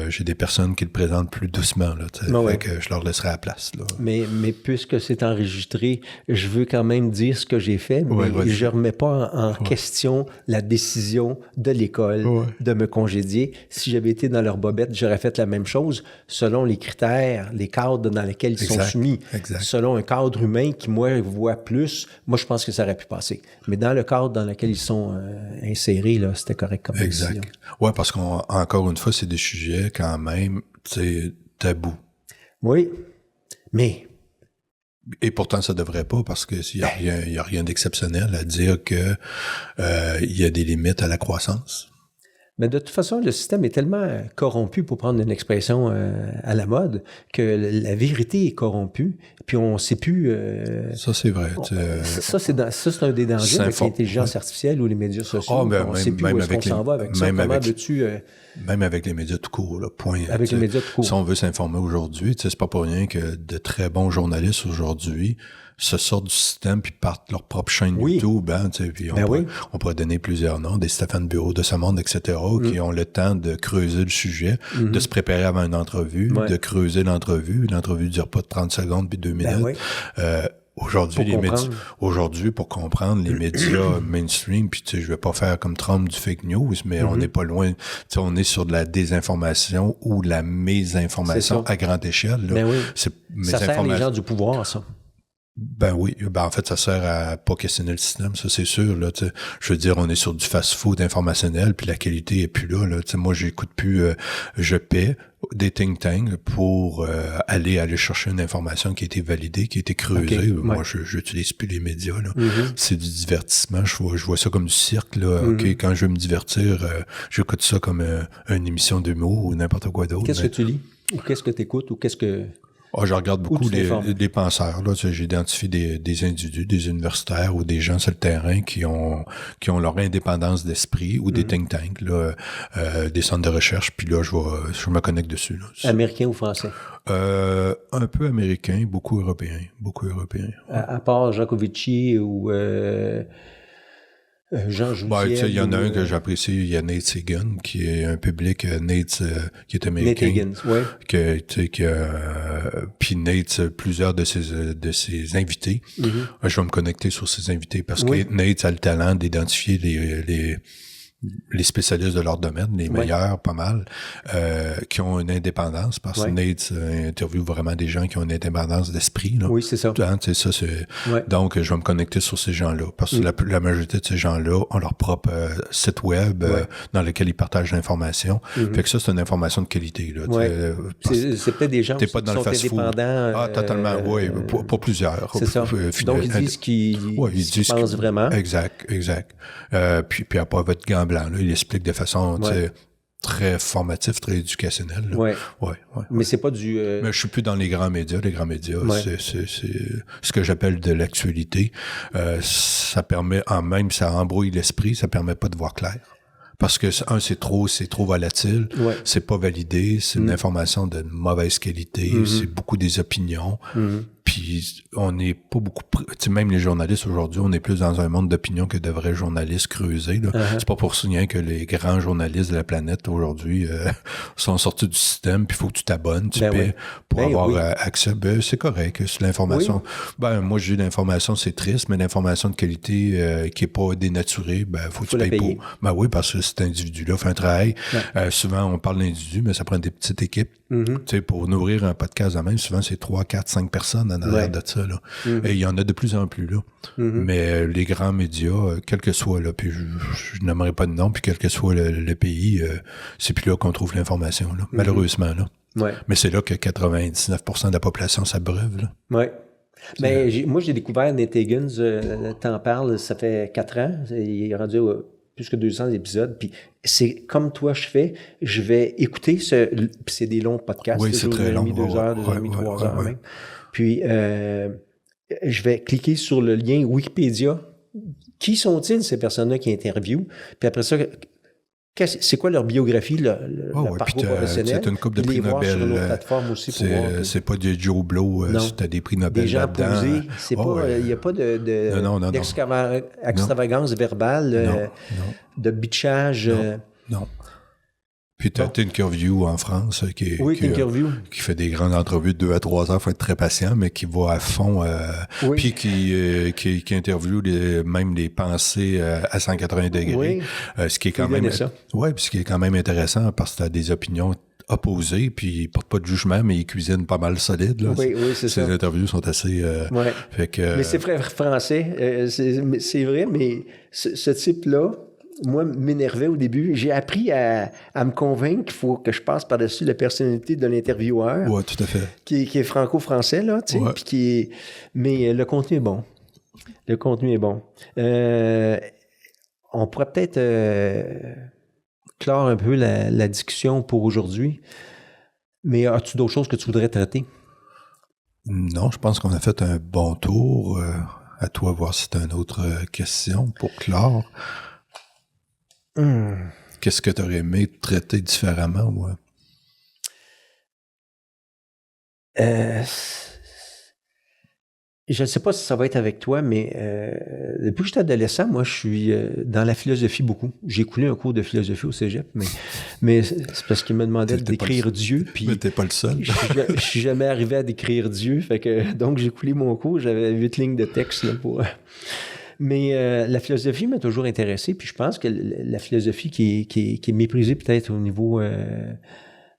j'ai des personnes qui le présentent plus doucement, là. Fait que je leur laisserai la place, là. Mais puisque c'est enregistré, je veux quand même dire ce que j'ai fait, mais je remets pas en question la décision de l'école de me congédier. Si j'avais été dans leur bobette, j'aurais fait la même chose selon les critères, les cadres dans lesquels ils sont soumis. Exact. Selon un cadre humain qui, moi, voit plus, moi, je pense que ça aurait pu passer. Mais dans le cadre dans lequel ils sont insérés, là, c'était correct comme décision. Ouais, parce qu'encore une fois, c'est des sujets quand même, tabous. Oui, mais... Et pourtant, ça devrait pas, parce que s'il y a rien d'exceptionnel à dire que il y a des limites à la croissance. Mais de toute façon, le système est tellement corrompu, pour prendre une expression à la mode, que la vérité est corrompue, puis on ne sait plus... ça, c'est vrai. Ça, c'est un des dangers avec l'intelligence artificielle ou les médias sociaux. On ne sait plus où est-ce qu'on s'en va avec ça. Comment veux-tu... Même avec les médias tout court, là, point. Avec les médias tout court. Si on veut s'informer aujourd'hui, c'est pas pour rien que de très bons journalistes aujourd'hui se sortent du système puis partent leur propre chaîne YouTube. Hein, puis on pourrait donner plusieurs noms, des Stéphane Bureau de ce monde, etc., qui ont le temps de creuser le sujet, de se préparer avant une entrevue, de creuser l'entrevue. L'entrevue ne dure pas de 30 secondes puis 2 minutes. Aujourd'hui, pour comprendre les médias mainstream, puis je vais pas faire comme Trump du fake news, mais on n'est pas loin, on est sur de la désinformation ou de la mésinformation à grande échelle. Là. Ça sert les gens du pouvoir, ça. En fait, ça sert à pas questionner le système, ça c'est sûr. Là, je veux dire, on est sur du fast-food informationnel, puis la qualité est plus là. Moi, j'écoute plus, je paie des think tanks pour aller chercher une information qui a été validée, qui a été creusée. Moi, j'utilise plus les médias. Là. C'est du divertissement. Je vois ça comme du cirque. Là. Quand je veux me divertir, j'écoute ça comme une émission d'humour ou n'importe quoi d'autre. Qu'est-ce que tu lis? Ou qu'est-ce que tu écoutes? Ou qu'est-ce que... je regarde beaucoup les penseurs. Là, j'identifie des individus, des universitaires ou des gens sur le terrain qui ont leur indépendance d'esprit ou des think tanks, là, des centres de recherche. Puis là, je me connecte dessus. Là. Américain ou français? Un peu américain, beaucoup européen. À part Jacobicci ou Jean Jouziel. Il y en a un que j'apprécie, il y a Nate Sagan, qui est un public, Nate, qui est américain. Nate Higgins, oui. Puis Nate, plusieurs de ses invités. Je vais me connecter sur ses invités parce que Nate a le talent d'identifier les spécialistes de leur domaine, les meilleurs, pas mal, qui ont une indépendance, parce que Nate interviewe vraiment des gens qui ont une indépendance d'esprit. Là. Oui, c'est ça. Hein, ça c'est... Donc, je vais me connecter sur ces gens-là, parce que la majorité de ces gens-là ont leur propre site web dans lequel ils partagent l'information. Fait que ça, c'est une information de qualité. Là, c'est peut-être des gens qui sont indépendants. Totalement, oui, pour plusieurs. C'est ça. Donc, ils disent qu'ils pensent vraiment. Exact. Puis à part votre gant blanc, là, il explique de façon très formative, très éducationnelle. Ouais. Mais c'est pas du... Mais je suis plus dans les grands médias. Les grands médias, c'est ce que j'appelle de l'actualité. Ça permet, même ça embrouille l'esprit, ça permet pas de voir clair. Parce que, c'est trop volatile, c'est pas validé, c'est une information de mauvaise qualité, c'est beaucoup des opinions. Puis on n'est pas beaucoup... Même les journalistes aujourd'hui, on est plus dans un monde d'opinion que de vrais journalistes creusés. Là. C'est pas pour rien que les grands journalistes de la planète aujourd'hui sont sortis du système, puis il faut que tu t'abonnes, tu paies pour avoir accès. C'est correct, c'est l'information. Moi, j'ai l'information, c'est triste, mais l'information de qualité qui est pas dénaturée, faut que tu payes pour. Oui, parce que cet individu-là fait un travail. Souvent, on parle d'individus, mais ça prend des petites équipes. Pour nourrir un podcast de même, souvent, c'est 3, 4, 5 personnes en arrière de ça. Là. Et il y en a de plus en plus. Là. Mais les grands médias, quel que soit, là, puis je n'aimerais pas de nom, puis quel que soit le pays, c'est plus là qu'on trouve l'information, là, malheureusement. Là. Mais c'est là que 99% de la population s'abreuve. Là. Oui. Mais moi, j'ai découvert Nate Higgins, t'en parles, ça fait 4 ans. Il est rendu plus que 200 épisodes. Puis c'est comme toi, je vais écouter puis c'est des longs podcasts. Oui, c'est très long. 2 heures, 2h30, 3 heures même. Puis je vais cliquer sur le lien Wikipédia. Qui sont-ils, ces personnes-là qui interviewent? Puis après ça, c'est quoi leur biographie, leur parcours professionnel? C'est une couple de prix Nobel. Sur nos plateformes aussi c'est pas du Joe Blow, t'as des prix Nobel des gens là-dedans. Posés. C'est pas, il n'y a pas d'extravagance verbale, de bitchage. Non. Puis t'as Thinkerview en France qui fait des grandes entrevues de 2 à 3 heures, il faut être très patient, mais qui va à fond, puis qui interviewe même les pensées à 180 degrés. Ce qui est quand même puis ce qui est quand même intéressant parce que t'as des opinions opposées, puis il porte pas de jugement, mais il cuisine pas mal solide. Là. Oui, c'est ça. Ces interviews sont assez... fait que, mais c'est français, c'est vrai, mais ce type-là, moi, m'énervait au début. J'ai appris à me convaincre qu'il faut que je passe par-dessus la personnalité de l'intervieweur. Oui, tout à fait. Qui est franco-français, là, tu sais. Puis mais le contenu est bon. On pourrait peut-être clore un peu la discussion pour aujourd'hui. Mais as-tu d'autres choses que tu voudrais traiter? Non, je pense qu'on a fait un bon tour. À toi, voir si tu as une autre question pour clore. Qu'est-ce que tu aurais aimé traiter différemment, moi? Je ne sais pas si ça va être avec toi, mais depuis que j'étais adolescent, moi, je suis dans la philosophie beaucoup. J'ai coulé un cours de philosophie au cégep, mais c'est parce qu'il me demandait d'écrire Dieu. Puis mais t'es pas le seul. Je suis jamais arrivé à décrire Dieu, donc j'ai coulé mon cours. J'avais 8 lignes de texte là, pour... Mais la philosophie m'a toujours intéressé, puis je pense que la philosophie qui est méprisée peut-être au niveau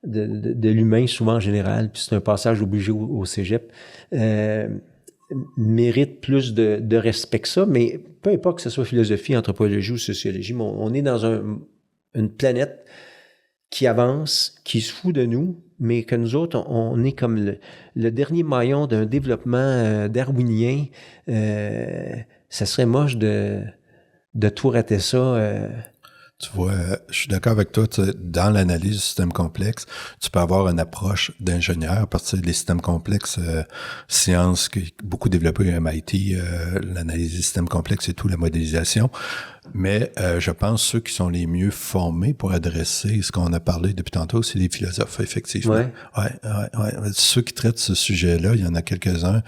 de l'humain, souvent en général, puis c'est un passage obligé au cégep, mérite plus de respect que ça, mais peu importe que ce soit philosophie, anthropologie ou sociologie, on est dans une planète qui avance, qui se fout de nous, mais que nous autres, on est comme le dernier maillon d'un développement darwinien. Ça serait moche de tout rater ça. Tu vois, je suis d'accord avec toi. Dans l'analyse du système complexe, tu peux avoir une approche d'ingénieur parce que les systèmes complexes, sciences qui est beaucoup développées à MIT, l'analyse des systèmes complexes et tout, la modélisation. Mais je pense que ceux qui sont les mieux formés pour adresser ce qu'on a parlé depuis tantôt, c'est les philosophes, effectivement. Ouais. Ceux qui traitent ce sujet-là, il y en a quelques-uns,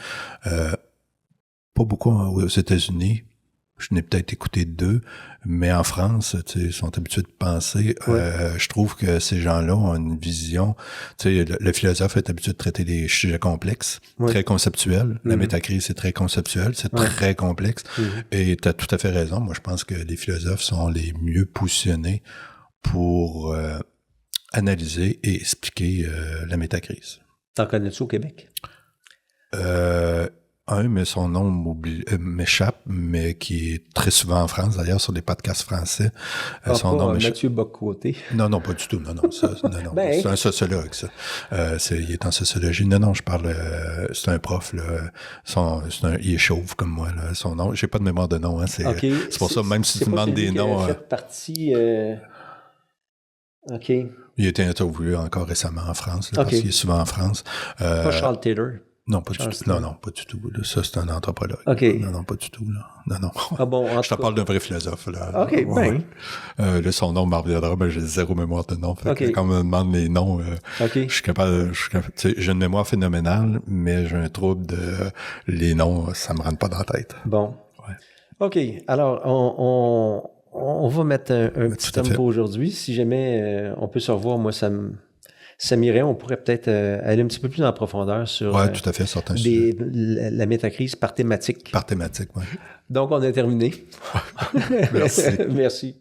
pas beaucoup aux États-Unis, Je n'ai peut-être écouté 2, mais en France, ils sont habitués de penser. Je trouve que ces gens-là ont une vision. Le philosophe est habitué de traiter des sujets complexes, très conceptuels. La métacrise, c'est très conceptuel, c'est très complexe. Et tu as tout à fait raison. Moi, je pense que les philosophes sont les mieux positionnés pour analyser et expliquer la métacrise. T'en connais-tu au Québec? Mais son nom m'échappe, mais qui est très souvent en France, d'ailleurs, sur des podcasts français. Son nom Mathieu Bock-Côté. Non, pas du tout. Non. C'est un sociologue, ça. Il est en sociologie. Non, je parle... c'est un prof, là. Il est chauve comme moi, là. Son nom... J'ai pas de mémoire de nom, hein. C'est pour ça, même si tu demandes des noms... C'est fait partie... OK. Il a été interviewé encore récemment en France, là, parce qu'il est souvent en France. Pas Charles Taylor. Non, pas du tout. Non, pas du tout. Là. Ça, c'est un anthropologue. OK. Non, pas du tout. Là. Non. Ah bon, je te parle d'un vrai philosophe. Là. OK, bien. Là, son nom m'en reviendra, mais j'ai zéro mémoire de nom. Fait que quand on me demande les noms, je suis capable. J'ai une mémoire phénoménale, mais j'ai un trouble de... Les noms, ça me rentre pas dans la tête. Bon. Ouais. OK. Alors, on va mettre un petit terme pour aujourd'hui. Si jamais on peut se revoir, moi, ça m'irait, on pourrait peut-être aller un petit peu plus en profondeur sur tout à fait, certains sujets. La métacrise par thématique. Par thématique, oui. Donc, on a terminé. Merci. Merci.